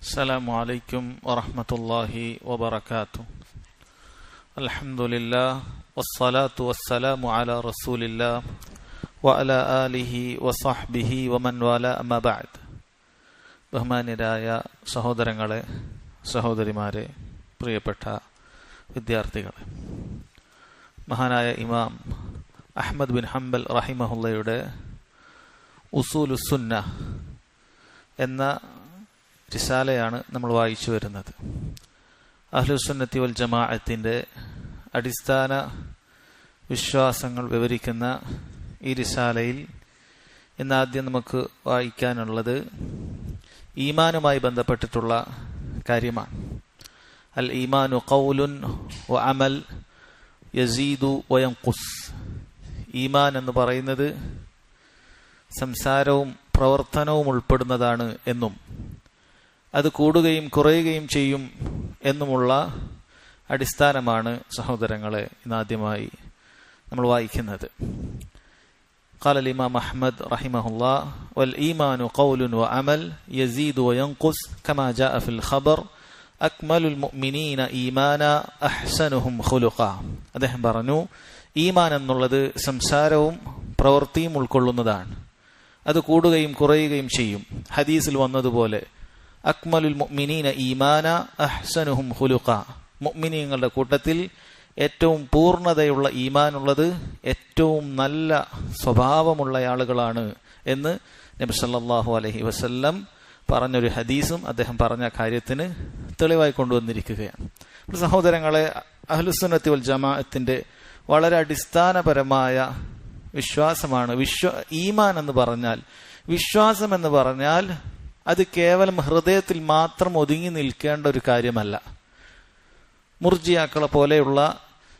السلام عليكم ورحمة الله وبركاته. الحمد لله والصلاة والسلام على رسول الله وعلى آله وصحبه ومن والاه أما بعد. ബഹുമാന്യരായ സഹോദരങ്ങളെ, സഹോദരിമാരെ, പ്രിയപ്പെട്ട വിദ്യാർത്ഥികളെ, മഹാനായ ഇമാം അഹ്മദ് ബിൻ ഹംബൽ റഹിമഹുള്ളയുടെ ഉസൂലുസ്സുന്ന എന്ന റിസാലയാണ് നമ്മൾ വായിച്ചു വരുന്നത്. അഹ്ലുസുന്നത്തി വൽ ജമാഅത്തിന്റെ അടിസ്ഥാന വിശ്വാസങ്ങൾ വിവരിക്കുന്ന ഈ റിസാലയിൽ ഇന്നാദ്യം നമുക്ക് വായിക്കാനുള്ളത് ഈമാനുമായി ബന്ധപ്പെട്ടിട്ടുള്ള കാര്യമാണ്. അൽ ഈമാനു ഖൗലുൻ വ അമൽ യസീദു വ യൻഖുസ്. ഈമാൻ എന്ന് പറയുന്നത് സംസാരവും പ്രവർത്തനവും ഉൾപ്പെടുന്നതാണ് എന്നും അത് കൂടുകയും കുറയുകയും ചെയ്യും എന്നുമുള്ള അടിസ്ഥാനമാണ് സഹോദരങ്ങളെ ഇന്നാദ്യമായി നമ്മൾ വായിക്കുന്നത്. قال الإمام أحمد رحمه الله والإيمان قول وعمل يزيد وينقص كما جاء في الخبر أكمل المؤمنين إيمانا أحسنهم خلقا. അദ്ദേഹം പറഞ്ഞു, ഈമാൻ എന്നുള്ളത് സംസാരവും പ്രവൃത്തിയും ഉൾക്കൊള്ളുന്നതാണ്. അത് കൂടുകയും കുറയുകയും ചെയ്യും. ഹദീസിൽ വന്നതുപോലെ അക്മലുൽ മുഅ്മിനീന ഈമാന അഹ്സനുഹും ഖുലുഖ. മുഅ്മിനീങ്ങളുടെ കൂട്ടത്തിൽ ഏറ്റവും പൂർണ്ണതയുള്ള ഈമാനുള്ളത് ഏറ്റവും നല്ല സ്വഭാവമുള്ള ആളുകളാണ് എന്ന് നബി സല്ലല്ലാഹു അലൈഹി വസല്ലം പറഞ്ഞൊരു ഹദീസും അദ്ദേഹം പറഞ്ഞ കാര്യത്തിന് തെളിവായി കൊണ്ടുവന്നിരിക്കുകയാണ്. സഹോദരങ്ങളെ, അഹ്ലുസുന്നത്തി വൽ ജമാഅത്തിന്റെ വളരെ അടിസ്ഥാനപരമായ വിശ്വാസമാണ് ഈമാൻ എന്ന് പറഞ്ഞാൽ. വിശ്വാസം എന്ന് പറഞ്ഞാൽ അത് കേവലം ഹൃദയത്തിൽ മാത്രം ഒതുങ്ങി നിൽക്കേണ്ട ഒരു കാര്യമല്ല. മുർജിയാക്കളെ പോലെയുള്ള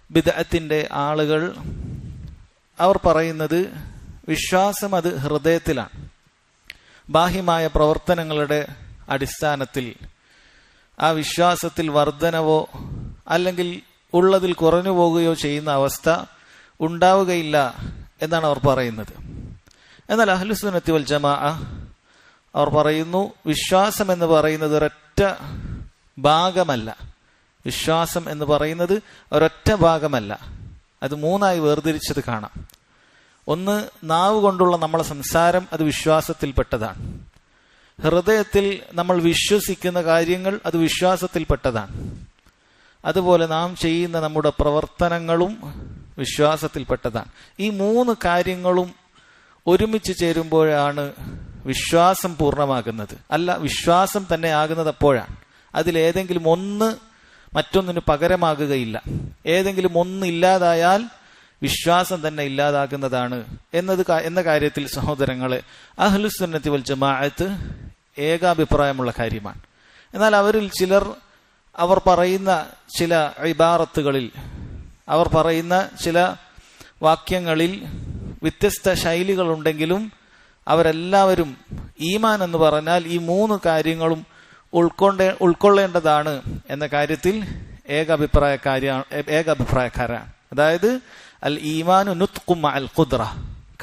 ബിദ്അത്തിന്റെ ആളുകൾ അവർ പറയുന്നത് വിശ്വാസം അത് ഹൃദയത്തിലാണ്. ബാഹ്യമായ പ്രവർത്തനങ്ങളുടെ അടിസ്ഥാനത്തിൽ ആ വിശ്വാസത്തിൽ വർധനവോ അല്ലെങ്കിൽ ഉള്ളതിൽ കുറഞ്ഞു പോകുകയോ ചെയ്യുന്ന അവസ്ഥ ഉണ്ടാവുകയില്ല എന്നാണ് അവർ പറയുന്നത്. എന്നാൽ അഹ്ലുസുന്നത്തി വൽ ജമാഅ അവർ പറയുന്നു, വിശ്വാസം എന്ന് പറയുന്നത് ഒരൊറ്റ ഭാഗമല്ല. വിശ്വാസം എന്ന് പറയുന്നത് ഒരൊറ്റ ഭാഗമല്ല, അത് മൂന്നായി വേർതിരിച്ചത് കാണാം. ഒന്ന്, നാവ് കൊണ്ടുള്ള നമ്മളെ സംസാരം, അത് വിശ്വാസത്തിൽപ്പെട്ടതാണ്. ഹൃദയത്തിൽ നമ്മൾ വിശ്വസിക്കുന്ന കാര്യങ്ങൾ, അത് വിശ്വാസത്തിൽപ്പെട്ടതാണ്. അതുപോലെ നാം ചെയ്യുന്ന നമ്മുടെ പ്രവർത്തനങ്ങളും വിശ്വാസത്തിൽപ്പെട്ടതാണ്. ഈ മൂന്ന് കാര്യങ്ങളും ഒരുമിച്ച് ചേരുമ്പോഴാണ് വിശ്വാസം പൂർണ്ണമാകുന്നത്. അല്ല, വിശ്വാസം തന്നെ ആകുന്നത് അപ്പോഴാണ്. അതിലേതെങ്കിലും ഒന്ന് മറ്റൊന്നിന് പകരമാകുകയില്ല. ഏതെങ്കിലും ഒന്ന് ഇല്ലാതായാൽ വിശ്വാസം തന്നെ ഇല്ലാതാകുന്നതാണ് എന്ന കാര്യത്തിൽ സഹോദരങ്ങളെ, അഹ്ലുസുന്നത്തി വൽ ജമാഅത്ത് ഏകാഭിപ്രായമുള്ള കാര്യമാണ്. എന്നാൽ അവരിൽ ചിലർ അവർ പറയുന്ന ചില ഇബാറത്തുകളിൽ, അവർ പറയുന്ന ചില വാക്യങ്ങളിൽ വ്യത്യസ്ത ശൈലികളുണ്ടെങ്കിലും അവരെല്ലാവരും ഈമാൻ എന്ന് പറഞ്ഞാൽ ഈ മൂന്ന് കാര്യങ്ങളും ഉൾക്കൊള്ളേണ്ടതാണ് എന്ന കാര്യത്തിൽ ഏകാഭിപ്രായക്കാരാണ്. അതായത് അൽ ഈമാനു നുത്ഖും അൽ ഖുദ്റ,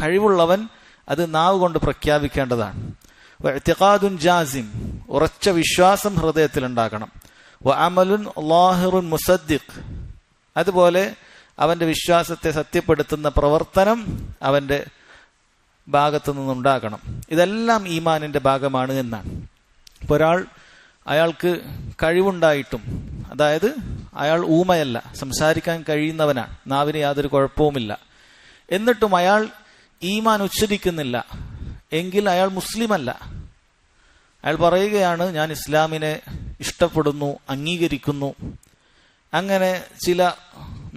കഴിവുള്ളവൻ അത് നാവ് കൊണ്ട് പ്രഖ്യാപിക്കേണ്ടതാണ്. വഇഅ്തിഖാദുൻ ജാസിം, ഉറച്ച വിശ്വാസം ഹൃദയത്തിൽ ഉണ്ടാകണം. വഅമലുൻ ളാഹിറുൻ മുസദ്ദിഖ്, അതുപോലെ അവന്റെ വിശ്വാസത്തെ സത്യപ്പെടുത്തുന്ന പ്രവർത്തനം അവന്റെ ഭാഗത്തു നിന്നുണ്ടാകണം. ഇതെല്ലാം ഈമാനിന്റെ ഭാഗമാണ് എന്നാണ്. ഇപ്പോൾ അയാൾക്ക് കഴിവുണ്ടായിട്ടും, അതായത് അയാൾ ഊമയല്ല, സംസാരിക്കാൻ കഴിയുന്നവനാണ്, നാവിന് യാതൊരു കുഴപ്പവുമില്ല, എന്നിട്ടും അയാൾ ഈമാൻ ഉച്ചരിക്കുന്നില്ല എങ്കിൽ അയാൾ മുസ്ലിമല്ല. അയാൾ പറയുകയാണ്, ഞാൻ ഇസ്ലാമിനെ ഇഷ്ടപ്പെടുന്നു, അംഗീകരിക്കുന്നു, അങ്ങനെ ചില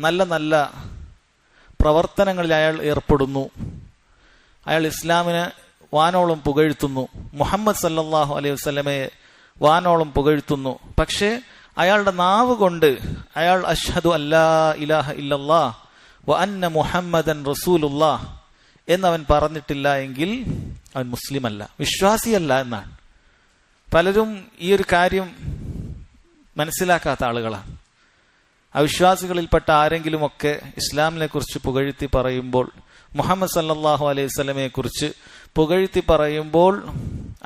നല്ല നല്ല പ്രവർത്തനങ്ങളിൽ അയാൾ ഏർപ്പെടുന്നു, അയാൾ ഇസ്ലാമിനെ വാനോളം പുകഴ്ത്തുന്നു, മുഹമ്മദ് സല്ലല്ലാഹു അലൈഹി വസല്ലമയെ വാനോളം പുകഴ്ത്തുന്നു. പക്ഷേ അയാളുടെ നാവ് കൊണ്ട് അയാൾ അഷ്ഹദു അല്ലാ ഇലാഹ ഇല്ലല്ലാഹ് വ അന്ന മുഹമ്മദൻ റസൂലുള്ളാഹ് എന്നവൻ പറഞ്ഞിട്ടില്ല എങ്കിൽ അവൻ മുസ്ലിമല്ല, വിശ്വാസിയല്ല എന്നാണ്. പലരും ഈ ഒരു കാര്യം മനസ്സിലാക്കാത്ത ആളുകളാണ്. അവിശ്വാസികളിൽപ്പെട്ട ആരെങ്കിലുമൊക്കെ ഇസ്ലാമിനെ കുറിച്ച് പുകഴ്ത്തി പറയുമ്പോൾ, മുഹമ്മദ് സല്ലല്ലാഹു അലൈഹി വസല്ലമയെ കുറിച്ച് പുകഴ്ത്തി പറയുമ്പോൾ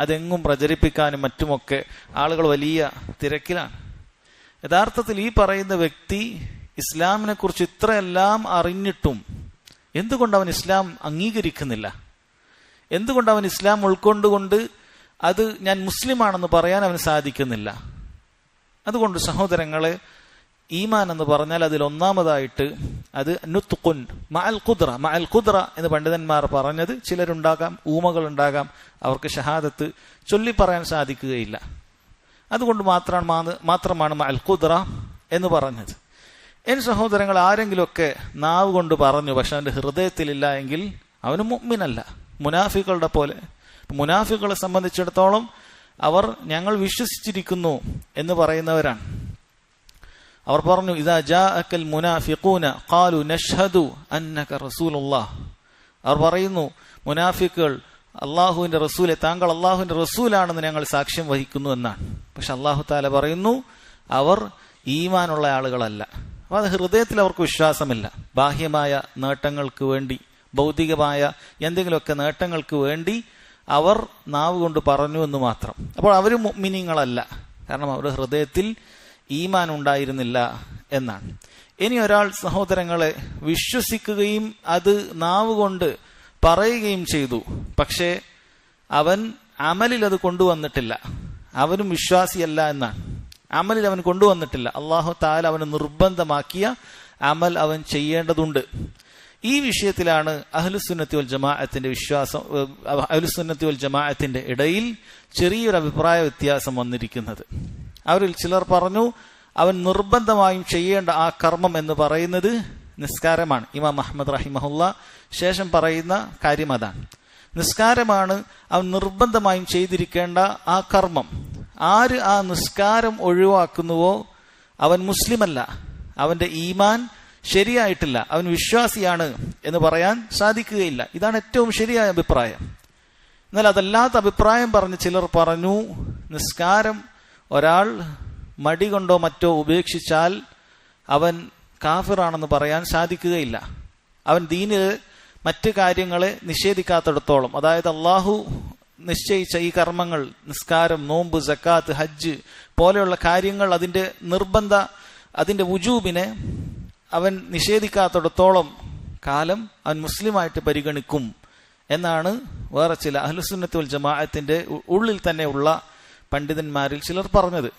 അതെങ്ങും പ്രചരിപ്പിക്കാനും മറ്റുമൊക്കെ ആളുകൾ വലിയ തിരക്കിലാണ്. യഥാർത്ഥത്തിൽ ഈ പറയുന്ന വ്യക്തി ഇസ്ലാമിനെ കുറിച്ച് ഇത്രയെല്ലാം അറിഞ്ഞിട്ടും എന്തുകൊണ്ട് അവൻ ഇസ്ലാം അംഗീകരിക്കുന്നില്ല? എന്തുകൊണ്ട് അവൻ ഇസ്ലാം ഉൾക്കൊണ്ടുകൊണ്ട് അത് ഞാൻ മുസ്ലിമാണെന്ന് പറയാൻ അവന് സാധിക്കുന്നില്ല? അതുകൊണ്ട് സഹോദരങ്ങളെ, ഈമാൻ എന്ന് പറഞ്ഞാൽ അതിൽ ഒന്നാമതായിട്ട് അത് നുത്ഖുൻ മഅൽ ഖുദ്റ എന്ന് പണ്ഡിതന്മാർ പറഞ്ഞത്. ചിലരുണ്ടാകാം, ഊമകളുണ്ടാകാം, അവർക്ക് ഷഹാദത്ത് ചൊല്ലി പറയാൻ സാധിക്കുകയില്ല. അതുകൊണ്ട് മാത്രമാണ് മഅൽ ഖുദ്റ എന്ന് പറഞ്ഞത്. എൻ സഹോദരങ്ങൾ, ആരെങ്കിലുമൊക്കെ നാവ് കൊണ്ട് പറഞ്ഞു പക്ഷെ അവന്റെ ഹൃദയത്തിലില്ല എങ്കിൽ അവന് മുഅ്മിനല്ല. മുനാഫികളുടെ പോലെ. മുനാഫികളെ സംബന്ധിച്ചിടത്തോളം അവർ ഞങ്ങൾ വിശ്വസിച്ചിരിക്കുന്നു എന്ന് പറയുന്നവരാണ്. അവർ പറഞ്ഞു, ഇദാ ജാഅകൽ മുനാഫിഖൂന ഖാലു നഷ്ഹദു അന്നക റസൂലുള്ളാഹ്. അവർ പറയുന്നു, മുനാഫിക്കുകൾ അള്ളാഹുവിന്റെ റസൂലെ, താങ്കൾ അള്ളാഹുവിന്റെ റസൂലാണെന്ന് ഞങ്ങൾ സാക്ഷ്യം വഹിക്കുന്നു എന്നാണ്. പക്ഷെ അള്ളാഹു തആല പറയുന്നു അവർ ഈമാനുള്ള ആളുകളല്ല. അപ്പൊ അത് ഹൃദയത്തിൽ അവർക്ക് വിശ്വാസമില്ല. ബാഹ്യമായ നേട്ടങ്ങൾക്ക് വേണ്ടി, ഭൗതികമായ എന്തെങ്കിലുമൊക്കെ നേട്ടങ്ങൾക്ക് വേണ്ടി അവർ നാവ് കൊണ്ട് പറഞ്ഞു എന്ന് മാത്രം. അപ്പോൾ അവർ മുഅ്മിനീങ്ങളല്ല, കാരണം അവരുടെ ഹൃദയത്തിൽ ഈമാൻ ഉണ്ടായിരുന്നില്ല എന്നാണ്. ഇനി ഒരാൾ സഹോദരങ്ങളെ വിശ്വസിക്കുകയും അത് നാവ് കൊണ്ട് പറയുകയും ചെയ്തു, പക്ഷേ അവൻ അമലിൽ അത് കൊണ്ടുവന്നിട്ടില്ല, അവനും വിശ്വാസിയല്ല എന്നാണ്. അമലിൽ അവൻ കൊണ്ടുവന്നിട്ടില്ല. അല്ലാഹു തആല അവന് നിർബന്ധമാക്കിയ അമൽ അവൻ ചെയ്യേണ്ടതുണ്ട്. ഈ വിഷയത്തിലാണ് അഹ്ലുസുന്നത്തി വൽ ജമാഅത്തിന്റെ വിശ്വാസം, അഹ്ലുസുന്നത്തി വൽ ജമാഅത്തിന്റെ ഇടയിൽ ചെറിയൊരു അഭിപ്രായ വ്യത്യാസം വന്നിരിക്കുന്നത്. അവരിൽ ചിലർ പറഞ്ഞു അവൻ നിർബന്ധമായും ചെയ്യേണ്ട ആ കർമ്മം എന്ന് പറയുന്നത് നിസ്കാരമാണ്. ഇമാം അഹ്മദ് റഹിമഹുല്ല ശേഷം പറയുന്ന കാര്യം അതാണ്. നിസ്കാരമാണ് അവൻ നിർബന്ധമായും ചെയ്തിരിക്കേണ്ട ആ കർമ്മം. ആര് ആ നിസ്കാരം ഒഴിവാക്കുന്നുവോ അവൻ മുസ്ലിമല്ല, അവന്റെ ഈമാൻ ശരിയായിട്ടില്ല, അവൻ വിശ്വാസിയാണ് എന്ന് പറയാൻ സാധിക്കുകയില്ല. ഇതാണ് ഏറ്റവും ശരിയായ അഭിപ്രായം. എന്നാൽ അതല്ലാത്ത അഭിപ്രായം പറഞ്ഞ് ചിലർ പറഞ്ഞു, നിസ്കാരം ഒരാൾ മടി കൊണ്ടോ മറ്റോ ഉപേക്ഷിച്ചാൽ അവൻ കാഫിറാണെന്ന് പറയാൻ സാധിക്കുകയില്ല. അവൻ ദീനിൽ മറ്റ് കാര്യങ്ങളെ നിഷേധിക്കാത്തിടത്തോളം, അതായത് അള്ളാഹു നിശ്ചയിച്ച ഈ കർമ്മങ്ങൾ, നിസ്കാരം, നോമ്പ്, സക്കാത്ത്, ഹജ്ജ് പോലെയുള്ള കാര്യങ്ങൾ, അതിന്റെ വുജൂബിനെ അവൻ നിഷേധിക്കാത്തിടത്തോളം കാലം അവൻ മുസ്ലിമായിട്ട് പരിഗണിക്കും എന്നാണ് വേറെ ചില അഹ്ലുസുന്നത്ത് വൽ ജമാഅത്തിന്റെ ഉള്ളിൽ തന്നെ ഉള്ള പണ്ഡിതന്മാരിൽ ചിലർ പറഞ്ഞത്.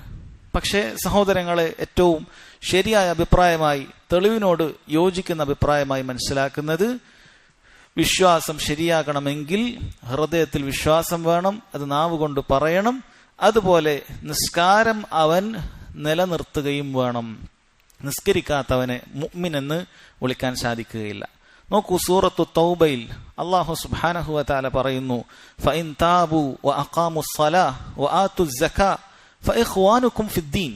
പക്ഷേ സഹോദരങ്ങളെ, ഏറ്റവും ശരിയായ അഭിപ്രായമായി, തെളിവിനോട് യോജിക്കുന്ന അഭിപ്രായമായി മനസ്സിലാക്കുന്നത്, വിശ്വാസം ശരിയാകണമെങ്കിൽ ഹൃദയത്തിൽ വിശ്വാസം വേണം, അത് നാവ് കൊണ്ട് പറയണം. അതുപോലെ നിസ്കാരം അവൻ നിലനിർത്തുകയും വേണം. നിസ്കരിക്കാത്തവനെ മുഅ്മിൻ എന്ന് വിളിക്കാൻ സാധിക്കുകയില്ല. നോക്കൂ, സൂറത്തു തൗബയിൽ അല്ലാഹു സുബ്ഹാനഹു വ തആല പറയുന്നു, ഫഇൻ താബു വഅഖാമു സ്സലാഹ വആതു സ്സകാ ഫഇഖ്വാനുകും ഫിദ്ദീൻ.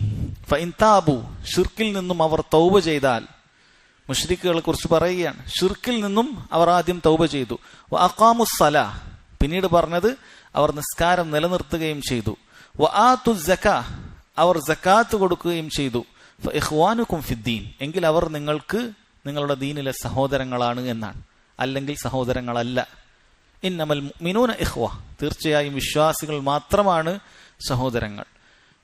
ഫഇൻ താബു, ശിർക്കിൽ നിന്നും അവർ തൗബ ചെയ്താൽ, മുശ്രിക്കുകളെ കുറിച്ച് പറയുകയാണ്, ശിർക്കിൽ നിന്നും അവർ ആദ്യം തൗബ ചെയ്തു. വഅഖാമു സ്സലാഹ, പിന്നീട് പറഞ്ഞത് അവർ നിസ്കാരം നിലനിർത്തുകയും ചെയ്തു. വആതു സ്സകാ, അവർ സക്കാത്ത് കൊടുക്കുകയും ചെയ്തു. ഫഇഖ്വാനുകും ഫിദ്ദീൻ, എങ്കിൽ അവർ നിങ്ങൾക്ക് നിങ്ങളുടെ ദീനിലെ സഹോദരങ്ങളാണ് എന്നാണ്. അല്ലെങ്കിൽ സഹോദരങ്ങളല്ല. ഇന്നമൽ മുഅ്മിനൂന ഇഖ്വ, തീർച്ചയായും വിശ്വാസികൾ മാത്രമാണ് സഹോദരങ്ങൾ.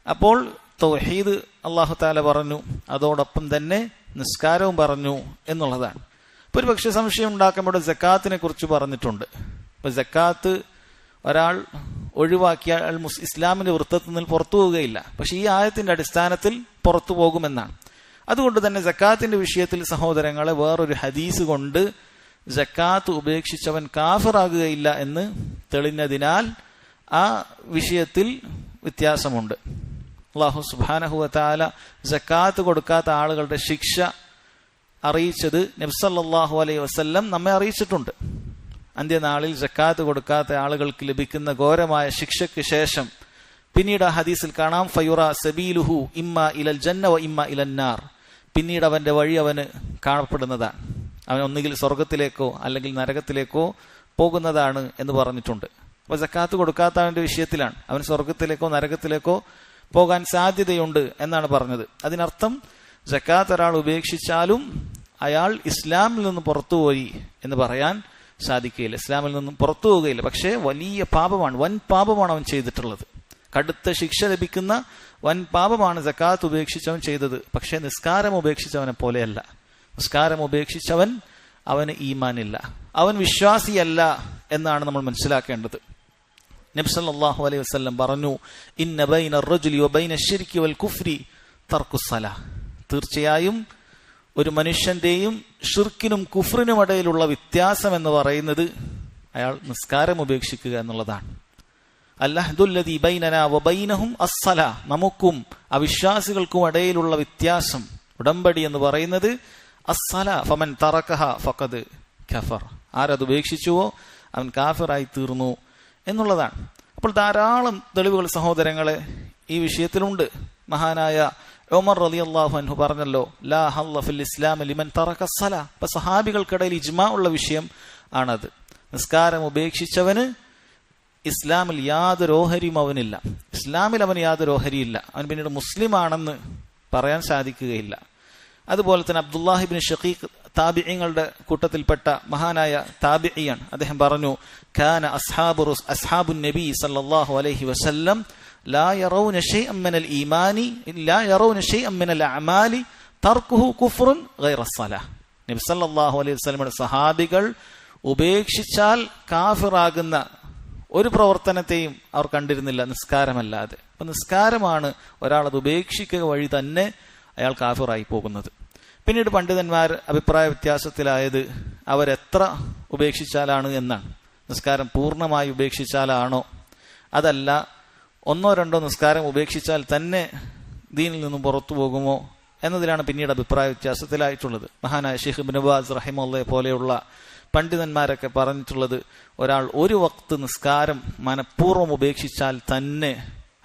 അപ്പോൾ തൗഹീദ് അല്ലാഹു തആല പറഞ്ഞു, അതോടൊപ്പം തന്നെ നിസ്കാരവും പറഞ്ഞു എന്നുള്ളതാണ്. ഇപ്പൊ ഒരു പക്ഷേ സംശയം ഉണ്ടാക്കുമ്പോൾ സക്കാത്തിനെ കുറിച്ച് പറഞ്ഞിട്ടുണ്ട്. ഇപ്പൊ സക്കാത്ത് ഒരാൾ ഒഴിവാക്കിയാൽ ഇസ്ലാമിന്റെ വൃത്തത്തിൽ നിന്ന് പുറത്തു പോവുകയില്ല. പക്ഷെ ഈ ആയത്തിന്റെ അടിസ്ഥാനത്തിൽ പുറത്തു പോകുമെന്നാണ്. അതുകൊണ്ട് തന്നെ സക്കാത്തിന്റെ വിഷയത്തിൽ സഹോദരങ്ങളെ വേറൊരു ഹദീസ് കൊണ്ട് സക്കാത്ത് ഉപേക്ഷിച്ചവൻ കാഫിറാകുകയില്ല എന്ന് തെളിഞ്ഞതിനാൽ ആ വിഷയത്തിൽ വ്യത്യാസമുണ്ട്. അല്ലാഹു സുബ്ഹാനഹു വ തആല സക്കാത്ത് കൊടുക്കാത്ത ആളുകളുടെ ശിക്ഷ അറിയിച്ചത് നബി സല്ലല്ലാഹു അലൈഹി വസല്ലം നമ്മെ അറിയിച്ചിട്ടുണ്ട്. അന്ത്യനാളിൽ സക്കാത്ത് കൊടുക്കാത്ത ആളുകൾക്ക് ലഭിക്കുന്ന ഘോരമായ ശിക്ഷയ്ക്ക് ശേഷം പിന്നീട് ആ ഹദീസിൽ കാണാം, ഫയുറ സബീലുഹു ഇമ്മ ഇലൽ ജന്ന വ ഇമ്മ ഇലന്നാർ, പിന്നീട് അവന്റെ വഴി അവന് കാണപ്പെടുന്നതാണ്. അവൻ ഒന്നുകിൽ സ്വർഗത്തിലേക്കോ അല്ലെങ്കിൽ നരകത്തിലേക്കോ പോകുന്നതാണ് എന്ന് പറഞ്ഞിട്ടുണ്ട്. അപ്പൊ സക്കാത്ത് കൊടുക്കാത്തവന്റെ വിഷയത്തിലാണ്, അവൻ സ്വർഗത്തിലേക്കോ നരകത്തിലേക്കോ പോകാൻ സാധ്യതയുണ്ട് എന്നാണ് പറഞ്ഞത്. അതിനർത്ഥം സക്കാത്ത് ഒരാൾ ഉപേക്ഷിച്ചാലും അയാൾ ഇസ്ലാമിൽ നിന്ന് പുറത്തുപോയി എന്ന് പറയാൻ സാധിക്കുകയില്ല, ഇസ്ലാമിൽ നിന്നും പുറത്തു പോവുകയില്ല. പക്ഷേ വലിയ പാപമാണ്, വൻ പാപമാണ് അവൻ ചെയ്തിട്ടുള്ളത്. കടുത്ത ശിക്ഷ ലഭിക്കുന്ന വൻ പാപമാണ് സക്കാത്ത് ഉപേക്ഷിച്ചവൻ ചെയ്തത്. പക്ഷേ നിസ്കാരം ഉപേക്ഷിച്ചവനെ പോലെയല്ല. നിസ്കാരം ഉപേക്ഷിച്ചവൻ അവന് ഈമാനില്ല, അവൻ വിശ്വാസിയല്ല എന്നാണ് നമ്മൾ മനസ്സിലാക്കേണ്ടത്. നബി സല്ലല്ലാഹു അലൈഹി വസല്ലം പറഞ്ഞു, ഇന്ന ബൈന അർറജുലി വബൈന അശ്ശിർകി വൽ കുഫ്രി തർക്കുസ്സലാ. തീർച്ചയായും ഒരു മനുഷ്യന്റെയും ഷിർക്കിനും കുഫ്രിനും ഇടയിലുള്ള വ്യത്യാസം എന്ന് പറയുന്നത് അയാൾ നിസ്കാരം ഉപേക്ഷിക്കുക എന്നുള്ളതാണ്. അൽഅഹ്ദുല്ലദീ ബൈനനാ വബൈനഹും അസ്സലാ. നമുക്കും അവിശ്വാസികൾക്കും ഇടയിലുള്ള വ്യത്യാസം, ഉടമ്പടി എന്ന് പറയുന്നത് അസ്സലാ ഫമൻ തറകഹ ഫഖദ് കഫർ. ആരത് ഉപേക്ഷിച്ചുവോ അവൻ കാഫിറായി തീർന്നു എന്നുള്ളതാണ്. അപ്പോൾ ധാരാളം തെളിവുകൾ സഹോദരങ്ങളെ ഈ വിഷയത്തിലുണ്ട്. മഹാനായ ഉമർ റളിയല്ലാഹു അൻഹു പറഞ്ഞല്ലോ, ലാ ഹല്ല ഫിൽ ഇസ്ലാം ലിമൻ തറക അസ്സലാ. അപ്പൊ സഹാബികൾക്കിടയിൽ ഇജ്മാ ഉള്ള വിഷയം ആണത്. നിസ്കാരം ഉപേക്ഷിച്ചവന് ഇസ്ലാമിൽ യാതൊരു ഓഹരിയും അവനില്ല. ഇസ്ലാമിൽ അവന് യാതൊരു ഓഹരിയില്ല. അവൻ പിന്നീട് മുസ്ലിം ആണെന്ന് പറയാൻ സാധിക്കുകയില്ല. അതുപോലെ തന്നെ അബ്ദുല്ലാഹി ഇബ്നു ഷഖീഖ് താബിഈങ്ങളുടെ കൂട്ടത്തിൽപ്പെട്ട മഹാനായ താബിഈയാണ്. അദ്ദേഹം പറഞ്ഞു, കാന അസ്ഹാബുൻ നബി സല്ലല്ലാഹു അലൈഹി വസല്ലം ലാ യറൗന ശൈഅൻ മിനൽ ഈമാനി ലാ യറൗന ശൈഅൻ മിനൽ അഅമാലി തർക്കുഹു കുഫ്റുൻ ഗൈറ അസ്സലാഹ്. നബി സല്ലല്ലാഹു അലൈഹി വസല്ലമയുടെ സഹാബികൾ ഉപേക്ഷിച്ചാൽ കാഫിറാകുന്ന ഒരു പ്രവർത്തനത്തെയും അവർ കണ്ടിരുന്നില്ല നിസ്കാരമല്ലാതെ. അപ്പൊ നിസ്കാരമാണ് ഒരാളത് ഉപേക്ഷിക്കുക വഴി തന്നെ അയാൾ കാഫിറായി പോകുന്നത്. പിന്നീട് പണ്ഡിതന്മാർ അഭിപ്രായ വ്യത്യാസത്തിലായത് അവരെത്ര ഉപേക്ഷിച്ചാലാണ് എന്നാണ്. നിസ്കാരം പൂർണ്ണമായി ഉപേക്ഷിച്ചാലാണോ, അതല്ല ഒന്നോ രണ്ടോ നിസ്കാരം ഉപേക്ഷിച്ചാൽ തന്നെ ദീനിൽ നിന്നും പുറത്തു പോകുമോ എന്നതിലാണ് പിന്നീട് അഭിപ്രായ വ്യത്യാസത്തിലായിട്ടുള്ളത്. മഹാനായ ശൈഖ് ഇബ്നു ബാസ് റഹിമഹുള്ളയെ പോലെയുള്ള പണ്ഡിതന്മാരൊക്കെ പറഞ്ഞിട്ടുള്ളത്, ഒരാൾ ഒരു വക്ത് നിസ്കാരം മനഃപൂർവ്വം ഉപേക്ഷിച്ചാൽ തന്നെ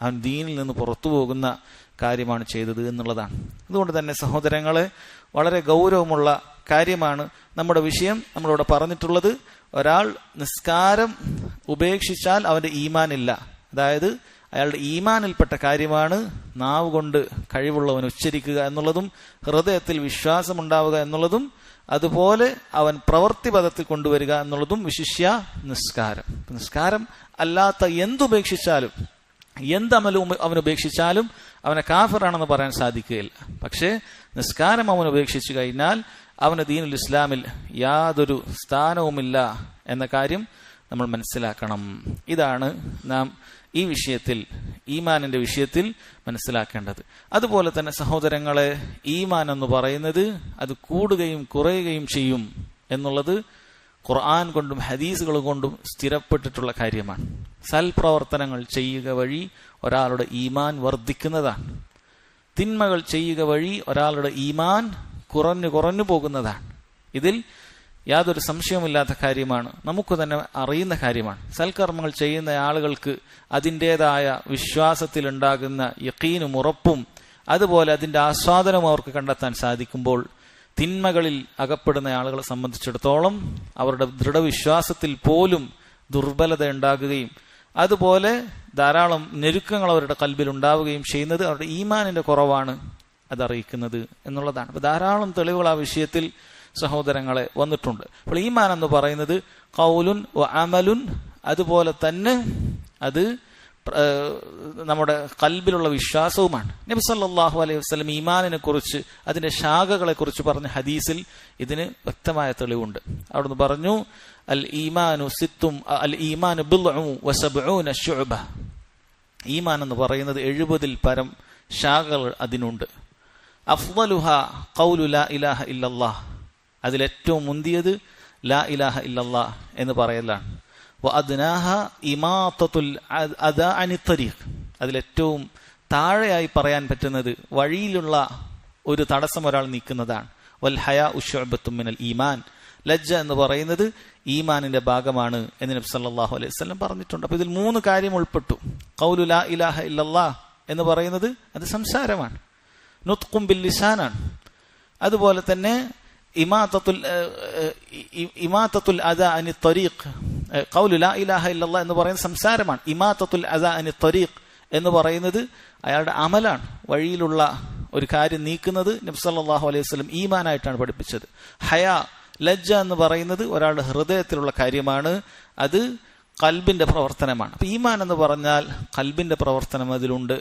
അവൻ ദീനിൽ നിന്ന് പുറത്തു പോകുന്ന കാര്യമാണ് ചെയ്തത് എന്നുള്ളതാണ്. അതുകൊണ്ട് തന്നെ സഹോദരങ്ങളെ, വളരെ ഗൗരവമുള്ള കാര്യമാണ് നമ്മുടെ വിഷയം. നമ്മളിവിടെ പറഞ്ഞിട്ടുള്ളത്, ഒരാൾ നിസ്കാരം ഉപേക്ഷിച്ചാൽ അവന്റെ ഈമാനില്ല, അതായത് അയാളുടെ ഈമാനിൽപ്പെട്ട കാര്യമാണ് നാവ് കൊണ്ട് കഴിവുള്ളവൻ ഉച്ചരിക്കുക എന്നുള്ളതും ഹൃദയത്തിൽ വിശ്വാസമുണ്ടാവുക എന്നുള്ളതും അതുപോലെ അവൻ പ്രവൃത്തിപഥത്തിൽ കൊണ്ടുവരിക എന്നുള്ളതും വിശിഷ്യ നിസ്കാരം. നിസ്കാരം അല്ലാത്ത എന്തുപേക്ഷിച്ചാലും എന്തമലും അവൻ ഉപേക്ഷിച്ചാലും അവനെ കാഫിറാണെന്ന് പറയാൻ സാധിക്കുകയില്ല. പക്ഷേ നിസ്കാരം അവൻ ഉപേക്ഷിച്ചു കഴിഞ്ഞാൽ അവന് ദീനുൽ ഇസ്ലാമിൽ യാതൊരു സ്ഥാനവുമില്ല എന്ന കാര്യം നമ്മൾ മനസ്സിലാക്കണം. ഇതാണ് നാം ഈ വിഷയത്തിൽ, ഈമാനിന്റെ വിഷയത്തിൽ മനസ്സിലാക്കേണ്ടത്. അതുപോലെ തന്നെ സഹോദരങ്ങളെ, ഈമാൻ എന്ന് പറയുന്നത് അത് കൂടുകയും കുറയുകയും ചെയ്യും എന്നുള്ളത് ഖുർആൻ കൊണ്ടും ഹദീസുകൾ കൊണ്ടും സ്ഥിരപ്പെട്ടിട്ടുള്ള കാര്യമാണ്. സൽപ്രവർത്തനങ്ങൾ ചെയ്യുക വഴി ഒരാളുടെ ഈമാൻ വർദ്ധിക്കുന്നതാണ്. തിന്മകൾ ചെയ്യുക വഴി ഒരാളുടെ ഈമാൻ കുറഞ്ഞു കുറഞ്ഞു പോകുന്നതാണ്. ഇതിൽ യാതൊരു സംശയവുമില്ലാത്ത കാര്യമാണ്, നമുക്ക് തന്നെ അറിയുന്ന കാര്യമാണ്. സൽക്കർമ്മങ്ങൾ ചെയ്യുന്ന ആളുകൾക്ക് അതിൻ്റെതായ വിശ്വാസത്തിലുണ്ടാകുന്ന യഖീനും ഉറപ്പും അതുപോലെ അതിൻ്റെ ആസ്വാദനവും അവർക്ക് കണ്ടെത്താൻ സാധിക്കുമ്പോൾ, തിന്മകളിൽ അകപ്പെടുന്ന ആളുകളെ സംബന്ധിച്ചിടത്തോളം അവരുടെ ദൃഢവിശ്വാസത്തിൽ പോലും ദുർബലത ഉണ്ടാകുകയും അതുപോലെ ധാരാളം ഞെരുക്കങ്ങൾ അവരുടെ കൽബിൽ ഉണ്ടാവുകയും ചെയ്യുന്നത് അവരുടെ ഈമാനിന്റെ കുറവാണ് അതറിയിക്കുന്നത് എന്നുള്ളതാണ്. അപ്പൊ ധാരാളം തെളിവുകൾ ആ വിഷയത്തിൽ സഹോദരങ്ങളെ വന്നിട്ടുണ്ട്. അപ്പോൾ ഈമാൻ എന്ന് പറയുന്നത് ഖൗലുൻ വ അമലുൻ, അതുപോലെ തന്നെ അത് നമ്മുടെ കൽബിലുള്ള വിശ്വാസവുമാണ്. നബി സല്ലല്ലാഹു അലൈഹി വസല്ലം ഈമാനിനെ കുറിച്ച് അതിന്റെ ശാഖകളെ കുറിച്ച് പറഞ്ഞ ഹദീസിൽ ഇതിന് വ്യക്തമായ തെളിവുണ്ട്. അവിടുന്ന് പറഞ്ഞു, അൽ ഈമാനു സിത്തും അൽ ഈമാനു ബിദ്ഉ വസബ്ഊന ശുഅബ. ഈമാൻ എന്ന് പറയുന്നത് 70-ൽ പരം ശാഖകൾ അതിനുണ്ട്. അഫ്ളലുഹ ഖൗലു ലാ ഇലാഹ ഇല്ലല്ലാഹ്, അതിലേറ്റവും മുന്തിയത് ലാ ഇലാഹ ഇല്ലല്ലാഹ് എന്ന് പറയലാണ്. വഅദ്നാഹ ഇമാതത്തുൽ അദാ അനി ത്വരീഖ്, അതിലേറ്റവും താഴെയായി പറയാൻ പറ്റുന്നത് വഴിയിലുള്ള ഒരു തടസ്സം ഒരാൾ നീക്കുന്നതാണ്. വൽ ഹയാഉ ശുഅബത്തും മിനൽ ഈമാൻ, ലജ്ജ എന്ന് പറയുന്നത് ഈമാനിന്റെ ഭാഗമാണ് എന്ന് നബി സല്ലല്ലാഹു അലൈഹി വസല്ലം പറഞ്ഞിട്ടുണ്ട്. അപ്പോൾ ഇതിൽ 3 കാര്യം ഉൾപ്പെട്ടു. ഖൗലു ലാ ഇലാഹ ഇല്ലല്ലാഹ് എന്ന് പറയുന്നത് അത് സംസാരമാണ്, നുത്ഖും ബിൽ ലിസാനാണ്. അതുപോലെ തന്നെ ഇമാതത്തുൽ അദാ അനി ത്വരീഖ്, ഖൗലു ലാ ഇലാഹ ഇല്ലല്ലാഹ് എന്ന് പറയുന്നത് സംസാരമാണ്. ഇമാതത്തുൽ അദാ അനി ത്വരീഖ് എന്ന് പറയുന്നത് അയാളുടെ അമലാണ്, വഴിയിലുള്ള ഒരു കാര്യം നീക്കുന്നത് നബി സല്ലല്ലാഹു അലൈഹി വസല്ലം ഈമാനായിട്ടാണ് പഠിപ്പിച്ചത്. ഹയാ, ലജ്ജ എന്ന് പറയുന്നത് ഒരാളുടെ ഹൃദയത്തിലുള്ള കാര്യമാണ്, അത് ഖൽബിന്റെ പ്രവർത്തനമാണ്. അപ്പൊ ഈമാൻ എന്ന് പറഞ്ഞാൽ ഖൽബിന്റെ പ്രവർത്തനം അതിലുണ്ട്,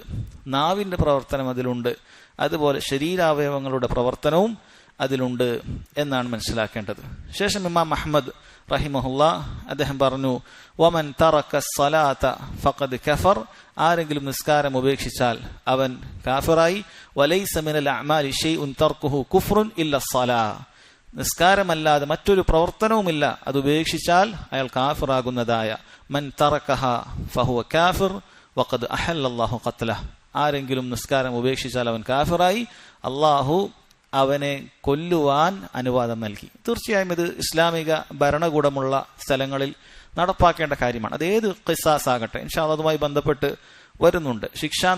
നാവിന്റെ പ്രവർത്തനം അതിലുണ്ട്, അതുപോലെ ശരീരാവയവങ്ങളുടെ പ്രവർത്തനവും അതിലുണ്ട് എന്നാണ് മനസ്സിലാക്കേണ്ടത്. ശേഷം ഇമാം അഹ്മദ് റഹിമഹുല്ലാ അദ്ദേഹം പറഞ്ഞു, വമൻ തറക സ്വലാത്ത ഫഖദ് കഫർ, ആരെങ്കിലും നിസ്കാരം ഉപേക്ഷിച്ചാൽ അവൻ കാഫിറായി. വലൈസ മിനൽ അഅമാലി ശൈഉൻ തർക്കുഹു കുഫ്റുൻ ഇല്ല സ്വലാ, നിസ്കാരമല്ലാതെ മറ്റൊരു പ്രവർത്തനവുമില്ല അത് ഉപേക്ഷിച്ചാൽ അയാൾ കാഫിറാകുന്നതായ. മൻ തറകഹ ഫഹുവ കാഫിർ വഖദ് അഹല്ലല്ലാഹു ഖത്ലഹ, ആരെങ്കിലും നിസ്കാരം ഉപേക്ഷിച്ചാൽ അവൻ കാഫിറായി, അള്ളാഹു അവനെ കൊല്ലുവാൻ അനുവാദം നൽകി. തീർച്ചയായും ഇത് ഇസ്ലാമിക ഭരണകൂടമുള്ള സ്ഥലങ്ങളിൽ നടപ്പാക്കേണ്ട കാര്യമാണ്. അതേത് ഖിസാസ് ആകട്ടെ, ഇൻഷാ അല്ലാഹ് അതുമായി ബന്ധപ്പെട്ട് വരുന്നുണ്ട്. ശിക്ഷാ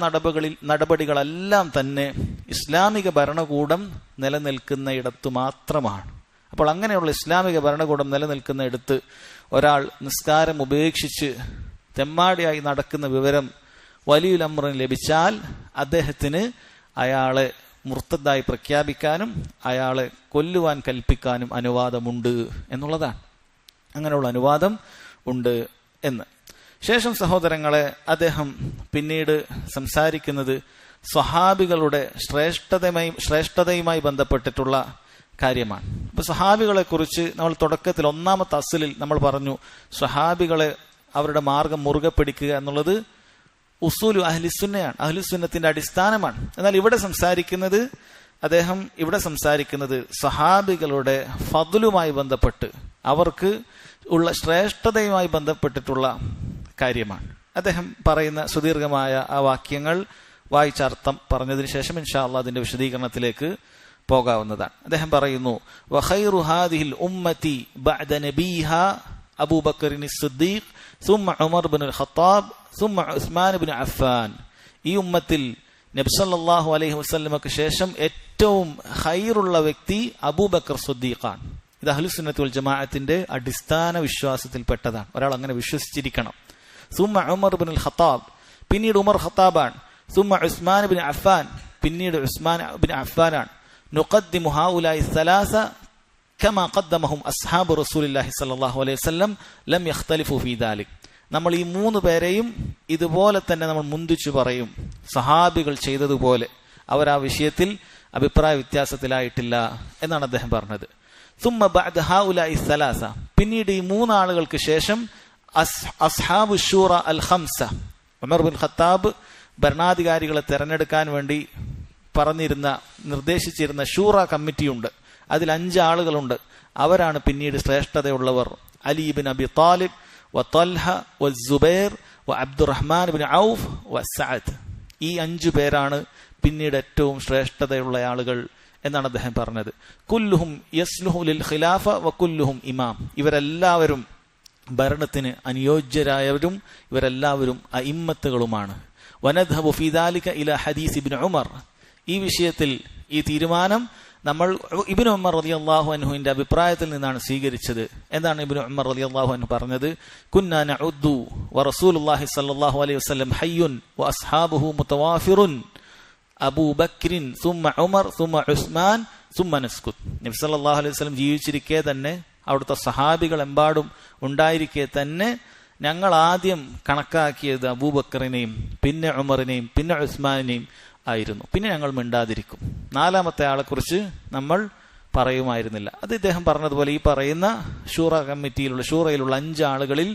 നടപടികളെല്ലാം തന്നെ ഇസ്ലാമിക ഭരണകൂടം നിലനിൽക്കുന്ന ഇടത്തു മാത്രമാണ്. അപ്പോൾ അങ്ങനെയുള്ള ഇസ്ലാമിക ഭരണകൂടം നിലനിൽക്കുന്ന ഇടത്ത് ഒരാൾ നിസ്കാരം ഉപേക്ഷിച്ച് തെമ്മാടിയായി നടക്കുന്ന വിവരം വലിയുൽ അംറിന് ലഭിച്ചാൽ അദ്ദേഹത്തിന് അയാളെ മുർത്തദ്ദായി പ്രഖ്യാപിക്കാനും അയാളെ കൊല്ലുവാൻ കൽപ്പിക്കാനും അനുവാദമുണ്ട് എന്നുള്ളതാണ്. അങ്ങനെയുള്ള അനുവാദം ഉണ്ട് എന്ന്. ശേഷം സഹോദരങ്ങളെ, അദ്ദേഹം പിന്നീട് സംസാരിക്കുന്നത് സ്വഹാബികളുടെ ശ്രേഷ്ഠതയുമായി ബന്ധപ്പെട്ടിട്ടുള്ള കാര്യമാണ്. അപ്പൊ സ്വഹാബികളെ കുറിച്ച് നമ്മൾ തുടക്കത്തിൽ ഒന്നാമത്തെ അസ്ലിൽ നമ്മൾ പറഞ്ഞു, സ്വഹാബികളെ അവരുടെ മാർഗം മുറുകെ പിടിക്കുക എന്നുള്ളത് ഉസൂലു അഹ്ലിസുന്നയാണ്, അഹ്ലുസുന്നത്തിന്റെ അടിസ്ഥാനമാണ്. എന്നാൽ ഇവിടെ സംസാരിക്കുന്നത് സ്വഹാബികളുടെ ഫദ്ലുമായി ബന്ധപ്പെട്ട് അവർക്ക് ഉള്ള ശ്രേഷ്ഠതയുമായി ബന്ധപ്പെട്ടിട്ടുള്ള കാര്യമാണ്. അദ്ദേഹം പറയുന്ന സുദീർഘമായ ആ വാക്യങ്ങൾ വായിച്ചർത്ഥം പറഞ്ഞതിന് ശേഷം ഇൻഷാ അല്ലാഹ് അതിന്റെ വിശദീകരണത്തിലേക്ക് പോകാവുന്നതാണ്. അദ്ദേഹം പറയുന്നു, വഖൈറു ഹാദിഹിൽ ഉമ്മത്തി ബഅദ നബീഹാ അബൂബക്കർ സിദ്ദീഖ് സുമ്മ ഉമർ ഇബ്നുൽ ഖത്താബ് സുമ്മ ഉസ്മാൻ ഇബ്നു അഫ്ഫാൻ. ഈ ഉമ്മത്തിൽ നബി സല്ലല്ലാഹു അലൈഹി വസല്ലമക്ക് ശേഷം ഏറ്റവും ഖൈറുള്ള വ്യക്തി അബൂബക്കർ സിദ്ദീഖാണ്. ഇത് അഹ്ലുസുന്നത്ത് വൽ ജമാഅത്തിന്റെ അടിസ്ഥാന വിശ്വാസത്തിൽപ്പെട്ടതാണ്. ഒരാൾ അങ്ങനെ വിശ്വസിച്ചിരിക്കണം. സുമ്മ ഉമർ ഇബ്നുൽ ഖത്താബ്, പിന്നീട് ഉമർ ഖത്താബാണ്. സുമ്മ ഉസ്മാൻ ഇബ്നു അഫ്ഫാൻ, പിന്നീട് ഉസ്മാൻ ഇബ്നു അഫ്ഫാനാണ്. നുഖദ്ദിമു ഹൗലായി സലാസ കമാ ഖദ്ദമഹും അസ്ഹാബു റസൂലില്ലാഹി സ്വല്ലല്ലാഹു അലൈഹി വസല്ലം ലം യഖ്തലിഫു ഫീ ദാലിക്. നമ്മൾ ഈ മൂന്ന് പേരെയും ഇതുപോലെ തന്നെ നമ്മൾ മുന്തിച്ചു പറയും, സഹാബികൾ ചെയ്തതുപോലെ. അവർ ആ വിഷയത്തിൽ അഭിപ്രായ വ്യത്യാസത്തിലായിട്ടില്ല എന്നാണ് അദ്ദേഹം പറഞ്ഞത്. സുമ്മ ബഅദ ഹൗലായി സലാസ, പിന്നീട് ഈ മൂന്നാളുകൾക്ക് ശേഷം അസ്ഹാബു ശൂറ അൽ ഖംസ, ഉമർ ബിൻ ഖത്താബ് ഭരണാധികാരികളെ തെരഞ്ഞെടുക്കാൻ വേണ്ടി നിർദ്ദേശിച്ചിരുന്ന ഷൂറ കമ്മിറ്റിയുണ്ട്. അതിൽ 5 ആളുകളുണ്ട്. അവരാണ് പിന്നീട് ശ്രേഷ്ഠതയുള്ളവർ. അലി ഇബ്നു അബി താലിബ് വ തൽഹ വ സുബൈർ വ അബ്ദുറഹ്മാൻ ഇബ്നു ഔഫ് വ സഅദ്. ഈ 5 പേരാണ് പിന്നീട് ഏറ്റവും ശ്രേഷ്ഠതയുള്ള ആളുകൾ എന്നാണ് അദ്ദേഹം പറഞ്ഞത്. കുല്ലുഹും യസ്ലുഹു ലിൽ ഖിലാഫ വ കുല്ലുഹും ഇമാം. ഇവരെല്ലാവരും ഭരണത്തിന് അനുയോജ്യരായവരും ഇവരെല്ലാവരും അഇമ്മത്തുകളുമാണ്. വനദ്ഹബു ഫീ ദാലിക ഇലാ ഹദീസ് ഇബ്നു ഉമർ. ഈ വിഷയത്തിൽ ഈ തീരുമാനം നമ്മൾ ഇബ്നു ഉമർ റളിയല്ലാഹു അൻഹുവിന്റെ അഭിപ്രായത്തിൽ നിന്നാണ് സ്വീകരിച്ചത്. എന്താണ് ഇബ്നു ഉമർ റളിയല്ലാഹു അൻഹു പറഞ്ഞത്? കുന്നാ നഉദ്ദു വ റസൂലുള്ളാഹി സ്വല്ലല്ലാഹു അലൈഹി വസല്ലം ഹയ്യുൻ വ അസ്ഹാബുഹു മുതവാഫിറുൻ അബൂബക്രിൻ സുമ്മ ഉമർ സുമ്മ ഉസ്മാൻ സുമ്മ നസ്കുത്. നബി സല്ലല്ലാഹു അലൈഹി വസല്ലം ജീവിച്ചിരിക്കെ തന്നെ, അവിടുത്തെ സഹാബികൾ എമ്പാടും ഉണ്ടായിരിക്കെ തന്നെ ഞങ്ങൾ ആദ്യം കണക്കാക്കിയത് അബൂബക്കറിനെയും പിന്നെ ഉമറിനെയും പിന്നെ ഉസ്മാനെയും ആയിരുന്നു. പിന്നെ ഞങ്ങൾ മിണ്ടാതിരിക്കും. 4ാമത്തെ ആളെക്കുറിച്ച് നമ്മൾ പറയുമായിരുന്നില്ല. അത് ഇദ്ദേഹം പറഞ്ഞതുപോലെ ഈ പറയുന്ന ഷൂറയിലുള്ള 5 ആളുകളിൽ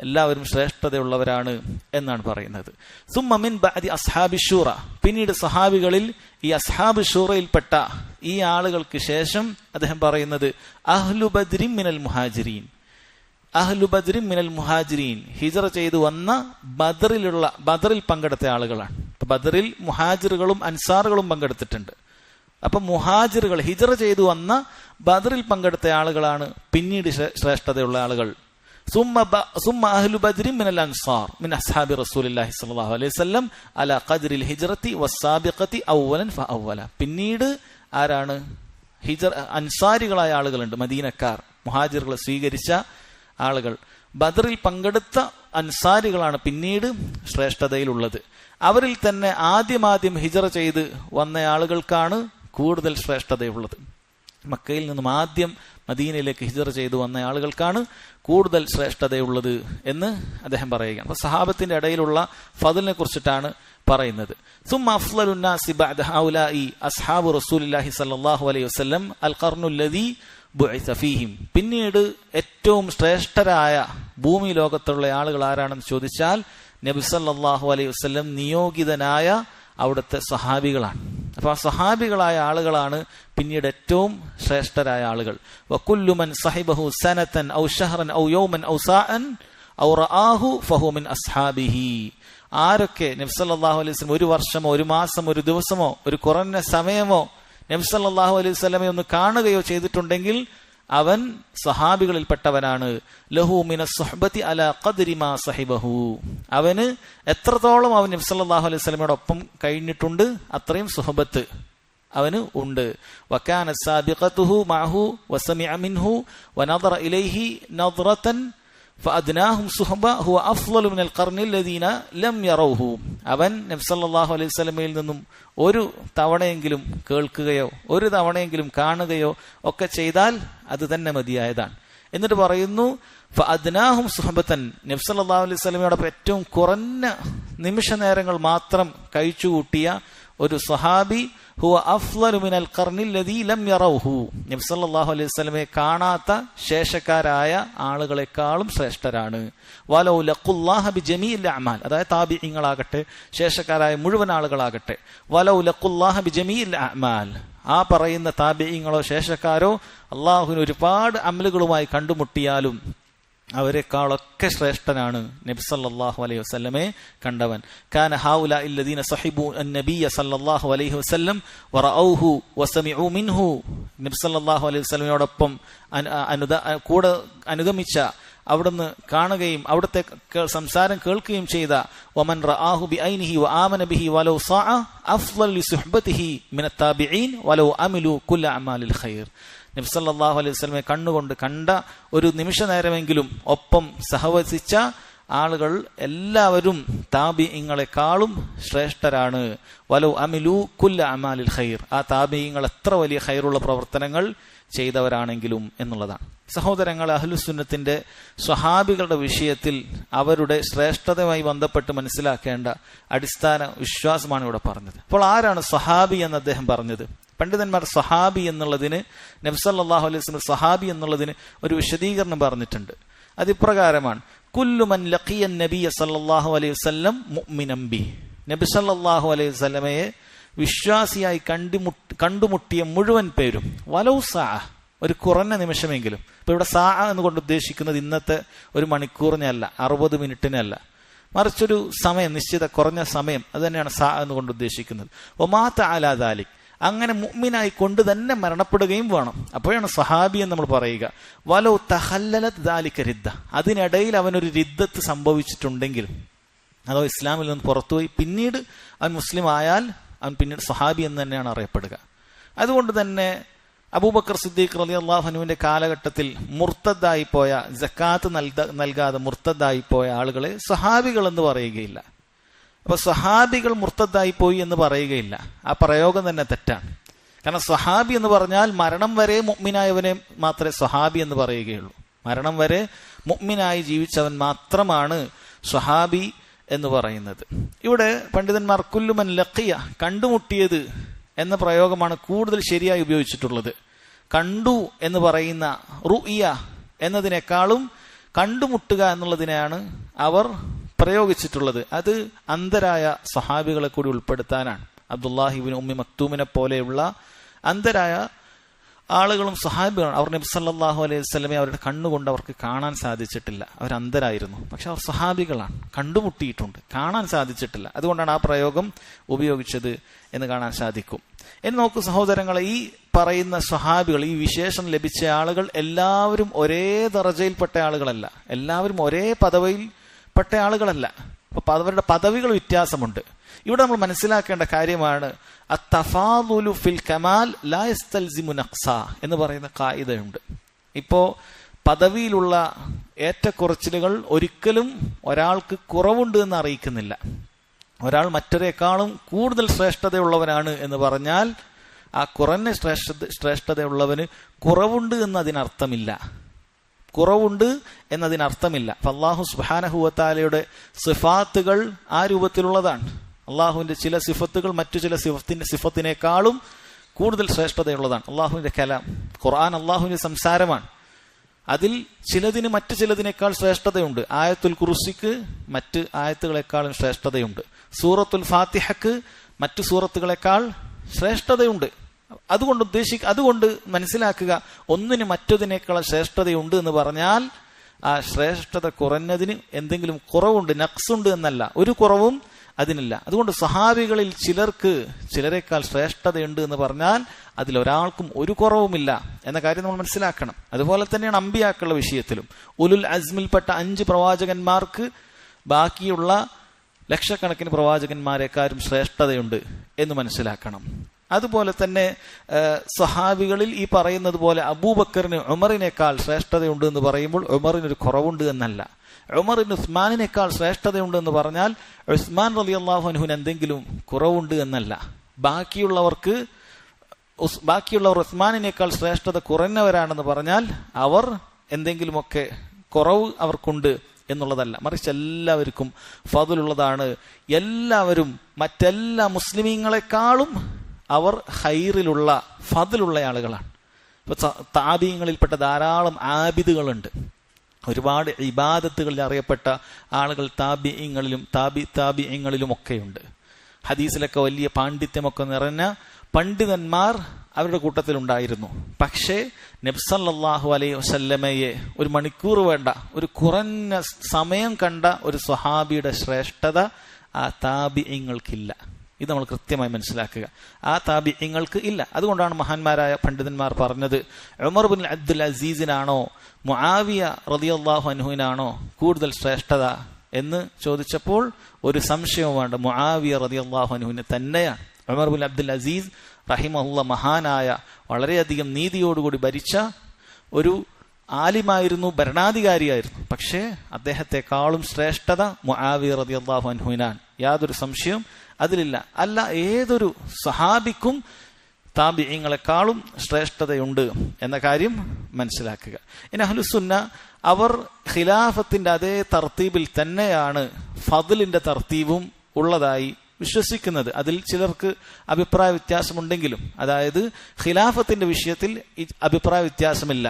എല്ലാവരും ശ്രേഷ്ഠതയുള്ളവരാണ് എന്നാണ് പറയുന്നത്. സുമ്മ മിൻ ബഅദി അസ്ഹാബി ഷൂറ, പിന്നീട് സഹാബികളിൽ ഈ അസ്ഹാബ് ഷൂറയിൽപ്പെട്ട ഈ ആളുകൾക്ക് ശേഷം അദ്ദേഹം പറയുന്നത് അഹ്ലു ബദ്രിൻ മിനൽ മുഹാജിരീൻ. അഹ്ലു ബദ്രിൻ മിനൽ മുഹാജിരീൻ, ഹിജറ ചെയ്തു വന്ന ബദറിൽ പങ്കെടുത്ത ആളുകളാണ്. ബദറിൽ മുഹാജിറുകളും അൻസാറുകളും പങ്കെടുത്തിട്ടുണ്ട്. അപ്പൊ മുഹാജിറുകൾ ഹിജറ ചെയ്തു വന്ന ബദറിൽ പങ്കെടുത്ത ആളുകളാണ് പിന്നീട് ശ്രേഷ്ഠതയുള്ള ആളുകൾ. സുമ്മ അഹ്ലു ബദ്രിൻ മിനൽ അൻസാർ മിൻ അസ്ഹാബി റസൂലില്ലാഹി സ്വല്ലല്ലാഹു അലൈഹി വസല്ലം അലാ ഖദ്രിൽ ഹിജ്റതി വസ്സാബിഖതി അവ്വലൻ ഫഅവ്വല. പിന്നീട് ആരാണ്? അൻസാരികളായ ആളുകളുണ്ട്, മദീനക്കാർ, മുഹാജിറുകളെ സ്വീകരിച്ച ആളുകൾ. ബദറിൽ പങ്കെടുത്ത അൻസാരികളാണ് പിന്നീട് ശ്രേഷ്ഠതയിലുള്ളത്. അവരിൽ തന്നെ ആദ്യം ഹിജറ ചെയ്ത് വന്ന ആളുകൾക്കാണ് കൂടുതൽ ശ്രേഷ്ഠതയുള്ളത്. മക്കയിൽ നിന്നും ആദ്യം മദീനയിലേക്ക് ഹിജ്റ ചെയ്തു വന്ന ആളുകൾക്കാണ് കൂടുതൽ ശ്രേഷ്ഠതയുള്ളത് എന്ന് അദ്ദേഹം പറയുകയാണ്. അപ്പൊ സഹാബത്തിന്റെ ഇടയിലുള്ള ഫദ്ലിനെ കുറിച്ചിട്ടാണ് പറയുന്നത്. സുമ്മ അഫ്ളലുൻ നാസി ബഅദ ഹൗലാഇ അസ്ഹാബു റസൂലില്ലാഹി സ്വല്ലല്ലാഹു അലൈഹി വസല്ലം അൽ ഖർനുല്ലദീ ബുഇസ ഫീഹിം. പിന്നീട് ഏറ്റവും ശ്രേഷ്ഠരായ ഭൂമി ലോകത്തുള്ള ആളുകൾ ആരാണെന്ന് ചോദിച്ചാൽ നബി സല്ലല്ലാഹു അലൈഹി വസല്ലം നിയോഗിതനായ അവിടുത്തെ സഹാബികളാണ്. അപ്പൊ ആ സഹാബികളായ ആളുകളാണ് പിന്നീട് ഏറ്റവും ശ്രേഷ്ഠരായ ആളുകൾ. വകുല്ലു മൻ സഹിബഹു സനതൻ ഔ ഷഹ്റൻ ഔ യൗമൻ ഔ സാഅൻ ഔ റആഹു ഫഹു മിൻ അസ്ഹാബിഹി. ആരൊക്കെ നബി സല്ലല്ലാഹു അലൈഹി വസല്ലം ഒരു വർഷമോ ഒരു മാസം ഒരു ദിവസമോ ഒരു കുറഞ്ഞ സമയമോ നബി സല്ലല്ലാഹു അലൈഹി വസല്ലമയെ ഒന്ന് കാണുകയോ ചെയ്തിട്ടുണ്ടെങ്കിൽ അവൻ സഹാബികളിൽപ്പെട്ടവനാണ്. ലഹു മിനസ് സുഹ്ബതി അലാ ഖദ്രി മാ സഹിബഹു. അവന് എത്രത്തോളം അവൻ നബി സല്ലല്ലാഹു അലൈഹി വസല്ലമയോടൊപ്പം കഴിഞ്ഞിട്ടുണ്ട് അത്രയും സുഹബത്ത് അവന് ഉണ്ട്. വകാന സാബിഖതുഹു മഅഹു വസമിഅ മിൻഹു വനദറ ഇലൈഹി നദ്റതൻ ഫഅദ്നാഹും സുഹബ ഹുവ അഫ്ളലു മിനൽ ഖർനിൽ ലദീന ലം യറൗഹു. അവൻ നബി സല്ലല്ലാഹു അലൈഹി വസല്ലമയിൽ നിന്നും ഒരു തവണയെങ്കിലും കേൾക്കുകയോ ഒരു തവണയെങ്കിലും കാണുകയോ ഒക്കെ ചെയ്താൽ അത് തന്നെ മതിയായതാണ്. എന്നിട്ട് പറയുന്നു ഫഅദ്നാഹും സുഹബതൻ. നബി സല്ലല്ലാഹു അലൈഹി വസല്ലമയോടൊപ്പം ഏറ്റവും കുറഞ്ഞ നിമിഷ നേരങ്ങൾ മാത്രം കഴിച്ചുകൂട്ടിയ ഒരു സഹാബി ഹുവ അഫ്ളലു മിനൽ ഖർനിൽ ലദീ ലം യറൗഹു. നബി സല്ലല്ലാഹു അലൈഹി വസല്ലമയെ കാണാത്ത ശേഷക്കാരായ ആളുകളെക്കാളും ശ്രേഷ്ഠരാണ്. വലൗ ലഖുല്ലാഹ ബിജമീഇൽ അഅമാൽ. അതായത് താബിഈങ്ങളാകട്ടെ ശേഷക്കാരായ മുഴുവൻ ആളുകളാകട്ടെ. വലൗ ലഖുല്ലാഹ ബിജമീഇൽ അഅമാൽ. ആ പറയുന്ന താബിഈങ്ങളോ ശേഷക്കാരോ അല്ലാഹുവിന് ഒരുപാട് അമലുകളുമായി കണ്ടുമുട്ടിയാലും അവരെക്കാളൊക്കെ ശ്രേഷ്ഠനാണ് നബി സല്ലല്ലാഹു അലൈഹി വസല്ലമയെ കണ്ടവൻ. കാന ഹൗലാ അല്ലദീന സഹിബു അൻ-നബിയ്യ സല്ലല്ലാഹു അലൈഹി വസല്ലം വറഔഹു വസമിഉ മിൻഹു. നബി സല്ലല്ലാഹു അലൈഹി വസല്ലമയോടൊപ്പം കൂടെ അനുഗമിച്ച അവിടുന്ന് കാണുകയും അവിടുത്തെ സംസാരം കേൾക്കുകയും ചെയ്ത വമൻ റആഹു ബിഐനിഹി വആമന ബിഹി വലൗ സാഅ അഫ്ളൽ ലിസുഹ്ബതിഹി മിനത് താബിഈൻ വലൗ അമിലു കുല്ല അമാലിൽ ഖൈർ. നബി സല്ലല്ലാഹു അലൈഹി വസല്ലമയെ കണ്ണുകൊണ്ട് കണ്ട ഒരു നിമിഷ നേരമെങ്കിലും ഒപ്പം സഹവസിച്ച ആളുകൾ എല്ലാവരും താബിഈങ്ങളെക്കാളും ശ്രേഷ്ഠരാണ്. വലൗ അമിലു കുല്ല അമാലിൽ ഖൈർ. ആ താബിഈങ്ങൾ എത്ര വലിയ ഖൈറുള്ള പ്രവർത്തനങ്ങൾ ചെയ്തവരാണെങ്കിലും എന്നുള്ളതാണ്. സഹോദരങ്ങൾ, അഹ്ലുസുന്നത്തിന്റെ സ്വഹാബികളുടെ വിഷയത്തിൽ അവരുടെ ശ്രേഷ്ഠതയുമായി ബന്ധപ്പെട്ട് മനസ്സിലാക്കേണ്ട അടിസ്ഥാന വിശ്വാസമാണ് ഇവിടെ പറഞ്ഞത്. അപ്പോൾ ആരാണ് സ്വഹാബി എന്ന് അദ്ദേഹം പറഞ്ഞത്? പണ്ഡിതന്മാർ സ്വഹാബി എന്നുള്ളതിന് നബി സല്ലല്ലാഹു അലൈഹി വസല്ലം സ്വഹാബി എന്നുള്ളതിന് ഒരു വിശദീകരണം പറഞ്ഞിട്ടുണ്ട്. അതിപ്രകാരമാണ്: കുല്ലു മൻ ലഖിയ നബിയ സല്ലല്ലാഹു അലൈഹി വസല്ലം മുഅ്മിനൻ ബി. നബി സല്ലല്ലാഹു അലൈഹി വസല്ലമയെ വിശ്വാസിയായി കണ്ടുമുട്ടിയ മുഴുവൻ പേരും വലൗ സാഅ, ഒരു കുറഞ്ഞ നിമിഷമെങ്കിലും. ഇപ്പൊ ഇവിടെ സാഅ എന്നുകൊണ്ട് ഉദ്ദേശിക്കുന്നത് ഇന്നത്തെ ഒരു മണിക്കൂറിനല്ല, 60 മിനിറ്റിനല്ല, മറിച്ചൊരു സമയം, നിശ്ചിത കുറഞ്ഞ സമയം. അത് തന്നെയാണ് സാഅ എന്നുകൊണ്ട് ഉദ്ദേശിക്കുന്നത്. വമാത അലാ ദാലിക്, അങ്ങനെ മുഅ്മിനായി കൊണ്ട് തന്നെ മരണപ്പെടുകയും വേണം. അപ്പോഴാണ് സഹാബി എന്ന് നമ്മൾ പറയുക. വലൗ തഖല്ലലത് ദാലിക റിദ്ദ, അതിനിടയിൽ അവനൊരു റിദ്ദത്ത് സംഭവിച്ചിട്ടുണ്ടെങ്കിൽ, അതോ ഇസ്ലാമിൽ നിന്ന് പുറത്തുപോയി പിന്നീട് അവൻ മുസ്ലിം ആയാൽ അവൻ പിന്നീട് സഹാബി എന്ന് തന്നെയാണ് അറിയപ്പെടുക. അതുകൊണ്ട് തന്നെ അബൂബക്കർ സിദ്ദീഖ് റളിയല്ലാഹു അൻഹുവിന്റെ കാലഘട്ടത്തിൽ മുർത്തദ്ദായി പോയ, സക്കാത്ത് നൽകാതെ മുർത്തദ്ദായി പോയ ആളുകളെ സഹാബികൾ എന്ന് പറയുകയില്ല. അപ്പൊ സഹാബികൾ മുർത്തദ്ദായി പോയി എന്ന് പറയുകയില്ല. ആ പ്രയോഗം തന്നെ തെറ്റാണ്. കാരണം സഹാബി എന്ന് പറഞ്ഞാൽ മരണം വരെ മുഅ്മിനായവനെ മാത്രമേ സഹാബി എന്ന് പറയുകയുള്ളൂ. മരണം വരെ മുഅ്മിനായി ജീവിച്ചവൻ മാത്രമാണ് സ്വഹാബി എന്ന് പറയുന്നത്. ഇവിടെ പണ്ഡിതന്മാർ കുല്ലുമൻ ലഖിയ, കണ്ടുമുട്ടിയത് എന്ന പ്രയോഗമാണ് കൂടുതൽ ശരിയായി ഉപയോഗിച്ചിട്ടുള്ളത്. കണ്ടു എന്ന് പറയുന്ന റുഇയ എന്നതിനേക്കാളും കണ്ടുമുട്ടുക എന്നുള്ളതിനെയാണ് അവർ പ്രയോഗിച്ചിട്ടുള്ളത്. അത് അന്ധരായ സഹാബികളെ കൂടി ഉൾപ്പെടുത്താനാണ്. അബ്ദുല്ലാഹി ഇബ്നു ഉമ്മി മക്തൂമിനെ പോലെയുള്ള അന്ധരായ ആളുകളും സഹാബികളാണ്. അവർ നബി സല്ലല്ലാഹു അലൈഹി വസല്ലമയെ അവരുടെ കണ്ണുകൊണ്ട് അവർക്ക് കാണാൻ സാധിച്ചിട്ടില്ല. അവർ അന്ധരായിരുന്നു. പക്ഷെ അവർ സഹാബികളാണ്, കണ്ടുമുട്ടിയിട്ടുണ്ട്, കാണാൻ സാധിച്ചിട്ടില്ല. അതുകൊണ്ടാണ് ആ പ്രയോഗം ഉപയോഗിച്ചത് എന്ന് കാണാൻ സാധിക്കും. എന്ന് നോക്കൂ സഹോദരങ്ങളെ, ഈ പറയുന്ന സ്വഹാബികൾ, ഈ വിശേഷം ലഭിച്ച ആളുകൾ എല്ലാവരും ഒരേ ദറജയിൽപ്പെട്ട ആളുകളല്ല, എല്ലാവരും ഒരേ പദവിയിൽപ്പെട്ട ആളുകളല്ല. അപ്പൊ അവരുടെ പദവികൾ വ്യത്യാസമുണ്ട്. ഇവിടെ നമ്മൾ മനസ്സിലാക്കേണ്ട കാര്യമാണ് അത്തഫാദുലു ഫിൽ കമാൽ ലാ യസ്തൽസിമു നഖ്സ എന്ന് പറയുന്ന ഖായിദയുണ്ട്. ഇപ്പോ പദവിയിലുള്ള ഏറ്റക്കുറച്ചിലുകൾ ഒരിക്കലും ഒരാൾക്ക് കുറവുണ്ട് എന്ന് അറിയിക്കുന്നില്ല. ഒരാൾ മറ്റൊരേക്കാളും കൂടുതൽ ശ്രേഷ്ഠതയുള്ളവനാണ് എന്ന് പറഞ്ഞാൽ ആ കുറഞ്ഞ ശ്രേഷ്ഠതയുള്ളവന് കുറവുണ്ട് എന്നതിനർത്ഥമില്ല. അപ്പൊ അല്ലാഹു സുബ്ഹാനഹു വ തആലയുടെ സിഫാത്തുകൾ ആ രൂപത്തിലുള്ളതാണ്. അള്ളാഹുവിന്റെ ചില സിഫത്തുകൾ മറ്റു ചില സിഫത്തിനേക്കാളും കൂടുതൽ ശ്രേഷ്ഠതയുള്ളതാണ്. അള്ളാഹുവിന്റെ കലാം, ഖുർആൻ അള്ളാഹുവിന്റെ സംസാരമാണ്. അതിൽ ചിലതിന് മറ്റു ചിലതിനേക്കാൾ ശ്രേഷ്ഠതയുണ്ട്. ആയത്തുൽ കുർസിക്ക് മറ്റ് ആയത്തുകളെക്കാളും ശ്രേഷ്ഠതയുണ്ട്. സൂറത്തുൽ ഫാത്തിഹക്ക് മറ്റു സൂറത്തുകളെക്കാൾ ശ്രേഷ്ഠതയുണ്ട്. അതുകൊണ്ട് മനസ്സിലാക്കുക, ഒന്നിന് മറ്റൊന്നിനേക്കാൾ ശ്രേഷ്ഠതയുണ്ട് എന്ന് പറഞ്ഞാൽ ആ ശ്രേഷ്ഠത കുറഞ്ഞതിന് എന്തെങ്കിലും കുറവുണ്ട്, നഖ്സുണ്ട് എന്നല്ല, ഒരു കുറവും അതിനില്ല. അതുകൊണ്ട് സഹാബികളിൽ ചിലരെക്കാൾ ശ്രേഷ്ഠതയുണ്ട് എന്ന് പറഞ്ഞാൽ അതിലൊരാൾക്കും ഒരു കുറവുമില്ല എന്ന കാര്യം നമ്മൾ മനസ്സിലാക്കണം. അതുപോലെ തന്നെയാണ് അമ്പിയാക്കളുടെ വിഷയത്തിലും. ഉലുൽ അസ്മിൽപ്പെട്ട 5 പ്രവാചകന്മാർക്ക് ബാക്കിയുള്ള ലക്ഷക്കണക്കിന് പ്രവാചകന്മാരെക്കാരും ശ്രേഷ്ഠതയുണ്ട് എന്ന് മനസ്സിലാക്കണം. അതുപോലെ തന്നെ സഹാബികളിൽ ഈ പറയുന്നത് പോലെ അബൂബക്കറിന് ഉമറിനേക്കാൾ ശ്രേഷ്ഠതയുണ്ട് എന്ന് പറയുമ്പോൾ ഉമറിനൊരു കുറവുണ്ട് എന്നല്ല. ഉമറിന് ഉസ്മാനിനേക്കാൾ ശ്രേഷ്ഠതയുണ്ട് എന്ന് പറഞ്ഞാൽ ഉസ്മാൻ റളിയല്ലാഹു അൻഹുവിന് എന്തെങ്കിലും കുറവുണ്ട് എന്നല്ല. ബാക്കിയുള്ളവർ ഉസ്മാനിനേക്കാൾ ശ്രേഷ്ഠത കുറഞ്ഞവരാണെന്ന് പറഞ്ഞാൽ അവർ എന്തെങ്കിലുമൊക്കെ കുറവ് അവർക്കുണ്ട് എന്നുള്ളതല്ല. മറിച്ച് എല്ലാവർക്കും ഫضലുള്ളതാണ്. എല്ലാവരും മറ്റെല്ലാ മുസ്ലിമീങ്ങളെക്കാളും അവർ ഖൈറിലുള്ള ഫضലുള്ള ആളുകളാണ്. ഇപ്പൊ താബിഈങ്ങളിൽപ്പെട്ട ധാരാളം ആബിദുകളുണ്ട്. ഒരുപാട് ഇബാദത്തുകളിൽ അറിയപ്പെട്ട ആളുകൾ താബിഈങ്ങളിലും ഒക്കെയുണ്ട്. ഹദീസിലൊക്കെ വലിയ പാണ്ഡിത്യമൊക്കെ നിറഞ്ഞ പണ്ഡിതന്മാർ അവരുടെ കൂട്ടത്തിലുണ്ടായിരുന്നു. പക്ഷേ നബി സല്ലല്ലാഹു അലൈഹി വസല്ലമയെ ഒരു മണിക്കൂർ വേണ്ട, ഒരു കുറഞ്ഞ സമയം കണ്ട ഒരു സ്വഹാബിയുടെ ശ്രേഷ്ഠത ആ താബിഈങ്ങൾക്കില്ല. ഇത് നമ്മൾ കൃത്യമായി മനസ്സിലാക്കുക. ആ താബിഈങ്ങൾക്ക് ഇല്ല. അതുകൊണ്ടാണ് മഹാന്മാരായ പണ്ഡിതന്മാർ പറഞ്ഞത്, ഉമർ ബിൻ അബ്ദുൽ അസീസിനാണോ മുആവിയ റളിയല്ലാഹു അൻഹുവിനാണോ കൂടുതൽ ശ്രേഷ്ഠത എന്ന് ചോദിച്ചപ്പോൾ ഒരു സംശയവും വേണ്ട, മുആവിയ റളിയല്ലാഹു അൻഹുവിന് തന്നെയാണ്. ഉമർ ബിൻ അബ്ദുൽ അസീസ് റഹിമഹുള്ള മഹാനായ, വളരെയധികം നീതിയോടുകൂടി ഭരിച്ച ഒരു ആലിമായിരുന്നു, ഭരണാധികാരിയായിരുന്നു. പക്ഷേ അദ്ദേഹത്തെക്കാളും ശ്രേഷ്ഠത മുആവിയ റളിയല്ലാഹു അൻഹുവിനാണ്. യാതൊരു സംശയവും അതിലില്ല. അല്ല, ഏതൊരു സഹാബിക്കും താബിഈങ്ങളെക്കാളും ശ്രേഷ്ഠതയുണ്ട് എന്ന കാര്യം മനസ്സിലാക്കുക. ഇനി അഹ്ലുസുന്ന അവർ ഖിലാഫത്തിന്റെ അതേ തർത്തീബിൽ തന്നെയാണ് ഫദ്ലിന്റെ തർത്തീബും ഉള്ളതായി വിശ്വസിക്കുന്നത്. അതിൽ ചിലർക്ക് അഭിപ്രായ വ്യത്യാസമുണ്ടെങ്കിലും, അതായത് ഖിലാഫത്തിന്റെ വിഷയത്തിൽ അഭിപ്രായ വ്യത്യാസമില്ല.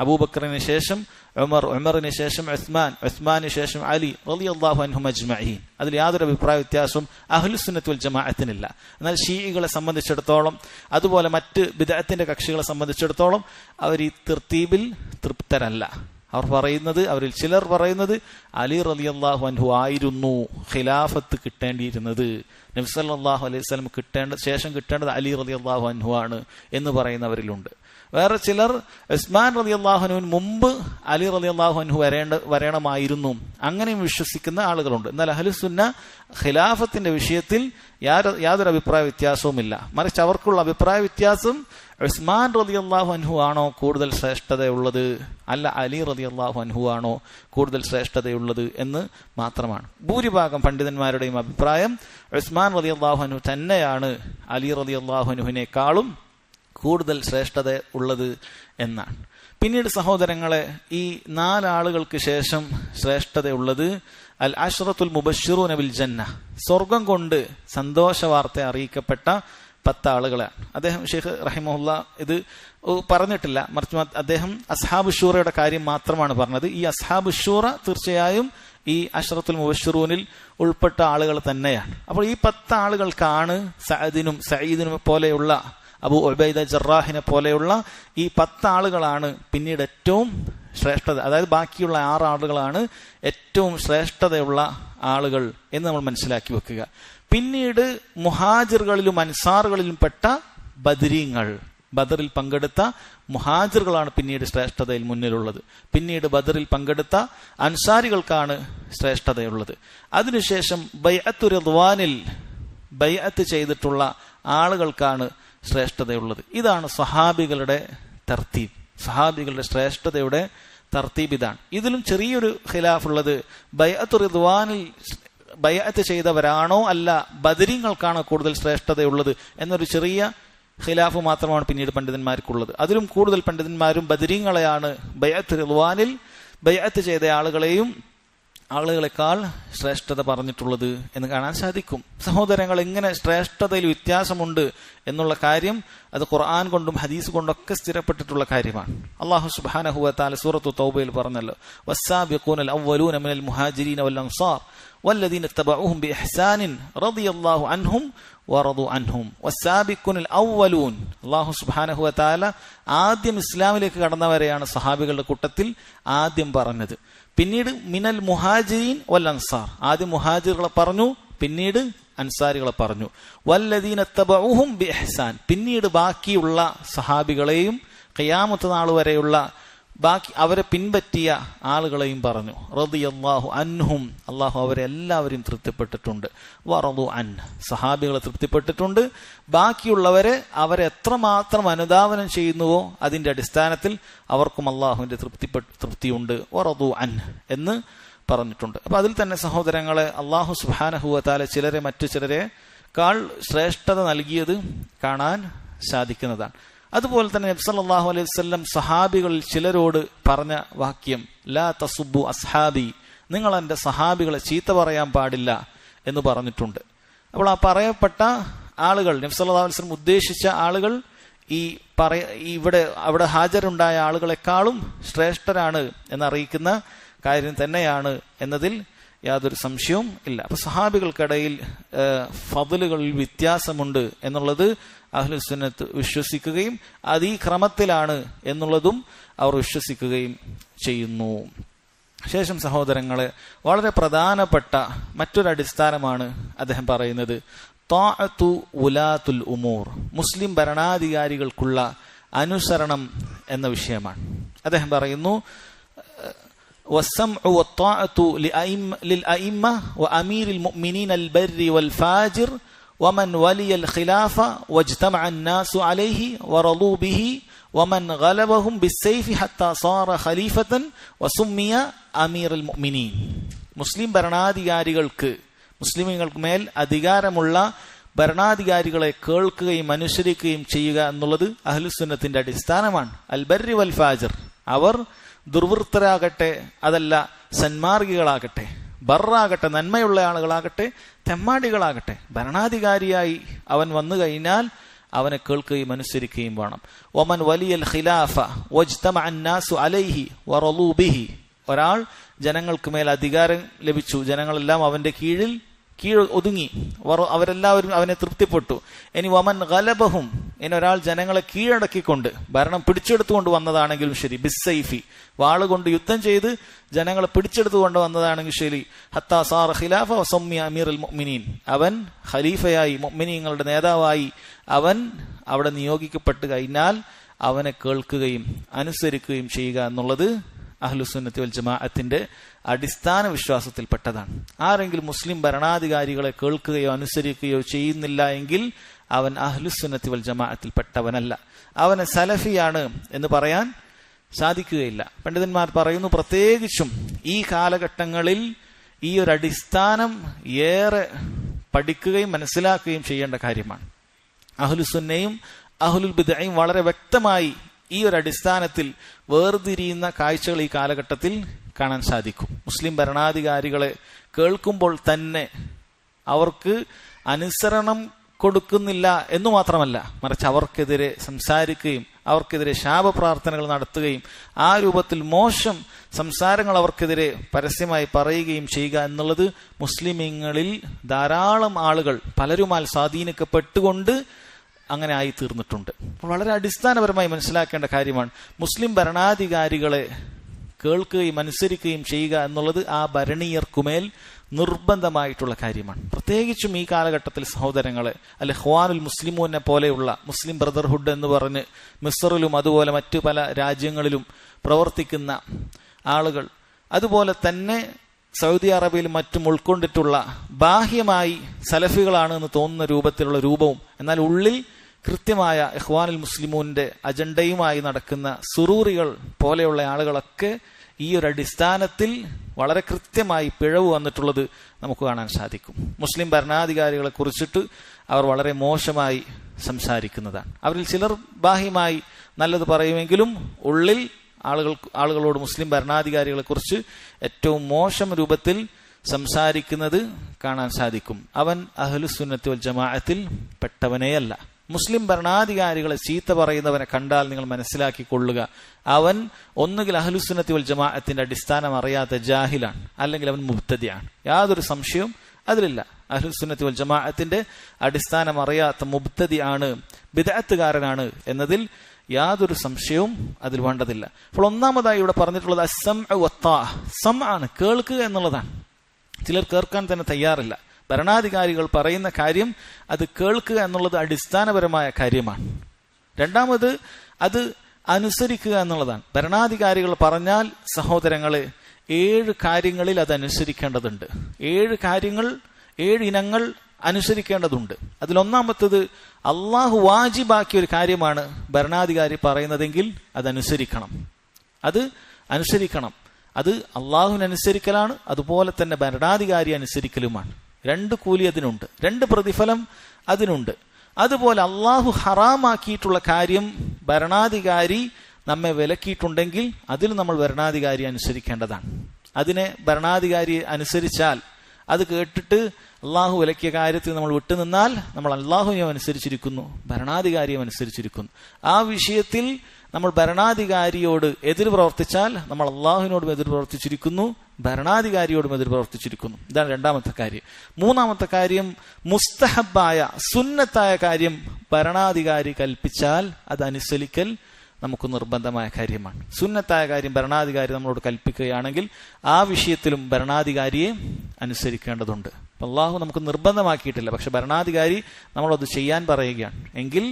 അബൂബക്കറിന് ശേഷം ഉമർ, ഉമറിന് ശേഷം ഉസ്മാൻ, ഉസ്മാന് ശേഷം അലി റളിയല്ലാഹു അൻഹും അജ്മഈൻ, അതിൽ യാതൊരു അഭിപ്രായ വ്യത്യാസവും അഹ്ലുസുന്നത്ത് വൽ ജമാഅത്തിനില്ല. എന്നാൽ ഷീഇകളെ സംബന്ധിച്ചിടത്തോളം, അതുപോലെ മറ്റ് ബിദ്അത്തിന്റെ കക്ഷികളെ സംബന്ധിച്ചിടത്തോളം അവർ ഈ തർത്തീബിൽ തൃപ്തരല്ല. അവരിൽ ചിലർ പറയുന്നത് അലി റളിയല്ലാഹു അൻഹു ആയിരുന്നു ഖിലാഫത്ത് കിട്ടേണ്ടിയിരുന്നത്, നബി സല്ലല്ലാഹു അലൈഹി വസല്ലം ശേഷം കിട്ടേണ്ടത് അലി റളിയല്ലാഹു അൻഹു ആണ് എന്ന് പറയുന്നവരിലുണ്ട്. വേറെ ചിലർ ഉസ്മാൻ റളിയല്ലാഹു അൻഹുവിന് മുമ്പ് അലി റളിയല്ലാഹു അൻഹു വരണമായിരുന്നു, അങ്ങനെയും വിശ്വസിക്കുന്ന ആളുകളുണ്ട്. എന്നാൽ അഹ്ലുസുന്ന ഖിലാഫത്തിന്റെ വിഷയത്തിൽ യാതൊരു അഭിപ്രായ വ്യത്യാസവുമില്ല. മറിച്ച് അവർക്കുള്ള അഭിപ്രായ വ്യത്യാസം ഉസ്മാൻ റളിയല്ലാഹു അൻഹു ആണോ കൂടുതൽ ശ്രേഷ്ഠതയുള്ളത്, അല്ല അലി റളിയല്ലാഹു അൻഹു ആണോ കൂടുതൽ ശ്രേഷ്ഠതയുള്ളത് എന്ന് മാത്രമാണ്. ഭൂരിഭാഗം പണ്ഡിതന്മാരുടെയും അഭിപ്രായം ഉസ്മാൻ റളിയല്ലാഹു അൻഹു തന്നെയാണ് അലി റളിയല്ലാഹു അൻഹുവിനേക്കാളും കൂടുതൽ ശ്രേഷ്ഠത ഉള്ളത് എന്നാണ്. പിന്നീട് സഹോദരങ്ങളെ, ഈ 4 ആളുകൾക്ക് ശേഷം ശ്രേഷ്ഠതയുള്ളത് അൽ അശ്റത്തുൽ മുബശ്ശിറൂന ബിൽ ജന്ന, സ്വർഗം കൊണ്ട് സന്തോഷ വാർത്ത അറിയിക്കപ്പെട്ട 10 ആളുകളാണ്. അദ്ദേഹം ഷെയ്ഖ് റഹിമഹുല്ല ഇത് പറഞ്ഞിട്ടില്ല, മറിച്ച് അദ്ദേഹം അസ്ഹാബു ഷൂറയുടെ കാര്യം മാത്രമാണ് പറഞ്ഞത്. ഈ അസ്ഹാബു ഷൂറ തീർച്ചയായും ഈ അശ്റത്തുൽ മുബശ്ശിറൂനിൽ ഉൾപ്പെട്ട ആളുകൾ തന്നെയാണ്. അപ്പോൾ ഈ 10 ആളുകൾക്കാണ് സഅദിനും സഈദിനും പോലെയുള്ള, അബൂ ഉബൈദ ജറാഹിനെ പോലെയുള്ള ഈ 10 ആളുകളാണ് പിന്നീട് ഏറ്റവും ശ്രേഷ്ഠത, അതായത് ബാക്കിയുള്ള 6 ആളുകളാണ് ഏറ്റവും ശ്രേഷ്ഠതയുള്ള ആളുകൾ എന്ന് നമ്മൾ മനസ്സിലാക്കി വെക്കുക. പിന്നീട് മുഹാജിറുകളിലും അൻസാറുകളിലും പെട്ട ബദരീങ്ങൾ, ബദറിൽ പങ്കെടുത്ത മുഹാജിറുകളാണ് പിന്നീട് ശ്രേഷ്ഠതയിൽ മുന്നിലുള്ളത്. പിന്നീട് ബദറിൽ പങ്കെടുത്ത അൻസാരികൾക്കാണ് ശ്രേഷ്ഠതയുള്ളത്. അതിനുശേഷം ബൈഅത്തു റിദ്വാനിൽ ബൈഅത്ത് ചെയ്തിട്ടുള്ള ആളുകൾക്കാണ് ശ്രേഷ്ഠതയുള്ളത്. ഇതാണ് സ്വഹാബികളുടെ തർത്തീബ്, സ്വഹാബികളുടെ ശ്രേഷ്ഠതയുടെ തർത്തീബ് ഇതാണ്. ഇതിലും ചെറിയൊരു ഖിലാഫുള്ളത്, ബൈഅത്തു റിദ്വാനിൽ ബൈഅത്ത് ചെയ്തവരാണോ അല്ല ബദരീങ്ങൾക്കാണോ കൂടുതൽ ശ്രേഷ്ഠതയുള്ളത് എന്നൊരു ചെറിയ ഖിലാഫ് മാത്രമാണ് പിന്നീട് പണ്ഡിതന്മാർക്കുള്ളത്. അതിലും കൂടുതൽ പണ്ഡിതന്മാരും ബദരീങ്ങളെയാണ് ബൈഅത്ത് റിദ്വാനിൽ ബൈഅത്ത് ചെയ്ത ആളുകളെക്കാൾ ശ്രേഷ്ഠത പറഞ്ഞിട്ടുള്ളത് എന്ന് കാണാൻ സാധിക്കും. സഹോദരങ്ങൾ, എങ്ങനെ ശ്രേഷ്ഠതയിൽ വ്യത്യാസമുണ്ട് എന്നുള്ള കാര്യം അത് ഖുർആൻ കൊണ്ടും ഹദീസ് കൊണ്ടൊക്കെ സ്ഥിരപ്പെട്ടിട്ടുള്ള കാര്യമാണ്. അല്ലാഹു സുബ്ഹാനഹു വ തആല സൂറത്തു തൗബയിൽ പറഞ്ഞല്ലോ, വസ്സാബിഖൂനൽ അവ്വലൂന മിനൽ മുഹാജിരീന വൽ അൻസാർ വല്ലദീന തബഊഹും ബിഇഹ്സാനിൻ റളിയല്ലാഹു അൻഹും വറദു അൻഹും. വസ്സാബിഖൂനൽ അവ്വലൂൻ, അല്ലാഹു സുബ്ഹാനഹു വ തആല ആദ്യം ഇസ്ലാമിലേക്ക് കടന്നവരെയാണ് സഹാബികളുടെ കൂട്ടത്തിൽ ആദ്യം പറഞ്ഞത്. പിന്നീട് മിനൽ മുഹാജിരീൻ വൽ അൻസാർ, ആദ്യം മുഹാജിറുകളെ പറഞ്ഞു, പിന്നീട് അൻസാരികളെ പറഞ്ഞു. വല്ലദീന തബഊഹും ബിഇഹ്സാൻ, പിന്നീട് ബാക്കിയുള്ള സഹാബികളെയും ഖിയാമത്ത് നാൾ വരെയുള്ള ബാക്കി അവരെ പിൻപറ്റിയ ആളുകളെയും പറഞ്ഞു. റളിയല്ലാഹു അൻഹും, അള്ളാഹു അവരെ എല്ലാവരെയും തൃപ്തിപ്പെട്ടിട്ടുണ്ട്. വറദു അൻ, സഹാബികളെ തൃപ്തിപ്പെട്ടിട്ടുണ്ട്. ബാക്കിയുള്ളവരെ അവരെ എത്രമാത്രം അനുധാവനം ചെയ്യുന്നുവോ അതിന്റെ അടിസ്ഥാനത്തിൽ അവർക്കും അള്ളാഹുവിന്റെ തൃപ്തിയുണ്ട്. വറദു അൻ എന്ന് പറഞ്ഞിട്ടുണ്ട്. അപ്പൊ അതിൽ തന്നെ സഹോദരങ്ങളെ, അള്ളാഹു സുബ്ഹാനഹു വ തആല ചിലരെ മറ്റു ചിലരെക്കാൾ ശ്രേഷ്ഠത നൽകിയത് കാണാൻ സാധിക്കുന്നതാണ്. അതുപോലെ തന്നെ നബി സല്ലല്ലാഹു അലൈഹി വസല്ലം സഹാബികളിൽ ചിലരോട് പറഞ്ഞ വാക്യം, ലാ തസുബ്ബു അസ്ഹാബി, നിങ്ങൾ എൻ്റെ സഹാബികളെ ചീത്ത പറയാൻ പാടില്ല എന്ന് പറഞ്ഞിട്ടുണ്ട്. അപ്പോൾ ആ പറയപ്പെട്ട ആളുകൾ, നബി സല്ലല്ലാഹു അലൈഹി വസല്ലം ഉദ്ദേശിച്ച ആളുകൾ അവിടെ ഹാജരുണ്ടായ ആളുകളെക്കാളും ശ്രേഷ്ഠരാണ് എന്നറിയിക്കുന്ന കാര്യം തന്നെയാണ് എന്നതിൽ യാതൊരു സംശയവും ഇല്ല. അപ്പൊ സഹാബികൾക്കിടയിൽ ഫضലുകളിൽ വ്യത്യാസമുണ്ട് എന്നുള്ളത് അഹ്ലുസുന്നത്ത് വിശ്വസിക്കുകയും അത് ഈ ക്രമത്തിലാണ് എന്നുള്ളതും അവർ വിശ്വസിക്കുകയും ചെയ്യുന്നു. ശേഷം സഹോദരങ്ങളെ, വളരെ പ്രധാനപ്പെട്ട മറ്റൊരു അടിസ്ഥാനമാണ് അദ്ദേഹം പറയുന്നത്, ത്വാഅത്തു ഉലാത്തുൽ ഉമൂർ, മുസ്ലിം ഭരണാധികാരികൾക്കുള്ള അനുസരണം എന്ന വിഷയമാണ്. അദ്ദേഹം പറയുന്നു, والسمع والطاعة للأئمة وأمير المؤمنين البر والفاجر ومن ولي الخلافة واجتمع الناس عليه ورضوا به ومن غلبهم بالسيف حتى صار خليفة وسمي أمير المؤمنين. മുസ്ലിം ഭരണാധികാരികൾക്ക്, മുസ്ലിമുകൾക്ക് മേൽ അധികാരമുള്ള ഭരണാധികാരികളെ കേൾക്കുകയും അനുസരിക്കുകയും ചെയ്യുക എന്നുള്ളത് അഹ്ലുസുന്നത്തിന്റെ അടിസ്ഥാനമാണ്. അൽ ബർരി വൽ ഫാജിർ, അവർ ദുർവൃത്തരാകട്ടെ അതല്ല സന്മാർഗികളാകട്ടെ, ബറാകട്ടെ നന്മയുള്ള ആളുകളാകട്ടെ തെമ്മാടികളാകട്ടെ, ഭരണാധികാരിയായി അവൻ വന്നു കഴിഞ്ഞാൽ അവനെ കേൾക്കുകയും അനുസരിക്കുകയും വേണം. ഒമൻ വലിയൽ ഖിലാഫ വജ്തമഅ അന്നാസു അലൈഹി വറളൂ ബിഹി, ഒരാൾ ജനങ്ങൾക്ക് മേൽ അധികാരം ലഭിച്ചു, ജനങ്ങളെല്ലാം അവന്റെ കീഴ് ഒതുങ്ങി, അവരെല്ലാവരും അവനെ തൃപ്തിപ്പെട്ടു. ഇനി വമൻ ഗലബഹും, ഇനി ഒരാൾ ജനങ്ങളെ കീഴടക്കിക്കൊണ്ട് ഭരണം പിടിച്ചെടുത്തുകൊണ്ട് വന്നതാണെങ്കിലും ശരി, ബിസ്സൈഫി, വാളുകൊണ്ട് യുദ്ധം ചെയ്ത് ജനങ്ങളെ പിടിച്ചെടുത്തുകൊണ്ട് വന്നതാണെങ്കിൽ ശരി, ഹത്താ സാറ ഖിലാഫ വസമ്മിയ അമീറുൽ മുഅ്മിനീൻ, അവൻ ഖലീഫയായി മുഅ്മിനീങ്ങളുടെ നേതാവായി അവൻ അവിടെ നിയോഗിക്കപ്പെട്ട് കഴിഞ്ഞാൽ അവനെ കേൾക്കുകയും അനുസരിക്കുകയും ചെയ്യുക എന്നുള്ളത് അഹ്ലുസുന്നത്തി വൽ ജമാഅത്തിന്റെ അടിസ്ഥാന വിശ്വാസത്തിൽപ്പെട്ടതാണ്. ആരെങ്കിലും മുസ്ലിം ഭരണാധികാരികളെ കേൾക്കുകയോ അനുസരിക്കുകയോ ചെയ്യുന്നില്ല എങ്കിൽ അവൻ അഹ്ലുസുന്നത്തി വൽ ജമാഅത്തിൽപ്പെട്ടവനല്ല, അവന് സലഫിയാണ് എന്ന് പറയാൻ സാധിക്കുകയില്ല. പണ്ഡിതന്മാർ പറയുന്നു, പ്രത്യേകിച്ചും ഈ കാലഘട്ടങ്ങളിൽ ഈ ഒരു അടിസ്ഥാനം ഏറെ പഠിക്കുകയും മനസ്സിലാക്കുകയും ചെയ്യേണ്ട കാര്യമാണ്. അഹ്ലുസുന്നയും അഹ്ലുൽ ബിദ്അയും വളരെ വ്യക്തമായി ഈ ഒരു അടിസ്ഥാനത്തിൽ വേർതിരിയുന്ന കാഴ്ചകൾ ഈ കാലഘട്ടത്തിൽ കാണാൻ സാധിക്കും. മുസ്ലിം ഭരണാധികാരികളെ കേൾക്കുമ്പോൾ തന്നെ അവർക്ക് അനുസരണം കൊടുക്കുന്നില്ല എന്നു മാത്രമല്ല, മറിച്ച് അവർക്കെതിരെ സംസാരിക്കുകയും അവർക്കെതിരെ ശാപപ്രാർത്ഥനകൾ നടത്തുകയും ആ രൂപത്തിൽ മോശം സംസാരങ്ങൾ അവർക്കെതിരെ പരസ്യമായി പറയുകയും ചെയ്യുക എന്നുള്ളത് മുസ്ലിമീങ്ങളിൽ ധാരാളം ആളുകൾ പലരുമാൽ സ്വാധീനിക്കപ്പെട്ടുകൊണ്ട് അങ്ങനെ ആയി തീർന്നിട്ടുണ്ട്. വളരെ അടിസ്ഥാനപരമായി മനസ്സിലാക്കേണ്ട കാര്യമാണ്, മുസ്ലിം ഭരണാധികാരികളെ കേൾക്കുകയും അനുസരിക്കുകയും ചെയ്യുക എന്നുള്ളത് ആ ഭരണീയർക്കുമേൽ നിർബന്ധമായിട്ടുള്ള കാര്യമാണ്. പ്രത്യേകിച്ചും ഈ കാലഘട്ടത്തിൽ സഹോദരങ്ങളെ, അൽ ഇഖ്വാനുൽ മുസ്ലിമൂനെ പോലെയുള്ള മുസ്ലിം ബ്രദർഹുഡ് എന്ന് പറഞ്ഞ് മിസ്റിലും അതുപോലെ മറ്റു പല രാജ്യങ്ങളിലും പ്രവർത്തിക്കുന്ന ആളുകൾ, അതുപോലെ തന്നെ സൗദി അറേബ്യയിലും മറ്റും ഉൾക്കൊണ്ടിട്ടുള്ള ബാഹ്യമായി സലഫികളാണ് എന്ന് തോന്നുന്ന രൂപത്തിലുള്ള രൂപവും എന്നാൽ ഉള്ളിൽ കൃത്യമായ ഇഖ്വാനുൽ മുസ്ലിമൂന്റെ അജണ്ടയുമായി നടക്കുന്ന സുറൂറികൾ പോലെയുള്ള ആളുകളൊക്കെ ഈ ഒരു അടിസ്ഥാനത്തിൽ വളരെ കൃത്യമായി പിഴവ് വന്നിട്ടുള്ളത് നമുക്ക് കാണാൻ സാധിക്കും. മുസ്ലിം ഭരണാധികാരികളെ കുറിച്ചിട്ട് അവർ വളരെ മോശമായി സംസാരിക്കുന്നതാണ്. അവരിൽ ചിലർ ബാഹ്യമായി നല്ലത് പറയുമെങ്കിലും ഉള്ളിൽ ആളുകളോട് മുസ്ലിം ഭരണാധികാരികളെ കുറിച്ച് ഏറ്റവും മോശം രൂപത്തിൽ സംസാരിക്കുന്നത് കാണാൻ സാധിക്കും. അവൻ അഹ്ലുസുന്നത്തി വൽ ജമാഅത്തിൽ പെട്ടവനെയല്ല. മുസ്ലിം ഭരണാധികാരികളെ ചീത്ത പറയുന്നവനെ കണ്ടാൽ നിങ്ങൾ മനസ്സിലാക്കിക്കൊള്ളുക, അവൻ ഒന്നുകിൽ അഹ്ലുസുന്നത്തി വൽ ജമാഅത്തിന്റെ അടിസ്ഥാനം അറിയാത്ത ജാഹിലാണ്, അല്ലെങ്കിൽ അവൻ മുബ്തദിയാണ്. യാതൊരു സംശയവും അതിലില്ല. അഹ്ലുസുന്നത്തി വൽ ജമാഅത്തിന്റെ അടിസ്ഥാനം അറിയാത്ത മുബ്തദി ആണ്, ബിദ്അത്തുകാരനാണ് എന്നതിൽ യാതൊരു സംശയവും അതിൽ വേണ്ടതില്ല. അപ്പോൾ ഒന്നാമതായി ഇവിടെ പറഞ്ഞിട്ടുള്ളത് അസ്സംഉ വത്താഅ, സംആണ്, കേൾക്കുക എന്നുള്ളതാണ്. ചിലർ കേൾക്കാൻ തന്നെ തയ്യാറില്ല. ഭരണാധികാരികൾ പറയുന്ന കാര്യം അത് കേൾക്കുക എന്നുള്ളത് അടിസ്ഥാനപരമായ കാര്യമാണ്. രണ്ടാമത് അത് അനുസരിക്കുക എന്നുള്ളതാണ്. ഭരണാധികാരികൾ പറഞ്ഞാൽ സഹോദരങ്ങളെ 7 കാര്യങ്ങളിൽ അത് അനുസരിക്കേണ്ടതുണ്ട്. 7 ഇനങ്ങൾ അനുസരിക്കേണ്ടതുണ്ട്. അതിലൊന്നാമത്തത് അള്ളാഹു വാജിബാക്കിയ ഒരു കാര്യമാണ് ഭരണാധികാരി പറയുന്നതെങ്കിൽ അത് അനുസരിക്കണം. അത് അള്ളാഹുവിനനുസരിക്കലാണ്, അതുപോലെ തന്നെ ഭരണാധികാരി അനുസരിക്കലുമാണ്. 2 കൂലി അതിനുണ്ട്, 2 പ്രതിഫലം അതിനുണ്ട്. അതുപോലെ അള്ളാഹു ഹറാമാക്കിയിട്ടുള്ള കാര്യം ഭരണാധികാരി നമ്മെ വിലക്കിയിട്ടുണ്ടെങ്കിൽ അതിൽ നമ്മൾ ഭരണാധികാരി അനുസരിക്കേണ്ടതാണ്. അതിനെ ഭരണാധികാരി അനുസരിച്ചാൽ, അത് കേട്ടിട്ട് അള്ളാഹു വിലക്കിയ കാര്യത്തിൽ നമ്മൾ വിട്ടുനിന്നാൽ നമ്മൾ അള്ളാഹുവിനെയും അനുസരിച്ചിരിക്കുന്നു, ഭരണാധികാരിയും അനുസരിച്ചിരിക്കുന്നു. ആ വിഷയത്തിൽ നമ്മൾ ഭരണാധികാരിയോട് എതിർ പ്രവർത്തിച്ചാൽ നമ്മൾ അള്ളാഹുവിനോടും എതിർ പ്രവർത്തിച്ചിരിക്കുന്നു, ഭരണാധികാരിയോടും എതിർ പ്രവർത്തിച്ചിരിക്കുന്നു. ഇതാണ് രണ്ടാമത്തെ കാര്യം. മൂന്നാമത്തെ കാര്യം മുസ്തഹബായ സുന്നത്തായ കാര്യം ഭരണാധികാരി കൽപ്പിച്ചാൽ അത് അനുസരിക്കൽ നമുക്ക് നിർബന്ധമായ കാര്യമാണ്. സുന്നത്തായ കാര്യം ഭരണാധികാരി നമ്മളോട് കൽപ്പിക്കുകയാണെങ്കിൽ ആ വിഷയത്തിലും ഭരണാധികാരിയെ അനുസരിക്കേണ്ടതുണ്ട്. അള്ളാഹു നമുക്ക് നിർബന്ധമാക്കിയിട്ടില്ല, പക്ഷെ ഭരണാധികാരി നമ്മളത് ചെയ്യാൻ പറയുകയാണ് എങ്കിൽ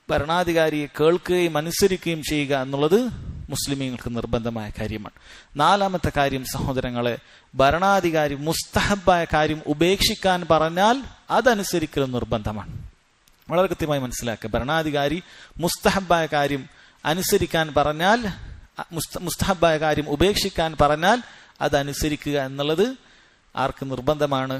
ഭരണാധികാരിയെ കേൾക്കുകയും അനുസരിക്കുകയും ചെയ്യുക എന്നുള്ളത് മുസ്ലിമീങ്ങൾക്ക് നിർബന്ധമായ കാര്യമാണ്. നാലാമത്തെ കാര്യം സഹോദരങ്ങളെ, ഭരണാധികാരി മുസ്തഹബായ കാര്യം ഉപേക്ഷിക്കാൻ പറഞ്ഞാൽ അതനുസരിക്കലും നിർബന്ധമാണ്. വളരെ കൃത്യമായി മനസ്സിലാക്കുക. ഭരണാധികാരി മുസ്തഹബായ കാര്യം അനുസരിക്കാൻ പറഞ്ഞാൽ, മുസ്തഹബായ കാര്യം ഉപേക്ഷിക്കാൻ പറഞ്ഞാൽ അതനുസരിക്കുക എന്നുള്ളത് ആർക്ക് നിർബന്ധമാണ്?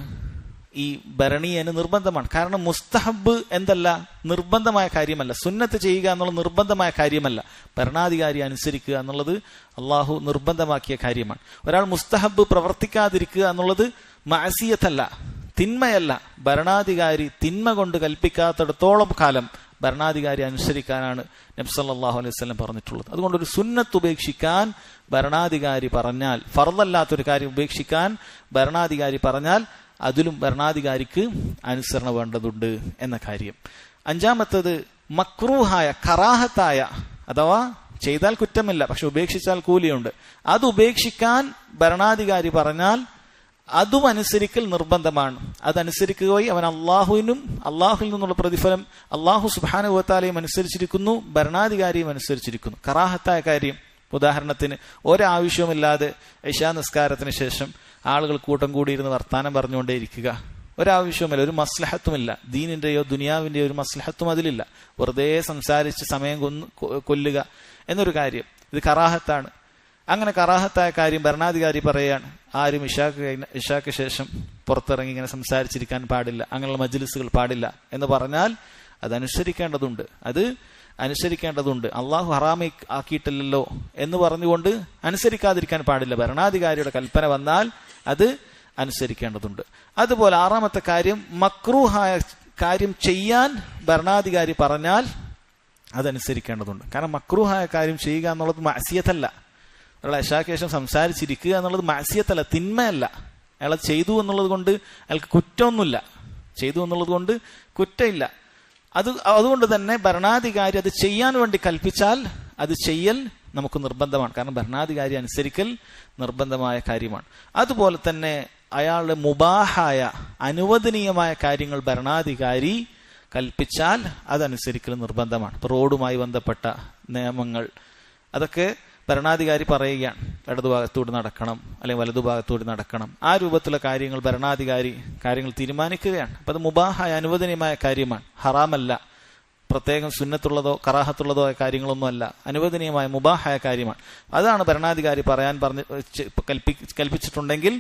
ഈ ഭരണീയന് നിർബന്ധമാണ്. കാരണം മുസ്തഹബ് എന്തല്ല, നിർബന്ധമായ കാര്യമല്ല. സുന്നത്ത് ചെയ്യുക എന്നുള്ളത് നിർബന്ധമായ കാര്യമല്ല. ഭരണാധികാരി അനുസരിക്കുക എന്നുള്ളത് അള്ളാഹു നിർബന്ധമാക്കിയ കാര്യമാണ്. ഒരാൾ മുസ്തഹബ് പ്രവർത്തിക്കാതിരിക്കുക എന്നുള്ളത് മഅസിയത്തല്ല, തിന്മയല്ല. ഭരണാധികാരി തിന്മ കൊണ്ട് കൽപ്പിക്കാത്തിടത്തോളം കാലം ഭരണാധികാരി അനുസരിക്കാനാണ് നബി സല്ലല്ലാഹു അലൈഹി വസല്ലം പറഞ്ഞിട്ടുള്ളത്. അതുകൊണ്ട് ഒരു സുന്നത്ത് ഉപേക്ഷിക്കാൻ ഭരണാധികാരി പറഞ്ഞാൽ, ഫർളല്ലാത്തൊരു കാര്യം ഉപേക്ഷിക്കാൻ ഭരണാധികാരി പറഞ്ഞാൽ അതിലും ഭരണാധികാരിക്ക് അനുസരണ വേണ്ടതുണ്ട് എന്ന കാര്യം. അഞ്ചാമത്തത് മക്രൂഹായ, കറാഹത്തായ, അഥവാ ചെയ്താൽ കുറ്റമില്ല പക്ഷെ ഉപേക്ഷിച്ചാൽ കൂലിയുണ്ട്, അത് ഉപേക്ഷിക്കാൻ ഭരണാധികാരി പറഞ്ഞാൽ അതും അനുസരിക്കൽ നിർബന്ധമാണ്. അതനുസരിക്കുകയും അവൻ അള്ളാഹുവിൽ നിന്നുള്ള പ്രതിഫലം അള്ളാഹു സുബ്ഹാനഹു വ തആലയും അനുസരിച്ചിരിക്കുന്നു, ഭരണാധികാരിയും അനുസരിച്ചിരിക്കുന്നു. കറാഹത്തായ കാര്യം, ഉദാഹരണത്തിന് ഒരാവശ്യവുമില്ലാതെ ഇശാ നിസ്കാരത്തിന് ശേഷം ആളുകൾ കൂട്ടം കൂടിയിരുന്ന് വർത്താനം പറഞ്ഞുകൊണ്ടേയിരിക്കുക. ഒരാവശ്യവുമില്ല, ഒരു മസ്ലഹത്തുമില്ല, ദീനിന്റെയോ ദുനിയാവിന്റെയോ ഒരു മസ്ലഹത്തും അതിലില്ല. വെറുതെ സംസാരിച്ച് സമയം കൊല്ലുക എന്നൊരു കാര്യം, ഇത് കറാഹത്താണ്. അങ്ങനെ കറാഹത്തായ കാര്യം ഭരണാധികാരി പറയുകയാണ്, ആരും ഇശാക്ക് ശേഷം പുറത്തിറങ്ങി ഇങ്ങനെ സംസാരിച്ചിരിക്കാൻ പാടില്ല, അങ്ങനെയുള്ള മജ്ലിസുകൾ പാടില്ല എന്ന് പറഞ്ഞാൽ അതനുസരിക്കേണ്ടതുണ്ട്. അള്ളാഹു ഹറാമി ആക്കിയിട്ടില്ലല്ലോ എന്ന് പറഞ്ഞുകൊണ്ട് അനുസരിക്കാതിരിക്കാൻ പാടില്ല. ഭരണാധികാരിയുടെ കൽപ്പന വന്നാൽ അത് അനുസരിക്കേണ്ടതുണ്ട്. അതുപോലെ ആറാമത്തെ കാര്യം, മക്രൂഹായ കാര്യം ചെയ്യാൻ ഭരണാധികാരി പറഞ്ഞാൽ അതനുസരിക്കേണ്ടതുണ്ട്. കാരണം മക്രൂഹായ കാര്യം ചെയ്യുക എന്നുള്ളത് മഅസിയത്തല്ല. അയാൾ ഇശാക്ക് ശേഷം സംസാരിച്ചിരിക്കുക എന്നുള്ളത് മഅസിയത്തല്ല, തിന്മയല്ല. അയാൾ ചെയ്തു എന്നുള്ളത് കൊണ്ട് അയാൾക്ക് കുറ്റമൊന്നുമില്ല, ചെയ്തു എന്നുള്ളത് കൊണ്ട് കുറ്റമില്ല. അതുകൊണ്ട് തന്നെ ഭരണാധികാരി അത് ചെയ്യാൻ വേണ്ടി കൽപ്പിച്ചാൽ അത് ചെയ്യൽ നമുക്ക് നിർബന്ധമാണ്. കാരണം ഭരണാധികാരി അനുസരിക്കൽ നിർബന്ധമായ കാര്യമാണ്. അതുപോലെ തന്നെ അയാളുടെ മുബാഹായ, അനുവദനീയമായ കാര്യങ്ങൾ ഭരണാധികാരി കൽപ്പിച്ചാൽ അതനുസരിക്കൽ നിർബന്ധമാണ്. ഇപ്പൊ റോഡുമായി ബന്ധപ്പെട്ട നിയമങ്ങൾ, അതൊക്കെ ഭരണാധികാരി പറയുകയാണ്, ഇടതുഭാഗത്തൂടെ നടക്കണം അല്ലെങ്കിൽ വലതുഭാഗത്തൂടെ നടക്കണം. ആ രൂപത്തിലുള്ള കാര്യങ്ങൾ ഭരണാധികാരി കാര്യങ്ങൾ തീരുമാനിക്കുകയാണ്. അപ്പൊ അത് മുബാഹായ, അനുവദനീയമായ കാര്യമാണ്, ഹറാമല്ല. പ്രത്യേകം സുന്നത്തുള്ളതോ കറാഹത്തുള്ളതോ ആയ കാര്യങ്ങളൊന്നും അല്ല, അനുവദനീയമായ മുബാഹായ കാര്യമാണ്. അതാണ് ഭരണാധികാരി പറയാൻ കൽപ്പിച്ചിട്ടുണ്ടെങ്കിൽ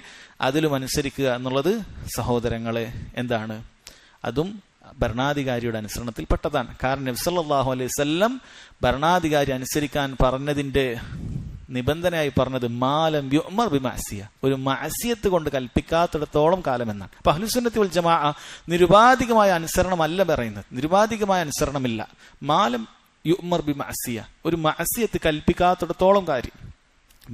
അതിലും അനുസരിക്കുക എന്നുള്ളത് സഹോദരങ്ങളെ എന്താണ്, അതും ഭരണാധികാരിയുടെ അനുസരണത്തിൽപ്പെട്ടതാണ്. കാരണം നബി സല്ലല്ലാഹു അലൈഹി വസല്ലം ഭരണാധികാരി അനുസരിക്കാൻ പറഞ്ഞതിന്റെ നിബന്ധനയായി പറഞ്ഞത് മാലം യുഅ്മർ ബിമഅസിയ, ഒരു മഅസിയത്ത് കൊണ്ട് കൽപ്പിക്കാത്തിടത്തോളം കാലം എന്നാണ്. അപ്പൊ അഹ്ലുസുന്നത്തി വൽ ജമാഅ നിരുപാധികമായ അനുസരണമല്ല പറയുന്നത്, നിരുപാധികമായ അനുസരണമില്ല. മാലം യുഅ്മർ ബിമഅസിയ, ഒരു മഅസിയത്ത് കൽപ്പിക്കാത്തിടത്തോളം കാര്യം.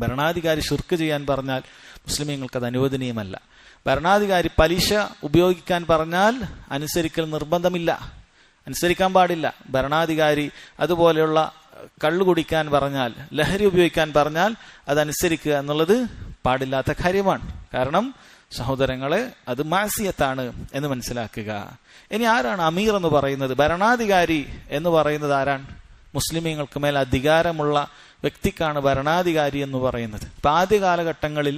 ഭരണാധികാരി ശിർക്ക് ചെയ്യാൻ പറഞ്ഞാൽ മുസ്ലിമീങ്ങൾക്ക് അത് അനുവദനീയമല്ല. ഭരണാധികാരി പലിശ ഉപയോഗിക്കാൻ പറഞ്ഞാൽ അനുസരിക്കൽ നിർബന്ധമില്ല, അനുസരിക്കാൻ പാടില്ല. ഭരണാധികാരി അതുപോലെയുള്ള കള്ളു കുടിക്കാൻ പറഞ്ഞാൽ, ലഹരി ഉപയോഗിക്കാൻ പറഞ്ഞാൽ അതനുസരിക്കുക എന്നുള്ളത് പാടില്ലാത്ത കാര്യമാണ്. കാരണം സഹോദരങ്ങളെ അത് മാസിയത്താണ് എന്ന് മനസ്സിലാക്കുക. ഇനി ആരാണ് അമീർ എന്ന് പറയുന്നത്? ഭരണാധികാരി എന്ന് പറയുന്നത് ആരാണ്? മുസ്ലിമീങ്ങൾക്ക് മേൽ അധികാരമുള്ള വ്യക്തിക്കാണ് ഭരണാധികാരി എന്ന് പറയുന്നത്. ഇപ്പൊ ആദ്യ കാലഘട്ടങ്ങളിൽ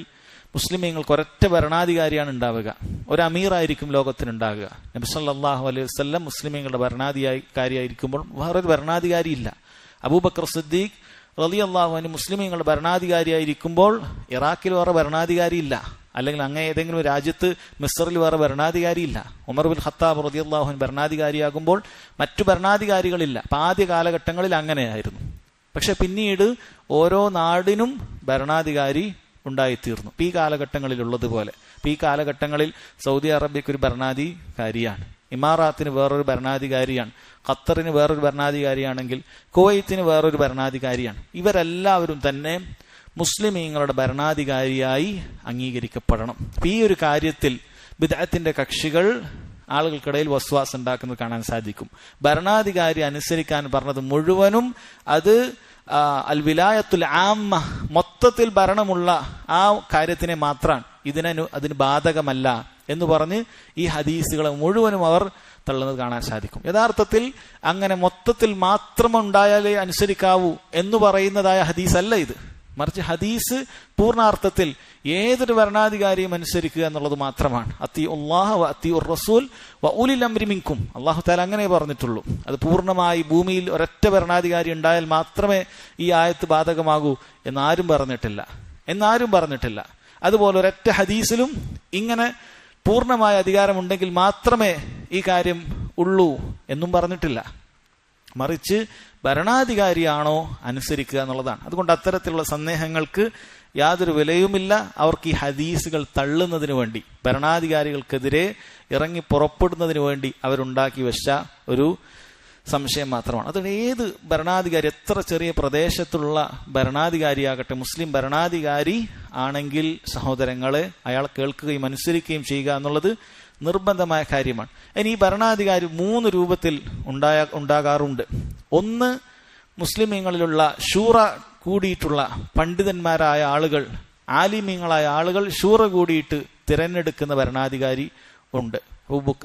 മുസ്ലിമീങ്ങൾക്ക് ഒരൊറ്റ ഭരണാധികാരിയാണ് ഉണ്ടാവുക, ഒരു അമീറായിരിക്കും ലോകത്തിനുണ്ടാകുക. നബി സല്ലല്ലാഹു അലൈഹി വസല്ലം മുസ്ലിമീങ്ങളുടെ ഭരണാധികാരിയായിരിക്കുമ്പോൾ വേറൊരു ഭരണാധികാരി ഇല്ല. അബൂബക്കർ സിദ്ദീഖ് റളിയല്ലാഹു അൻഹു മുസ്ലിമീങ്ങളുടെ ഭരണാധികാരിയായിരിക്കുമ്പോൾ ഇറാഖിൽ വേറെ ഭരണാധികാരി ഇല്ല, അല്ലെങ്കിൽ അങ്ങ് ഏതെങ്കിലും രാജ്യത്ത് മിസ്റിൽ വേറെ ഭരണാധികാരി ഇല്ല. ഉമർ ബിൻ ഖത്താബ് റളിയല്ലാഹു അൻഹു ഭരണാധികാരിയാകുമ്പോൾ മറ്റു ഭരണാധികാരികളില്ല. അപ്പൊ ആദ്യ കാലഘട്ടങ്ങളിൽ അങ്ങനെയായിരുന്നു. പക്ഷെ പിന്നീട് ഓരോ നാടിനും ഭരണാധികാരി ഉണ്ടായിത്തീർന്നു. ഈ കാലഘട്ടങ്ങളിലുള്ളതുപോലെ ഈ കാലഘട്ടങ്ങളിൽ സൗദി അറേബ്യക്ക് ഒരു ഭരണാധികാരിയാണ്, ഇമാറാത്തിന് വേറൊരു ഭരണാധികാരിയാണ്, ഖത്തറിന് വേറൊരു ഭരണാധികാരിയാണെങ്കിൽ കുവൈത്തിന് വേറൊരു ഭരണാധികാരിയാണ്. ഇവരെല്ലാവരും തന്നെ മുസ്ലിമീങ്ങളുടെ ഭരണാധികാരിയായി അംഗീകരിക്കപ്പെടണം. ഈ ഒരു കാര്യത്തിൽ ബിദ്അത്തിന്റെ കക്ഷികൾ ആളുകൾക്കിടയിൽ വസ്വാസ് ഉണ്ടാക്കുന്നത് കാണാൻ സാധിക്കും. ഭരണാധികാരി അനുസരിക്കാൻ പറഞ്ഞത് മുഴുവനും അത് അൽ വിലായത്തുൽ ആമ്മ, മൊത്തത്തിൽ ഭരണമുള്ള ആ കാര്യത്തിനെ മാത്രമാണ്, അതിന് ബാധകമല്ല എന്ന് പറഞ്ഞ് ഈ ഹദീസുകളെ മുഴുവനും അവർ തള്ളുന്നത് കാണാൻ സാധിക്കും. യഥാർത്ഥത്തിൽ അങ്ങനെ മൊത്തത്തിൽ മാത്രം ഉണ്ടായാലേ അനുസരിക്കാവൂ എന്ന് പറയുന്നതായ ഹദീസ് അല്ല ഇത്. മറിച്ച് ഹദീസ് പൂർണ്ണാർത്ഥത്തിൽ ഏതൊരു ഭരണാധികാരിയും അനുസരിക്കുക എന്നുള്ളത് മാത്രമാണ്. അത്തിഉല്ലാഹ വ അത്തിഉർ റസൂൽ വ ഉലിൽ അംരി മിൻകും, അല്ലാഹു തആല അങ്ങനെ പറഞ്ഞിട്ടുള്ളൂ. അത് പൂർണ്ണമായി ഭൂമിയിൽ ഒരൊറ്റ ഭരണാധികാരി ഉണ്ടായാൽ മാത്രമേ ഈ ആയത്ത് ബാധകമാകൂ എന്നാരും പറഞ്ഞിട്ടില്ല. അതുപോലെ ഒരൊറ്റ ഹദീസിലും ഇങ്ങനെ പൂർണ്ണമായ അധികാരമുണ്ടെങ്കിൽ മാത്രമേ ഈ കാര്യം ഉള്ളൂ എന്നും പറഞ്ഞിട്ടില്ല. മറിച്ച് ഭരണാധികാരിയാണോ അനുസരിക്കുക എന്നുള്ളതാണ്. അതുകൊണ്ട് അത്തരത്തിലുള്ള സന്ദേഹങ്ങൾക്ക് യാതൊരു വിലയുമില്ല. അവർക്ക് ഈ ഹദീസുകൾ തള്ളുന്നതിന് വേണ്ടി, ഭരണാധികാരികൾക്കെതിരെ ഇറങ്ങി പുറപ്പെടുന്നതിന് വേണ്ടി അവരുണ്ടാക്കി വെച്ച ഒരു സംശയം മാത്രമാണ്. അതുകൊണ്ട് ഏത് ഭരണാധികാരി, എത്ര ചെറിയ പ്രദേശത്തുള്ള ഭരണാധികാരിയാകട്ടെ, മുസ്ലിം ഭരണാധികാരി ആണെങ്കിൽ സഹോദരങ്ങളെ അയാൾ കേൾക്കുകയും അനുസരിക്കുകയും ചെയ്യുക എന്നുള്ളത് നിർബന്ധമായ കാര്യമാണ്. ഇനി ഈ ഭരണാധികാരി 3 രൂപത്തിൽ ഉണ്ടാകാറുണ്ട്. ഒന്ന്, മുസ്ലിമീങ്ങളിലുള്ള ഷൂറ കൂടിയിട്ടുള്ള പണ്ഡിതന്മാരായ ആളുകൾ, ആലിമീങ്ങളായ ആളുകൾ ഷൂറ കൂടിയിട്ട് തിരഞ്ഞെടുക്കുന്ന ഭരണാധികാരി ഉണ്ട്.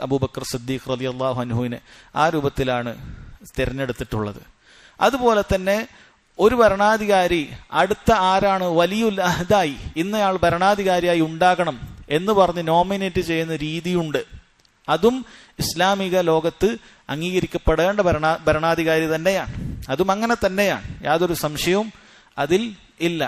അബൂബക്കർ സിദ്ദീഖ് റളിയല്ലാഹു അൻഹുവിനെ ആ രൂപത്തിലാണ് തിരഞ്ഞെടുത്തിട്ടുള്ളത്. അതുപോലെ തന്നെ ഒരു ഭരണാധികാരി അടുത്ത ആരാണ് വലിയുൽ അഹ്ദായി, ഇന്നയാൾ ഭരണാധികാരിയായി ഉണ്ടാകണം എന്ന് പറഞ്ഞ് നോമിനേറ്റ് ചെയ്യുന്ന രീതിയുണ്ട്. അതും ഇസ്ലാമിക ലോകത്ത് അംഗീകരിക്കപ്പെടേണ്ട ഭരണാധികാരി തന്നെയാണ്. അതും അങ്ങനെ തന്നെയാണ്, യാതൊരു സംശയവും അതിൽ ഇല്ല.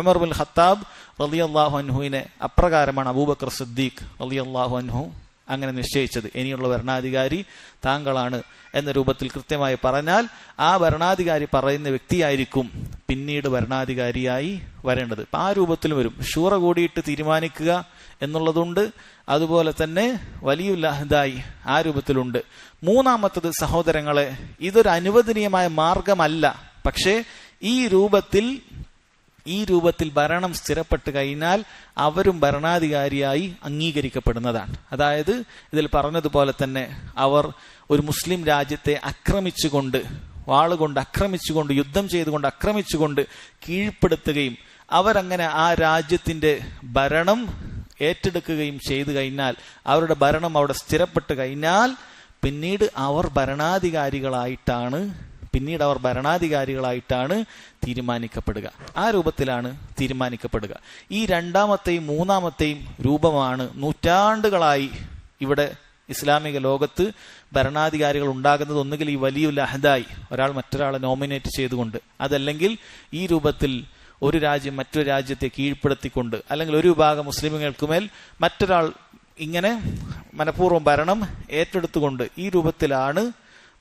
ഉമർ ബിൻ ഖത്താബ് റളിയല്ലാഹു അൻഹുവിനെ അപ്രകാരമാണ് അബൂബക്കർ സിദ്ദീഖ് റളിയല്ലാഹു അൻഹു അങ്ങനെ നിശ്ചയിച്ചത്. ഇനിയുള്ള ഭരണാധികാരി താങ്കളാണ് എന്ന രൂപത്തിൽ കൃത്യമായി പറഞ്ഞാൽ ആ ഭരണാധികാരി പറയുന്ന വ്യക്തിയായിരിക്കും പിന്നീട് ഭരണാധികാരിയായി വരേണ്ടത്. ആ രൂപത്തിൽ വരും. ഷൂറ കൂടിയിട്ട് തീരുമാനിക്കുക എന്നുള്ളതുണ്ട്. അതുപോലെ തന്നെ വലിയുൽ അഹ്ദായി ആ രൂപത്തിലുണ്ട്. മൂന്നാമത്തത് സഹോദരങ്ങളെ, ഇതൊരു അനുവദനീയമായ മാർഗമല്ല. പക്ഷേ ഈ രൂപത്തിൽ ഭരണം സ്ഥിരപ്പെട്ട് കഴിഞ്ഞാൽ അവരും ഭരണാധികാരിയായി അംഗീകരിക്കപ്പെടുന്നതാണ്. അതായത് ഇതിൽ പറഞ്ഞതുപോലെ തന്നെ അവർ ഒരു മുസ്ലിം രാജ്യത്തെ ആക്രമിച്ചുകൊണ്ട്, വാളുകൊണ്ട് ആക്രമിച്ചുകൊണ്ട്, യുദ്ധം ചെയ്തുകൊണ്ട് ആക്രമിച്ചുകൊണ്ട് കീഴ്പ്പെടുത്തുകയും അവരങ്ങനെ ആ രാജ്യത്തിന്റെ ഭരണം ഏറ്റെടുക്കുകയും ചെയ്തു കഴിഞ്ഞാൽ, അവരുടെ ഭരണം അവിടെ സ്ഥിരപ്പെട്ട് കഴിഞ്ഞാൽ പിന്നീട് അവർ ഭരണാധികാരികളായിട്ടാണ് തീരുമാനിക്കപ്പെടുക. ആ രൂപത്തിലാണ് തീരുമാനിക്കപ്പെടുക. ഈ രണ്ടാമത്തെയും മൂന്നാമത്തെയും രൂപമാണ് നൂറ്റാണ്ടുകളായി ഇവിടെ ഇസ്ലാമിക ലോകത്ത് ഭരണാധികാരികൾ ഉണ്ടാകുന്നത് ഒന്നുകിൽ ഈ വലിയ അഹദായി ഒരാൾ മറ്റൊരാളെ നോമിനേറ്റ് ചെയ്തുകൊണ്ട്, അതല്ലെങ്കിൽ ഈ രൂപത്തിൽ ഒരു രാജ്യം മറ്റൊരു രാജ്യത്തെ കീഴ്പ്പെടുത്തിക്കൊണ്ട്, അല്ലെങ്കിൽ ഒരു വിഭാഗം മുസ്ലിമുകൾക്കുമേൽ മറ്റൊരാൾ ഇങ്ങനെ മനഃപൂർവ്വം ഭരണം ഏറ്റെടുത്തുകൊണ്ട് ഈ രൂപത്തിലാണ്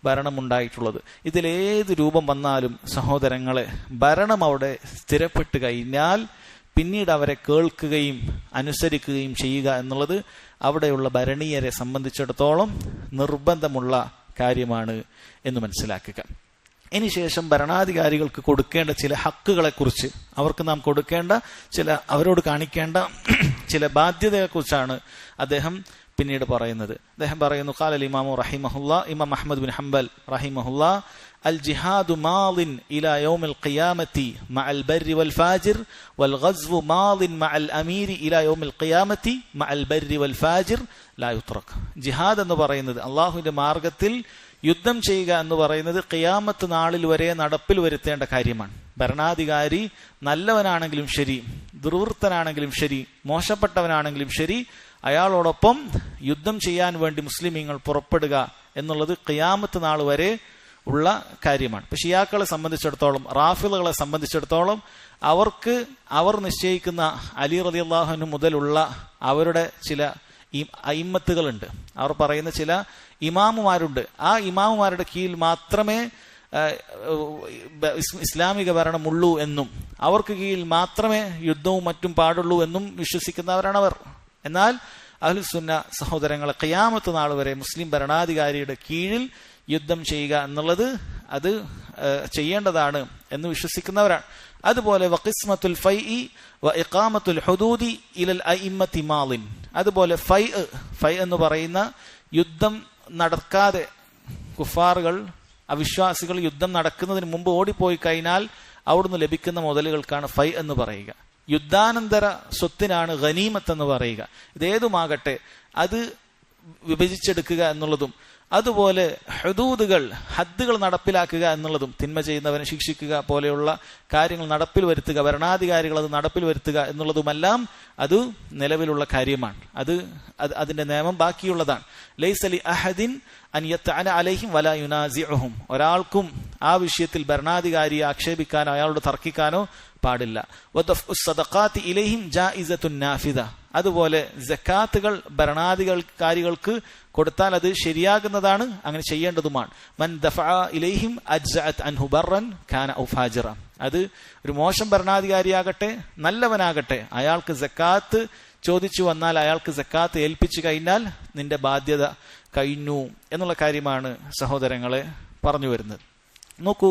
ഭരണം ഉണ്ടായിട്ടുള്ളത്. ഇതിലേത് രൂപം വന്നാലും സഹോദരങ്ങളെ, ഭരണം അവിടെ സ്ഥിരപ്പെട്ട് കഴിഞ്ഞാൽ പിന്നീട് അവരെ കേൾക്കുകയും അനുസരിക്കുകയും ചെയ്യുക എന്നുള്ളത് അവിടെയുള്ള ഭരണീയരെ സംബന്ധിച്ചിടത്തോളം നിർബന്ധമുള്ള കാര്യമാണ് എന്ന് മനസ്സിലാക്കുക. ഇനി ശേഷം ഭരണാധികാരികൾക്ക് കൊടുക്കേണ്ട ചില ഹക്കുകളെക്കുറിച്ച്, അവർക്ക് നാം കൊടുക്കേണ്ട അവരോട് കാണിക്കേണ്ട ചില ബാധ്യതയെക്കുറിച്ചാണ് അദ്ദേഹം പിന്നീട് പറയുന്നത്. അദ്ദേഹം പറയുന്നു, ഖാലൽ ഇമാമു റഹിമഹുല്ലാ, ഇമാം അഹ്മദ് ബിൻ ഹംബൽ റഹിമഹുല്ലാ, അൽ ജിഹാദു മാളിൻ ഇലാ യൗമിൽ ഖിയാമത്തി മഅൽ ബർരി വൽ ഫാജിർ വൽ ഗസ്വു മാളിൻ മഅൽ അമീരി ഇലാ യൗമിൽ ഖിയാമത്തി മഅൽ ബർരി വൽ ഫാജിർ ലാ യുത്രക്. ജിഹാദ് എന്ന് പറയുന്നത്, അള്ളാഹുവിന്റെ മാർഗത്തിൽ യുദ്ധം ചെയ്യുക എന്ന് പറയുന്നത് ഖിയാമത്ത് നാളിൽ വരെ നടപ്പിൽ വരുത്തേണ്ട കാര്യമാണ്. ഭരണാധികാരി നല്ലവനാണെങ്കിലും ശരി, ദുർവൃത്തനാണെങ്കിലും ശരി, മോശപ്പെട്ടവനാണെങ്കിലും ശരി, അയാളോടൊപ്പം യുദ്ധം ചെയ്യാൻ വേണ്ടി മുസ്ലിമീങ്ങൾ പുറപ്പെടുക എന്നുള്ളത് ഖിയാമത്ത് നാൾ വരെ ഉള്ള കാര്യമാണ്. പക്ഷെ ഷിയാക്കളെ സംബന്ധിച്ചിടത്തോളം, റാഫിളുകളെ സംബന്ധിച്ചിടത്തോളം അവർ നിശ്ചയിക്കുന്ന അലി റളിയല്ലാഹു അൻഹു മുതലുള്ള അവരുടെ ചില അയിമ്മത്തുകളുണ്ട്, അവർ പറയുന്ന ചില ഇമാമുമാരുണ്ട്. ആ ഇമാമുമാരുടെ കീഴിൽ മാത്രമേ ഇസ്ലാമിക ഭരണമുള്ളൂ എന്നും അവർക്ക് കീഴിൽ മാത്രമേ യുദ്ധവും മറ്റും പാടുള്ളൂ എന്നും വിശ്വസിക്കുന്നവരാണ് അവർ. എന്നാൽ അഹ്ലുസുന്ന സഹോദരങ്ങളെ, ഖിയാമത്ത് നാൾ വരെ മുസ്ലിം ഭരണാധികാരിയുടെ കീഴിൽ യുദ്ധം ചെയ്യുക എന്നുള്ളത് അത് ചെയ്യേണ്ടതാണ് എന്ന് വിശ്വസിക്കുന്നവരാണ്. അതുപോലെ വഖിസ്മത്തുൽ ഫൈഇ വ ഇഖാമത്തുൽ ഹുദൂദി ഇലൽ അഇമ്മത്തി മാളിൻ, അതുപോലെ ഫൈ എന്ന് പറയുന്ന യുദ്ധം നടക്കാതെ കുഫാറുകൾ, അവിശ്വാസികൾ യുദ്ധം നടക്കുന്നതിന് മുമ്പ് ഓടിപ്പോയി കഴിഞ്ഞാൽ അവിടുന്ന് ലഭിക്കുന്ന മുതലുകൾക്കാണ് ഫൈ എന്ന് പറയുക. യുദ്ധാനന്തര സ്വത്തിനാണ് ഗനീമത്ത് എന്ന് പറയുക. ഇതേതുമാകട്ടെ അത് വിഭജിച്ചെടുക്കുക എന്നുള്ളതും, അതുപോലെ ഹുദൂദുകൾ, ഹദ്ദുകൾ നടപ്പിലാക്കുക എന്നുള്ളതും, തിന്മ ചെയ്യുന്നവനെ ശിക്ഷിക്കുക പോലെയുള്ള കാര്യങ്ങൾ നടപ്പിൽ വരുത്തുക, ഭരണാധികാരികൾ അത് നടപ്പിൽ വരുത്തുക എന്നുള്ളതുമെല്ലാം അത് നിലവിലുള്ള കാര്യമാണ്. അതിന്റെ നിയമം ബാക്കിയുള്ളതാണ്. ലൈസ ലി അഹദിൻ അൻ യതഅന അലൈഹിം വലാ യുനാസിഉഹും, ഒരാൾക്കും ആ വിഷയത്തിൽ ഭരണാധികാരിയെ ആക്ഷേപിക്കാനോ അയാളോട് തർക്കിക്കാനോ പാടില്ല. വദഫ്ഉ സദഖാത്തി ഇലൈഹിം ജായിസത്തുൻ നാഫിദ, അതുപോലെ സക്കാത്തുകൾ ഭരണാധികാരികൾക്ക് കൊടുത്താൽ അത് ശരിയാകുന്നതാണ്, അങ്ങനെ ചെയ്യേണ്ടതുമാണ്. മൻ ദഫഅ ഇലൈഹിം അജ്സഅത് അൻഹു ബർറൻ കാന ഔ ഫാജിറ, അത് ഒരു മോശം ഭരണാധികാരിയാകട്ടെ നല്ലവനാകട്ടെ, അയാൾക്ക് സക്കാത്ത് ചോദിച്ചു വന്നാൽ അയാൾക്ക് സക്കാത്ത് ഏൽപ്പിച്ചു കഴിഞ്ഞാൽ നിന്റെ ബാധ്യത കഴിഞ്ഞു എന്നുള്ള കാര്യമാണ് സഹോദരങ്ങളെ പറഞ്ഞു വരുന്നത്. നോക്കൂ,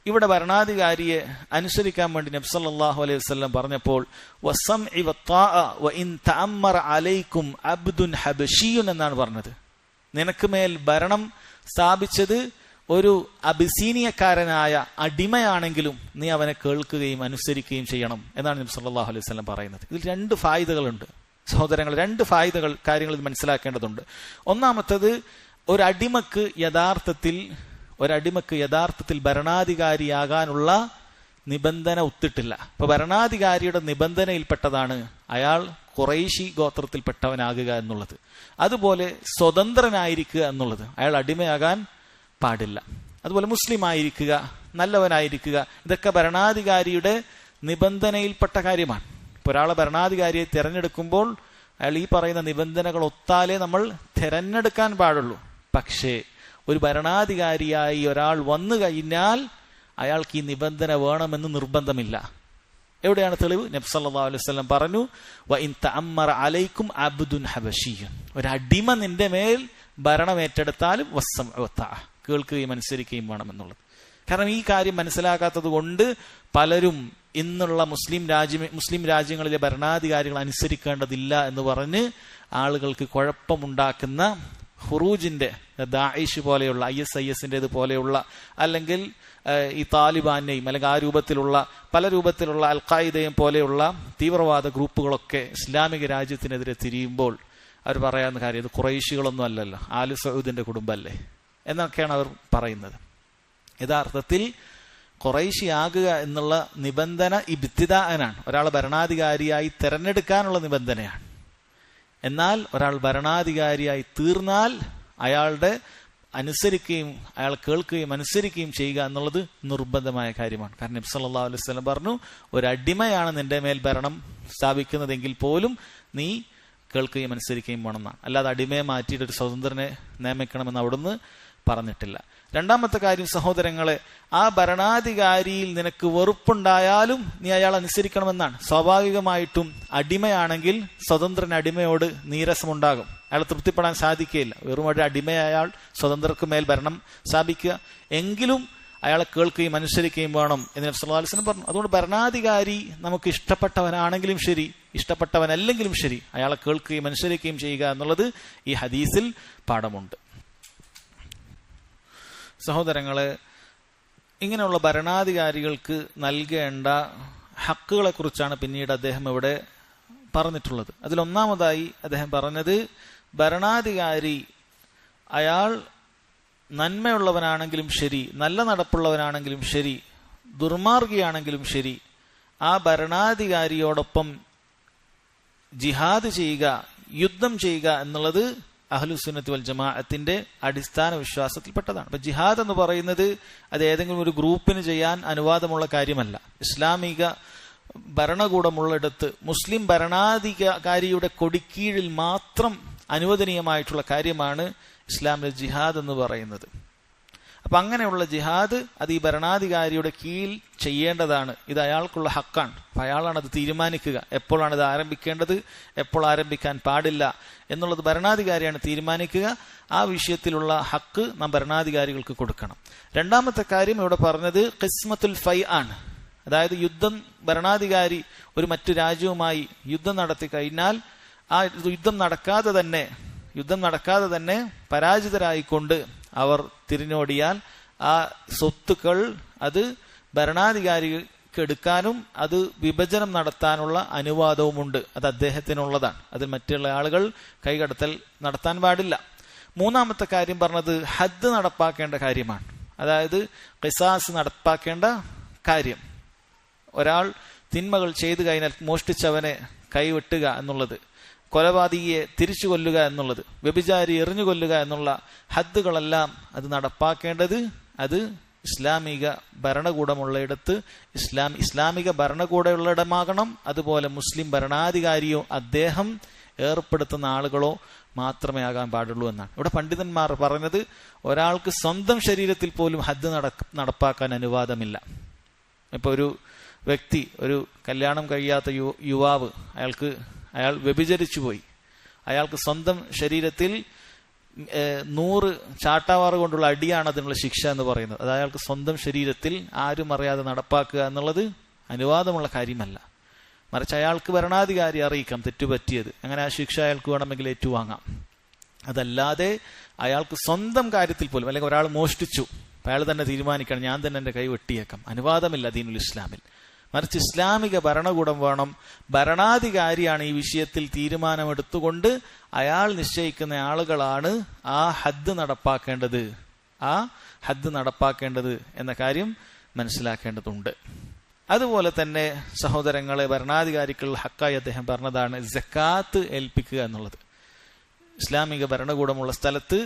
ഇവിടെ ഭരണാധികാരിയെ അനുസരിക്കാൻ വേണ്ടി നബി സല്ലല്ലാഹു അലൈഹി വസല്ലം പറഞ്ഞപ്പോൾ വസംഇ വത്താഅ വഇൻ തഅമ്മറ അലൈക്കും അബ്ദുൻ ഹബശിയുൻ എന്നാണ് പറഞ്ഞത്. നിനക്ക് മേൽ ഭരണം സ്ഥാപിച്ചത് ഒരു അബിസീനിയക്കാരനായ അടിമയാണെങ്കിലും നീ അവനെ കേൾക്കുകയും അനുസരിക്കുകയും ചെയ്യണം എന്നാണ് നബി സല്ലല്ലാഹു അലൈഹി വസല്ലം പറയുന്നത്. ഇതിൽ രണ്ട് ഫായിദകളുണ്ട് സഹോദരങ്ങൾ, രണ്ട് ഫായിദകൾ കാര്യങ്ങൾ മനസ്സിലാക്കേണ്ടതുണ്ട്. ഒന്നാമത്തത്, ഒരടിമക്ക് യഥാർത്ഥത്തിൽ ഭരണാധികാരിയാകാനുള്ള നിബന്ധന ഒത്തിട്ടില്ല. ഇപ്പൊ ഭരണാധികാരിയുടെ നിബന്ധനയിൽപ്പെട്ടതാണ് അയാൾ ഖുറൈശി ഗോത്രത്തിൽപ്പെട്ടവനാകുക എന്നുള്ളത്. അതുപോലെ സ്വതന്ത്രനായിരിക്കുക എന്നുള്ളത്, അയാൾ അടിമയാകാൻ പാടില്ല. അതുപോലെ മുസ്ലിം ആയിരിക്കുക, നല്ലവനായിരിക്കുക, ഇതൊക്കെ ഭരണാധികാരിയുടെ നിബന്ധനയിൽപ്പെട്ട കാര്യമാണ്. ഇപ്പൊ ഒരാളെ ഭരണാധികാരിയെ തിരഞ്ഞെടുക്കുമ്പോൾ അയാൾ ഈ പറയുന്ന നിബന്ധനകൾ ഒത്താലേ നമ്മൾ തിരഞ്ഞെടുക്കാൻ പാടുള്ളൂ. പക്ഷേ ഒരു ഭരണാധികാരിയായി ഒരാൾ വന്നു കഴിഞ്ഞാൽ അയാൾക്ക് ഈ നിബന്ധന വേണമെന്ന് നിർബന്ധമില്ല. എവിടെയാണ് തെളിവ്? നബി സല്ലല്ലാഹു അലൈഹി വസല്ലം പറഞ്ഞു, വഇൻ തഅമ്മറ അലൈക്കും അബ്ദുൻ ഹബശിയ്യൻ, ഒരടിമ നിന്റെ മേൽ ഭരണം ഏറ്റെടുത്താലും വസ്സംഉ വത്താഅ, കേൾക്കുകയും അനുസരിക്കുകയും വേണമെന്നുള്ളത്. കാരണം ഈ കാര്യം മനസ്സിലാക്കാത്തത് കൊണ്ട് പലരും ഇന്നുള്ള മുസ്ലിം രാജ്യങ്ങളിലെ ഭരണാധികാരികൾ അനുസരിക്കേണ്ടതില്ല എന്ന് പറഞ്ഞ് ആളുകൾക്ക് കുഴപ്പമുണ്ടാക്കുന്ന ഹുറൂജിന്റെ, ദാഇഷ് പോലെയുള്ള ISIS പോലെയുള്ള, അല്ലെങ്കിൽ ഈ താലിബാനെയും അല്ലെങ്കിൽ ആ രൂപത്തിലുള്ള പല രൂപത്തിലുള്ള അൽ ഖായിദയും പോലെയുള്ള തീവ്രവാദ ഗ്രൂപ്പുകളൊക്കെ ഇസ്ലാമിക രാജ്യത്തിനെതിരെ തിരിയുമ്പോൾ അവർ പറയാവുന്ന കാര്യം, ഇത് ഖുറൈശികളൊന്നും അല്ലല്ലോ, ആലു സൗദിന്റെ കുടുംബമല്ലേ എന്നൊക്കെയാണ് അവർ പറയുന്നത്. യഥാർത്ഥത്തിൽ ഖുറൈശി ആകുക എന്നുള്ള നിബന്ധന ഇബ്തിദാഅനാണ്, ഒരാളെ ഭരണാധികാരിയായി തെരഞ്ഞെടുക്കാനുള്ള നിബന്ധനയാണ്. എന്നാൽ ഒരാൾ ഭരണാധികാരിയായി തീർന്നാൽ അയാളുടെ അനുസരിക്കുകയും അയാൾ കേൾക്കുകയും അനുസരിക്കുകയും ചെയ്യുക എന്നുള്ളത് നിർബന്ധമായ കാര്യമാണ്. കാരണം നബി സല്ലല്ലാഹു അലൈഹി വസല്ലം പറഞ്ഞു, ഒരടിമയാണ് നിന്റെ മേൽ ഭരണം സ്ഥാപിക്കുന്നതെങ്കിൽ പോലും നീ കേൾക്കുകയും അനുസരിക്കുകയും വേണമെന്നാണ്. അല്ലാതെ അടിമയെ മാറ്റിയിട്ട് ഒരു സ്വതന്ത്രനെ നിയമിക്കണമെന്ന് അവിടുന്ന് പറഞ്ഞിട്ടില്ല. രണ്ടാമത്തെ കാര്യം സഹോദരങ്ങളെ, ആ ഭരണാധികാരിയിൽ നിനക്ക് വെറുപ്പുണ്ടായാലും നീ അയാൾ അനുസരിക്കണമെന്നാണ്. സ്വാഭാവികമായിട്ടും അടിമയാണെങ്കിൽ സ്വതന്ത്രന് അടിമയോട് നീരസമുണ്ടാകും, അയാൾ തൃപ്തിപ്പെടാൻ സാധിക്കുകയില്ല. വെറും ഒരു അടിമയായാൽ സ്വതന്ത്രർക്ക് മേൽ ഭരണം സ്ഥാപിക്കുക, എങ്കിലും അയാളെ കേൾക്കുകയും അനുസരിക്കുകയും വേണം എന്ന് നബി സല്ലല്ലാഹു അലൈഹി വസല്ലം പറഞ്ഞു. അതുകൊണ്ട് ഭരണാധികാരി നമുക്ക് ഇഷ്ടപ്പെട്ടവനാണെങ്കിലും ശരി, ഇഷ്ടപ്പെട്ടവനല്ലെങ്കിലും ശരി, അയാളെ കേൾക്കുകയും അനുസരിക്കുകയും ചെയ്യുക എന്നുള്ളത് ഈ ഹദീസിൽ പാഠമുണ്ട്. സഹോദരങ്ങളെ, ഇങ്ങനെയുള്ള ഭരണാധികാരികൾക്ക് നൽകേണ്ട ഹക്കുകളെ കുറിച്ചാണ് പിന്നീട് അദ്ദേഹം ഇവിടെ പറഞ്ഞിട്ടുള്ളത്. അതിലൊന്നാമതായി അദ്ദേഹം പറഞ്ഞത്, ഭരണാധികാരി അയാൾ നന്മയുള്ളവനാണെങ്കിലും ശരി, നല്ല നടപ്പുള്ളവനാണെങ്കിലും ശരി, ദുർമാർഗിയാണെങ്കിലും ശരി, ആ ഭരണാധികാരിയോടൊപ്പം ജിഹാദ് ചെയ്യുക, യുദ്ധം ചെയ്യുക എന്നുള്ളത് അഹ്ലുസുന്നത്തി വൽ ജമാഅത്തിന്റെ അടിസ്ഥാന വിശ്വാസത്തിൽപ്പെട്ടതാണ്. അപ്പൊ ജിഹാദ് എന്ന് പറയുന്നത് അത് ഏതെങ്കിലും ഒരു ഗ്രൂപ്പിന് ചെയ്യാൻ അനുവാദമുള്ള കാര്യമല്ല. ഇസ്ലാമിക ഭരണകൂടമുള്ളിടത്ത് മുസ്ലിം ഭരണാധികാരിയുടെ കൊടിക്കീഴിൽ മാത്രം അനുവദനീയമായിട്ടുള്ള കാര്യമാണ് ഇസ്ലാമിലെ ജിഹാദ് എന്ന് പറയുന്നത്. അപ്പൊ അങ്ങനെയുള്ള ജിഹാദ് അത് ഈ ഭരണാധികാരിയുടെ കീഴിൽ ചെയ്യേണ്ടതാണ്. ഇത് അയാൾക്കുള്ള ഹക്കാണ്. അപ്പൊ അയാളാണ് അത് തീരുമാനിക്കുക, എപ്പോഴാണ് ഇത് ആരംഭിക്കേണ്ടത്, എപ്പോൾ ആരംഭിക്കാൻ പാടില്ല എന്നുള്ളത് ഭരണാധികാരിയാണ് തീരുമാനിക്കുക. ആ വിഷയത്തിലുള്ള ഹക്ക് നാം ഭരണാധികാരികൾക്ക് കൊടുക്കണം. രണ്ടാമത്തെ കാര്യം ഇവിടെ പറഞ്ഞത് ഖിസ്മത്തുൽ ഫൈ ആണ്. അതായത് യുദ്ധം, ഭരണാധികാരി ഒരു മറ്റു രാജ്യവുമായി യുദ്ധം നടത്തി കഴിഞ്ഞാൽ ആ യുദ്ധം നടക്കാതെ തന്നെ പരാജിതരായിക്കൊണ്ട് അവർ തിരിഞ്ഞോടിയാൽ ആ സ്വത്തുക്കൾ അത് ഭരണാധികാരിക്ക് എടുക്കാനും അത് വിഭജനം നടത്താനുള്ള അനുവാദവുമുണ്ട്. അത് അദ്ദേഹത്തിനുള്ളതാണ്. അതിൽ മറ്റുള്ള ആളുകൾ കൈകടത്തൽ നടത്താൻ പാടില്ല. മൂന്നാമത്തെ കാര്യം പറഞ്ഞത് ഹദ് നടപ്പാക്കേണ്ട കാര്യമാണ്. അതായത് ഖിസാസ് നടപ്പാക്കേണ്ട കാര്യം. ഒരാൾ തിന്മകൾ ചെയ്തു കഴിഞ്ഞാൽ മോഷ്ടിച്ചവനെ കൈവെട്ടുക എന്നുള്ളത്, കൊലപാതകിയെ തിരിച്ചു കൊല്ലുക എന്നുള്ളത്, വ്യഭിചാരി എറിഞ്ഞു കൊല്ലുക എന്നുള്ള ഹദ്ദുകളെല്ലാം അത് നടപ്പാക്കേണ്ടത് അത് ഇസ്ലാമിക ഭരണകൂടമുള്ളയിടത്ത് ഇസ്ലാമിക ഭരണകൂടമുള്ളയിടമാകണം. അതുപോലെ മുസ്ലിം ഭരണാധികാരിയോ അദ്ദേഹം ഏർപ്പെടുത്തുന്ന ആളുകളോ മാത്രമേ ആകാൻ പാടുള്ളൂ എന്നാണ്. ഇവിടെ പണ്ഡിതന്മാർ പറഞ്ഞത്, ഒരാൾക്ക് സ്വന്തം ശരീരത്തിൽ പോലും ഹദ്ദ് നടപ്പാക്കാൻ അനുവാദമില്ല. ഇപ്പൊ ഒരു വ്യക്തി, ഒരു കല്യാണം കഴിയാത്ത യുവാവ്, അയാൾ വ്യഭിചരിച്ചു പോയി, അയാൾക്ക് സ്വന്തം ശരീരത്തിൽ 100 ചാട്ടാവാറ് കൊണ്ടുള്ള അടിയാണ് അതിനുള്ള ശിക്ഷ എന്ന് പറയുന്നത്. അത് അയാൾക്ക് സ്വന്തം ശരീരത്തിൽ ആരും അറിയാതെ നടപ്പാക്കുക എന്നുള്ളത് അനുവാദമുള്ള കാര്യമല്ല. മറിച്ച് അയാൾക്ക് ഭരണാധികാരി അറിയിക്കാം തെറ്റുപറ്റിയത്, അങ്ങനെ ആ ശിക്ഷ അയാൾക്ക് വേണമെങ്കിൽ ഏറ്റുവാങ്ങാം. അതല്ലാതെ അയാൾക്ക് സ്വന്തം കാര്യത്തിൽ പോലും, അല്ലെങ്കിൽ ഒരാൾ മോഷ്ടിച്ചു, അയാൾ തന്നെ തീരുമാനിക്കണം, ഞാൻ തന്നെ എൻ്റെ കൈ വെട്ടിയേക്കാം, അനുവാദമില്ല ദീനുൽ ഇസ്ലാമിൽ. മറിച്ച് ഇസ്ലാമിക ഭരണകൂടം വേണം. ഭരണാധികാരിയാണ് ഈ വിഷയത്തിൽ തീരുമാനമെടുത്തുകൊണ്ട് അയാൾ നിശ്ചയിക്കുന്ന ആളുകളാണ് ആ ഹദ്ദ് നടപ്പാക്കേണ്ടത് എന്ന കാര്യം മനസ്സിലാക്കേണ്ടതുണ്ട്. അതുപോലെ തന്നെ സഹോദരങ്ങളെ, ഭരണാധികാരികൾ ഹക്കായി അദ്ദേഹം പറഞ്ഞതാണ് സക്കാത്ത് ഏൽപ്പിക്കുക എന്നുള്ളത്. ഇസ്ലാമിക ഭരണകൂടമുള്ള സ്ഥലത്ത്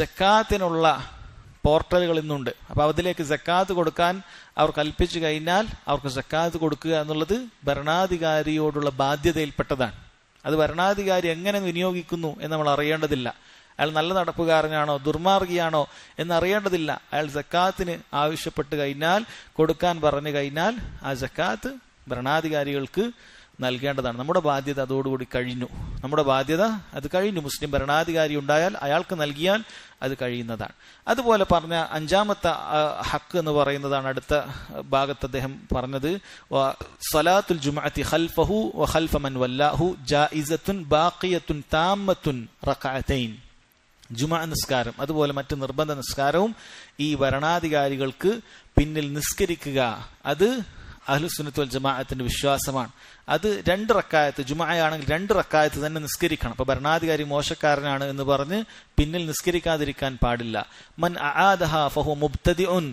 സക്കാത്തിനുള്ള പോർട്ടലുകൾ ഇന്നുണ്ട്. അപ്പൊ അതിലേക്ക് സക്കാത്ത് കൊടുക്കാൻ അവർ കൽപ്പിച്ചു കഴിഞ്ഞാൽ അവർക്ക് സക്കാത്ത് കൊടുക്കുക എന്നുള്ളത് ഭരണാധികാരിയോടുള്ള ബാധ്യതയിൽപ്പെട്ടതാണ്. അത് ഭരണാധികാരി എങ്ങനെ വിനിയോഗിക്കുന്നു എന്ന് നമ്മൾ അറിയേണ്ടതില്ല. അയാൾ നല്ല നടപ്പുകാരനാണോ ദുർമാർഗിയാണോ എന്നറിയേണ്ടതില്ല. അയാൾ സക്കാത്തിന് ആവശ്യപ്പെട്ട് കഴിഞ്ഞാൽ, കൊടുക്കാൻ പറഞ്ഞു കഴിഞ്ഞാൽ ആ സക്കാത്ത് ഭരണാധികാരികൾക്ക് നൽകേണ്ടതാണ്. നമ്മുടെ ബാധ്യത അതോടുകൂടി കഴിഞ്ഞു. മുസ്ലിം ഭരണാധികാരി ഉണ്ടായാൽ അയാൾക്ക് നൽകിയാൽ അത് കഴിയുന്നതാണ്. അതുപോലെ പറഞ്ഞ അഞ്ചാമത്തെ ഹക്ക് എന്ന് പറയുന്നതാണ് അടുത്ത ഭാഗത്ത് അദ്ദേഹം പറഞ്ഞത്, സ്വലാത്തുൽ ജുമുഅത്തി ഖൽഫഹു വ ഖൽഫ മൻ വല്ലാഹു ജായിസത്തുൻ ബാഖിയത്തുൻ താമ്മത്തുൻ റകഅതൈൻ. ജുമുഅ നിസ്കാരം അതുപോലെ മറ്റ് നിർബന്ധ നിസ്കാരവും ഈ ഭരണാധികാരികൾക്ക് പിന്നിൽ നിസ്കരിക്കുക, അത് അഹ്ലുസുന്നത്ത് വൽ ജമാഅത്തിന്റെ വിശ്വാസമാണ്. അത് 2 റക്അത്ത്, ജുമുഅയാണെങ്കിൽ 2 റക്അത്ത് തന്നെ നിസ്കരിക്കണം. അപ്പൊ ഭരണാധികാരി മോശക്കാരനാണ് എന്ന് പറഞ്ഞ് പിന്നിൽ നിസ്കരിക്കാതിരിക്കാൻ പാടില്ല. മൻ അആദഹ ഫഹു മുബ്തദിഉൻ,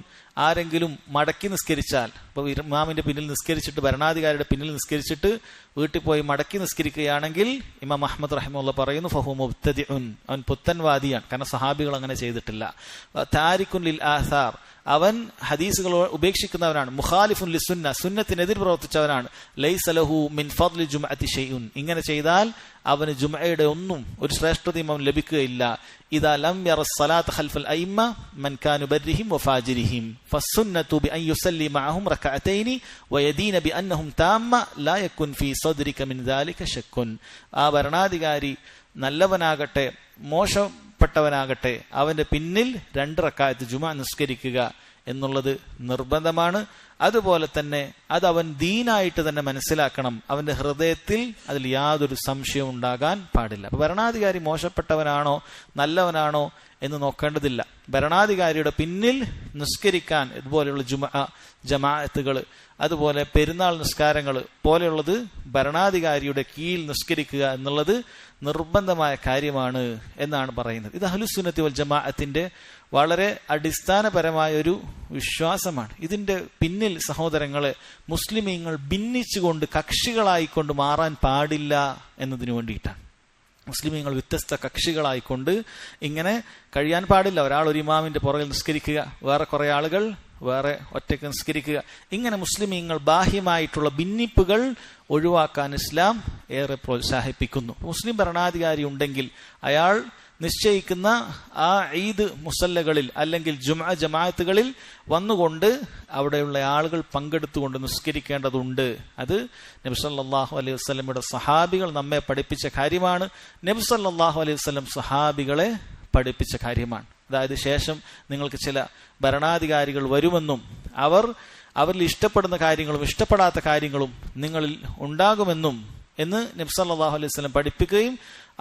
ആരെങ്കിലും മടക്കി നിസ്കരിച്ചാൽ, ഇപ്പൊ ഇമാമിന്റെ പിന്നിൽ നിസ്കരിച്ചിട്ട് ഭരണാധികാരിയുടെ പിന്നിൽ നിസ്കരിച്ചിട്ട് വീട്ടിൽ പോയി മടക്കി നിസ്കരിക്കുകയാണെങ്കിൽ ഇമാം അഹ്മദ് റഹിമഹുല്ലാഹ് പറയുന്നു ഫഹു മുബ്തദിഉൻ, അവൻ പുത്തൻവാദിയാണ്. കാരണം സഹാബികൾ അങ്ങനെ ചെയ്തിട്ടില്ല. താരിഖുൻ ലിൽ ആസാർ, അവൻ ഹദീസുകൾ ഉപേക്ഷിക്കുന്നവനാണ്. മുഖാലിഫുൻ ലിസുന്ന, സുന്നത്തിനെതിർ പ്രവർത്തിച്ചവനാണ്. ലൈസ ലഹു മിൻ ഫദ്ലി ജുമുഅത്തി ഷൈഉൻ, ഇങ്ങനെ ചെയ്താൽ അവന് ജുമുഅയുടെ ഒന്നും ഒരു ശ്രേഷ്ഠതയും അവൻ ലഭിക്കുകയില്ല. ഇദാ ലം യറ സ്വലാത്ത ഖൽഫൽ അയിമ്മ മൻ കാനു ബർരിഹിം വഫാജിരിഹിം ഫസ്സുന്നതു ബിഅൻ യുസല്ലി മഅഹും റകഅതൈനി വയദീന ബിഅന്നഹും താമ്മ ലാ യകുൻ ഫീ സദ്രിക മിൻ ദാലിക ശക്കുൻ. ആ ഭരണാധികാരി നല്ലവനാകട്ടെ മോശപ്പെട്ടവനാകട്ടെ അവന്റെ പിന്നിൽ 2 റക്അത്ത് ജുമുഅ നിസ്കരിക്കുക എന്നുള്ളത് നിർബന്ധമാണ്. അതുപോലെ തന്നെ അത് അവൻ ദീനായിട്ട് തന്നെ മനസ്സിലാക്കണം. അവന്റെ ഹൃദയത്തിൽ അതിൽ യാതൊരു സംശയവും ഉണ്ടാകാൻ പാടില്ല. അപ്പൊ ഭരണാധികാരി മോശപ്പെട്ടവനാണോ നല്ലവനാണോ എന്ന് നോക്കേണ്ടതില്ല. ഭരണാധികാരിയുടെ പിന്നിൽ നിസ്കരിക്കാൻ ഇതുപോലെയുള്ള ജമാഅത്തുകൾ, അതുപോലെ പെരുന്നാൾ നിസ്കാരങ്ങൾ പോലെയുള്ളത് ഭരണാധികാരിയുടെ കീഴിൽ നിസ്കരിക്കുക എന്നുള്ളത് നിർബന്ധമായ കാര്യമാണ് എന്നാണ് പറയുന്നത്. ഇത് അഹ്ലുസുന്നത്തി വൽ ജമാഅത്തിന്റെ വളരെ അടിസ്ഥാനപരമായ ഒരു വിശ്വാസമാണ്. ഇതിന്റെ പിന്നിൽ സഹോദരങ്ങളെ മുസ്ലിമീങ്ങൾ ഭിന്നിച്ചുകൊണ്ട് കക്ഷികളായിക്കൊണ്ട് മാറാൻ പാടില്ല എന്നതിനു വേണ്ടിയിട്ടാണ്. മുസ്ലിമീങ്ങൾ വ്യത്യസ്ത കക്ഷികളായിക്കൊണ്ട് ഇങ്ങനെ കഴിയാൻ പാടില്ല. ഒരാൾ ഒരു ഇമാമിന്റെ പുറകിൽ നിസ്കരിക്കുക, വേറെ കുറെ ആളുകൾ വേറെ ഒറ്റയ്ക്ക് നിസ്കരിക്കുക. ഇങ്ങനെ മുസ്ലിമീങ്ങൾ ബാഹ്യമായിട്ടുള്ള ഭിന്നിപ്പുകൾ ഒഴിവാക്കാൻ ഇസ്ലാം ഏറെ പ്രോത്സാഹിപ്പിക്കുന്നു. മുസ്ലിം ഭരണാധികാരി ഉണ്ടെങ്കിൽ അയാൾ നിശ്ചയിക്കുന്ന ആ ഈദ് മുസല്ലകളിൽ അല്ലെങ്കിൽ ജുമുഅ ജമാഅത്തുകളിൽ വന്നുകൊണ്ട് അവിടെയുള്ള ആളുകൾ പങ്കെടുത്തുകൊണ്ട് നിസ്കരിക്കേണ്ടതുണ്ട്. അത് നബി സല്ലല്ലാഹു അലൈഹി വസല്ലമയുടെ സഹാബികൾ നമ്മെ പഠിപ്പിച്ച കാര്യമാണ്. നബി സല്ലല്ലാഹു അലൈഹി വസല്ലം സഹാബികളെ പഠിപ്പിച്ച കാര്യമാണ്. അതായത് ശേഷം നിങ്ങൾക്ക് ചില ഭരണാധികാരികൾ വരുമെന്നും അവരിൽ ഇഷ്ടപ്പെടുന്ന കാര്യങ്ങളും ഇഷ്ടപ്പെടാത്ത കാര്യങ്ങളും നിങ്ങളിൽ ഉണ്ടാകുമെന്നും എന്ന് നബി സല്ലല്ലാഹു അലൈഹി വസല്ലം പഠിപ്പിക്കുകയും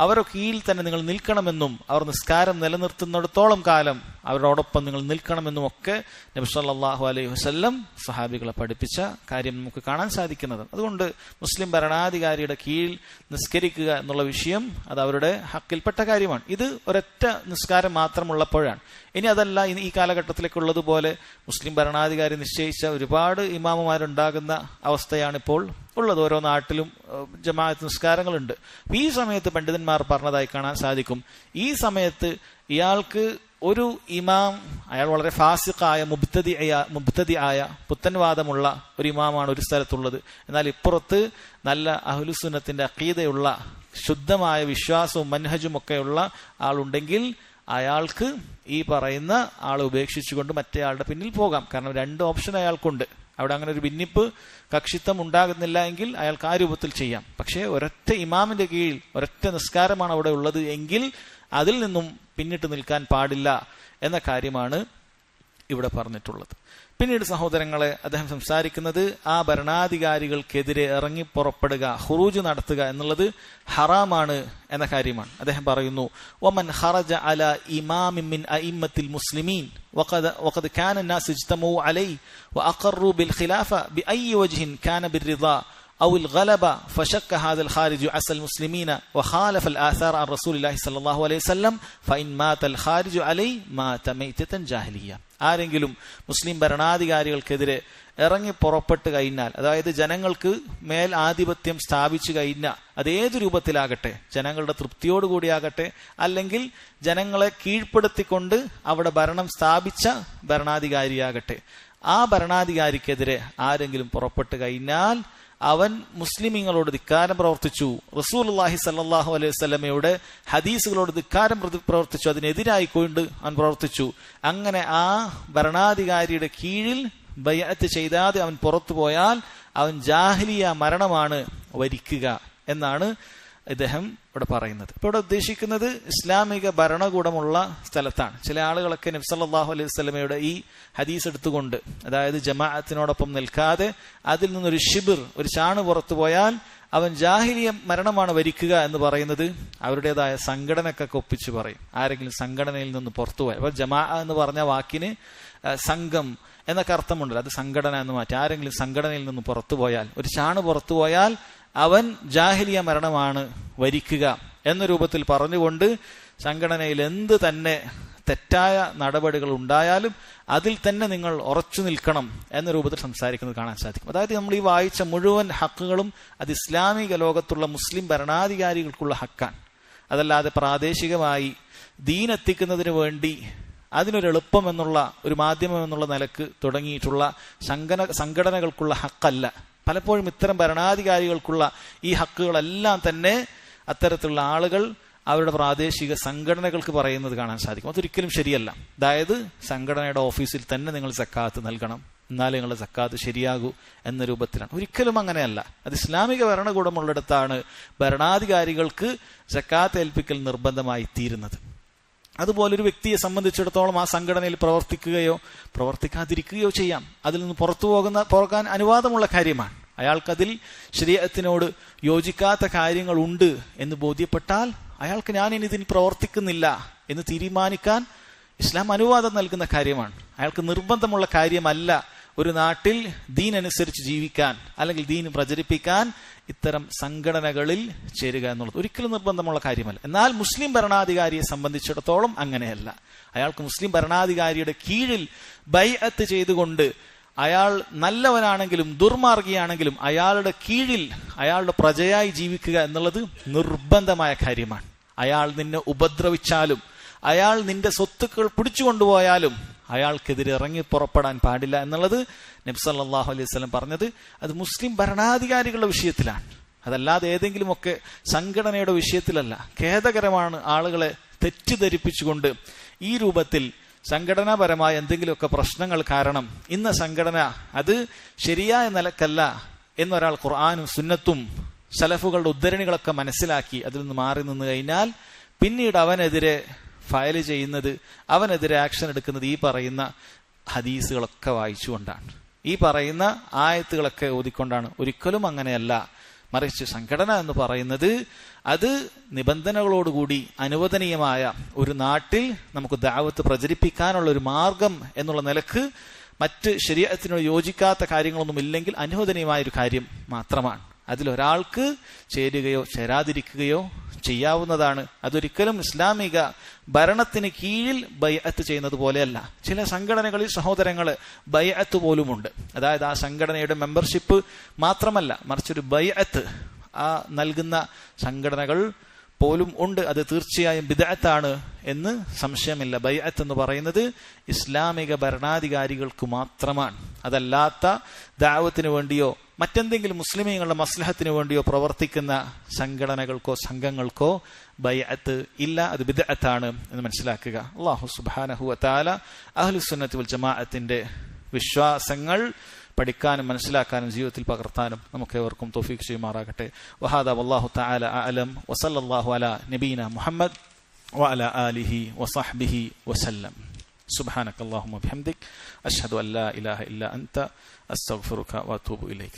അവരുടെ കീഴിൽ തന്നെ നിങ്ങൾ നിൽക്കണമെന്നും അവർ നിസ്കാരം നിലനിർത്തുന്നിടത്തോളം കാലം അവരോടൊപ്പം നിങ്ങൾ നിൽക്കണമെന്നും ഒക്കെ നബി സല്ലല്ലാഹു അലൈഹി വസല്ലം സഹാബികളെ പഠിപ്പിച്ച കാര്യം നമുക്ക് കാണാൻ സാധിക്കുന്നത്. അതുകൊണ്ട് മുസ്ലിം ഭരണാധികാരിയുടെ കീഴിൽ നിസ്കരിക്കുക എന്നുള്ള വിഷയം അത് അവരുടെ ഹക്കിൽപ്പെട്ട കാര്യമാണ്. ഇത് ഒരൊറ്റ നിസ്കാരം മാത്രമുള്ളപ്പോഴാണ്. ഇനി അതല്ല, ഈ കാലഘട്ടത്തിലേക്കുള്ളതുപോലെ മുസ്ലിം ഭരണാധികാരി നിശ്ചയിച്ച ഒരുപാട് ഇമാമുമാരുണ്ടാകുന്ന അവസ്ഥയാണ് ഇപ്പോൾ ഉള്ളത്. ഓരോ നാട്ടിലും ജമാഅത്ത് നിസ്കാരങ്ങളുണ്ട്. ഈ സമയത്ത് പണ്ഡിതന്മാർ പറഞ്ഞതായി കാണാൻ സാധിക്കും, ഈ സമയത്ത് ഇയാൾക്ക് ഒരു ഇമാം, അയാൾ വളരെ ഫാസിഖായ മുബ്തദിആയ പുത്തൻവാദമുള്ള ഒരു ഇമാമാണ് ഒരു സ്ഥലത്തുള്ളത്. എന്നാൽ ഇപ്പുറത്ത് നല്ല അഹ്ലുസുന്നത്തിന്റെ അഖീദയുള്ള ശുദ്ധമായ വിശ്വാസവും മൻഹജും ഒക്കെയുള്ള ആളുണ്ടെങ്കിൽ അയാൾക്ക് ഈ പറയുന്ന ആളെ ഉപേക്ഷിച്ചുകൊണ്ട് മറ്റേ ആളുടെ പിന്നിൽ പോകാം. കാരണം 2 ഓപ്ഷൻ അയാൾക്കുണ്ട്. അവിടെ അങ്ങനെ ഒരു ഭിന്നിപ്പ് കക്ഷിത്വം ഉണ്ടാകുന്നില്ല എങ്കിൽ അയാൾക്ക് ആ രൂപത്തിൽ ചെയ്യാം. പക്ഷേ ഒരൊറ്റ ഇമാമിന്റെ കീഴിൽ ഒരൊറ്റ നിസ്കാരമാണ് അവിടെ ഉള്ളത് എങ്കിൽ അതിൽ നിന്നും പിന്നിട്ട് നിൽക്കാൻ പാടില്ല എന്ന കാര്യമാണ് ഇവിടെ പറഞ്ഞിട്ടുള്ളത്. പിന്നീട് സഹോദരങ്ങളെ അദ്ദേഹം സംസാരിക്കുന്നത് ആ ഭരണാധികാരികൾക്കെതിരെ ഇറങ്ങി പുറപ്പെടുക, ഖുറൂജ് നടത്തുക എന്നുള്ളത് ഹറാമാണ് എന്ന കാര്യമാണ്. അദ്ദേഹം പറയുന്നു, വമൻ ഖറജ അലാ ഇമാമിൻ മിൻ അഇമ്മത്തിൽ മുസ്ലിമീൻ വഖദ് കാന الناس اجتمعوا عليه واقروا بالخلافه باي وجه كان بالرضا أو الغلبة فشك هذا الخارج عسى المسلمين وخالف الآثار عن رسول الله صلى الله عليه وسلم فإن مات الخارج عليه مات ميتة جاهلية. ആരെങ്കിലും മുസ്ലിം ഭരണാധികാരികൾക്കെതിരെ ഇറങ്ങി പുറപ്പെട്ട് കഴിഞ്ഞാൽ, അതായത് ജനങ്ങൾക്ക് മേൽ ആധിപത്യം സ്ഥാപിച്ചു കഴിഞ്ഞാൽ, അതേത് രൂപത്തിലാകട്ടെ, ജനങ്ങളുടെ തൃപ്തിയോടുകൂടിയാകട്ടെ അല്ലെങ്കിൽ ജനങ്ങളെ കീഴ്പ്പെടുത്തിക്കൊണ്ട് അവിടെ ഭരണം സ്ഥാപിച്ച ഭരണാധികാരിയാകട്ടെ, ആ ഭരണാധികാരിക്കെതിരെ ആരെങ്കിലും പുറപ്പെട്ട് കഴിഞ്ഞാൽ അവൻ മുസ്ലിമീങ്ങളോട് ധിക്കാരം പ്രവർത്തിച്ചു, റസൂലുള്ളാഹി സ്വല്ലല്ലാഹു അലൈഹി വസല്ലമയുടെ ഹദീസുകളോട് ധിക്കാരം പ്രവർത്തിച്ചു, അതിനെതിരായിക്കൊണ്ട് അവൻ പ്രവർത്തിച്ചു. അങ്ങനെ ആ ഭരണാധികാരിയുടെ കീഴിൽ ബൈഅത്ത് ചെയ്താതെ അവൻ പുറത്തു പോയാൽ അവൻ ജാഹിലിയ മരണമാണ് വരിക്കുക എന്നാണ് ഇദ്ദേഹം ഇവിടെ പറയുന്നത്. ഇപ്പൊ ഇവിടെ ഉദ്ദേശിക്കുന്നത് ഇസ്ലാമിക ഭരണകൂടമുള്ള സ്ഥലത്താണ്. ചില ആളുകളൊക്കെ നബി സല്ലല്ലാഹു അലൈഹി വസല്ലമയുടെ ഈ ഹദീസ് എടുത്തുകൊണ്ട്, അതായത് ജമാഅത്തിനോടൊപ്പം നിൽക്കാതെ അതിൽ നിന്നൊരു ഷിബിർ, ഒരു ചാണ് പുറത്തു പോയാൽ അവൻ ജാഹിലിയ മരണമാണ് വരിക്കുക എന്ന് പറയുന്നത് അവരുടേതായ സംഘടനക്കൊക്കെ ഒപ്പിച്ച് പറയും. ആരെങ്കിലും സംഘടനയിൽ നിന്ന് പുറത്തു പോയാൽ, അപ്പൊ ജമാ എന്ന് പറഞ്ഞ വാക്കിന് സംഘം എന്നൊക്കെ അർത്ഥമുണ്ടല്ലോ, അത് സംഘടന എന്ന് മാറ്റി. ആരെങ്കിലും സംഘടനയിൽ നിന്ന് പുറത്തു പോയാൽ, ഒരു ചാണ് പുറത്തു പോയാൽ അവൻ ജാഹിലിയ മരണമാണ് വരിക്കുക എന്ന രൂപത്തിൽ പറഞ്ഞുകൊണ്ട് സംഘടനയിൽ എന്ത് തന്നെ തെറ്റായ നടപടികൾ ഉണ്ടായാലും അതിൽ തന്നെ നിങ്ങൾ ഉറച്ചു നിൽക്കണം എന്ന രൂപത്തിൽ സംസാരിക്കുന്നത് കാണാൻ സാധിക്കും. അതായത് നമ്മൾ ഈ വായിച്ച മുഴുവൻ ഹക്കുകളും അത് ഇസ്ലാമിക ലോകത്തുള്ള മുസ്ലിം ഭരണാധികാരികൾക്കുള്ള ഹക്കാണ്. അതല്ലാതെ പ്രാദേശികമായി ദീൻ എത്തിക്കുന്നതിന് വേണ്ടി അതിനൊരു എളുപ്പം എന്നുള്ള ഒരു മാധ്യമം എന്നുള്ള നിലക്ക് തുടങ്ങിയിട്ടുള്ള സംഘടനകൾക്കുള്ള ഹക്കല്ല. പലപ്പോഴും ഇത്തരം ഭരണാധികാരികൾക്കുള്ള ഈ ഹക്കുകളെല്ലാം തന്നെ അത്തരത്തിലുള്ള ആളുകൾ അവരുടെ പ്രാദേശിക സംഘടനകൾക്ക് പറയുന്നത് കാണാൻ സാധിക്കും. അതൊരിക്കലും ശരിയല്ല. അതായത് സംഘടനയുടെ ഓഫീസിൽ തന്നെ നിങ്ങൾ സക്കാത്ത് നൽകണം, എന്നാലേ നിങ്ങളുടെ സക്കാത്ത് ശരിയാകൂ എന്ന രൂപത്തിലാണ്. ഒരിക്കലും അങ്ങനെയല്ല. അത് ഇസ്ലാമിക ഭരണകൂടമുള്ളിടത്താണ് ഭരണാധികാരികൾക്ക് സക്കാത്ത് ഏൽപ്പിക്കൽ നിർബന്ധമായി തീരുന്നത്. അതുപോലെ ഒരു വ്യക്തിയെ സംബന്ധിച്ചിടത്തോളം ആ സംഘടനയിൽ പ്രവർത്തിക്കുകയോ പ്രവർത്തിക്കാതിരിക്കുകയോ ചെയ്യാം. അതിൽ നിന്ന് പോകാൻ അനുവാദമുള്ള കാര്യമാണ്. അയാൾക്കതിൽ ശരീഅത്തിനോട് യോജിക്കാത്ത കാര്യങ്ങൾ ഉണ്ട് എന്ന് ബോധ്യപ്പെട്ടാൽ അയാൾക്ക് ഞാനിനി ഇതിന് പ്രവർത്തിക്കുന്നില്ല എന്ന് തീരുമാനിക്കാൻ ഇസ്ലാം അനുവാദം നൽകുന്ന കാര്യമാണ്. അയാൾക്ക് നിർബന്ധമുള്ള കാര്യമല്ല ഒരു നാട്ടിൽ ദീൻ അനുസരിച്ച് ജീവിക്കാൻ അല്ലെങ്കിൽ ദീൻ പ്രചരിപ്പിക്കാൻ ഇത്തരം സംഘടനകളിൽ ചേരുക എന്നുള്ളത് ഒരിക്കലും നിർബന്ധമുള്ള കാര്യമല്ല. എന്നാൽ മുസ്ലിം ഭരണാധികാരിയെ സംബന്ധിച്ചിടത്തോളം അങ്ങനെയല്ല. അയാൾക്ക് മുസ്ലിം ഭരണാധികാരിയുടെ കീഴിൽ ബൈഅത്ത് ചെയ്തുകൊണ്ട് അയാൾ നല്ലവനാണെങ്കിലും ദുർമാർഗിയാണെങ്കിലും അയാളുടെ കീഴിൽ അയാളുടെ പ്രജയായി ജീവിക്കുക എന്നുള്ളത് നിർബന്ധമായ കാര്യമാണ്. അയാൾ നിന്നെ ഉപദ്രവിച്ചാലും അയാൾ നിന്റെ സ്വത്തുക്കൾ പിടിച്ചുകൊണ്ടുപോയാലും അയാൾക്കെതിരെ ഇറങ്ങി പുറപ്പെടാൻ പാടില്ല എന്നുള്ളത് നബി സല്ലല്ലാഹു അലൈഹി വസല്ലം പറഞ്ഞത് അത് മുസ്ലിം ഭരണാധികാരികളുടെ വിഷയത്തിലാണ്. അതല്ലാതെ ഏതെങ്കിലുമൊക്കെ സംഘടനയുടെ വിഷയത്തിലല്ല. ഖേദകരമാണ് ആളുകളെ തെറ്റിദ്ധരിപ്പിച്ചുകൊണ്ട് ഈ രൂപത്തിൽ സംഘടനാപരമായ എന്തെങ്കിലുമൊക്കെ പ്രശ്നങ്ങൾ കാരണം ഇന്ന സംഘടന അത് ശരിയായ നിലക്കല്ല എന്നൊരാൾ ഖുർആനും സുന്നത്തും സലഫുകളുടെ ഉദ്ധരണികളൊക്കെ മനസ്സിലാക്കി അതിൽ നിന്ന് മാറി നിന്ന് കഴിഞ്ഞാൽ പിന്നീട് അവനെതിരെ ഫയൽ ചെയ്യുന്നത്, അവനെതിരെ ആക്ഷൻ എടുക്കുന്നത് ഈ പറയുന്ന ഹദീസുകളൊക്കെ വായിച്ചുകൊണ്ടാണ്, ഈ പറയുന്ന ആയത്തുകളൊക്കെ ഓതിക്കൊണ്ടാണ്. ഒരിക്കലും അങ്ങനെയല്ല. മറിച്ച് സംഘടന എന്ന് പറയുന്നത് അത് നിബന്ധനകളോടുകൂടി അനുവദനീയമായ ഒരു നാട്ടിൽ നമുക്ക് ദഅവത്ത് പ്രചരിപ്പിക്കാനുള്ള ഒരു മാർഗം എന്നുള്ള നിലക്ക് മറ്റ് ശരീഅത്തിനോട് യോജിക്കാത്ത കാര്യങ്ങളൊന്നും ഇല്ലെങ്കിൽ അനുവദനീയമായ ഒരു കാര്യം മാത്രമാണ്. അതിലൊരാൾക്ക് ചേരുകയോ ചേരാതിരിക്കുകയോ ചെയ്യാവുന്നതാണ്. അതൊരിക്കലും ഇസ്ലാമിക ഭരണത്തിന് കീഴിൽ ബൈഅത്ത് ചെയ്യുന്നത് പോലെയല്ല. ചില സംഘടനകളിൽ സഹോദരങ്ങള് ബൈഅത്ത് പോലുമുണ്ട്. അതായത് ആ സംഘടനയുടെ മെമ്പർഷിപ്പ് മാത്രമല്ല, മറിച്ചൊരു ബൈഅത്ത് ആ നൽകുന്ന സംഘടനകൾ പോലും ഉണ്ട്. അത് തീർച്ചയായും ബിദ്അത്താണ് എന്ന് സംശയമില്ല. ബൈഅത്ത് എന്ന് പറയുന്നത് ഇസ്ലാമിക ഭരണാധികാരികൾക്ക് മാത്രമാണ്. അതല്ലാത്ത ദഅവത്തിന് വേണ്ടിയോ മറ്റെന്തെങ്കിലും മുസ്ലിമീങ്ങളുടെ മസ്ലഹത്തിന് വേണ്ടിയോ പ്രവർത്തിക്കുന്ന സംഘടനകൾക്കോ സംഘങ്ങൾക്കോ ബൈഅത്ത് ഇല്ല. അത് ബിദ്അത്താണ് എന്ന് മനസ്സിലാക്കുക. അല്ലാഹു സുബ്ഹാനഹു വ തആല അഹ്ലുസുന്നത്തി വൽ ജമാഅത്തിന്റെ വിശ്വാസങ്ങൾ പഠിക്കാനും മനസ്സിലാക്കാനും ജീവിതത്തിൽ പകർത്താനും നമുക്കേവർക്കും തൗഫീഖ് ചെയ്യുമാറാകട്ടെ. വഹാദാ വല്ലാഹു തആല അഅലം വസല്ലല്ലാഹു അലാ നബീന മുഹമ്മദ് വഅലാ ആലിഹി വസഹ്ബിഹി വസല്ലം. സുബ്ഹാനക അല്ലാഹുമ്മ ബിഹംദിക് അശ്ഹദു അൻ ലാ ഇലാഹ ഇല്ലാ അൻത അസ്തഗ്ഫിറുക വഅതൂബു ഇലൈക്.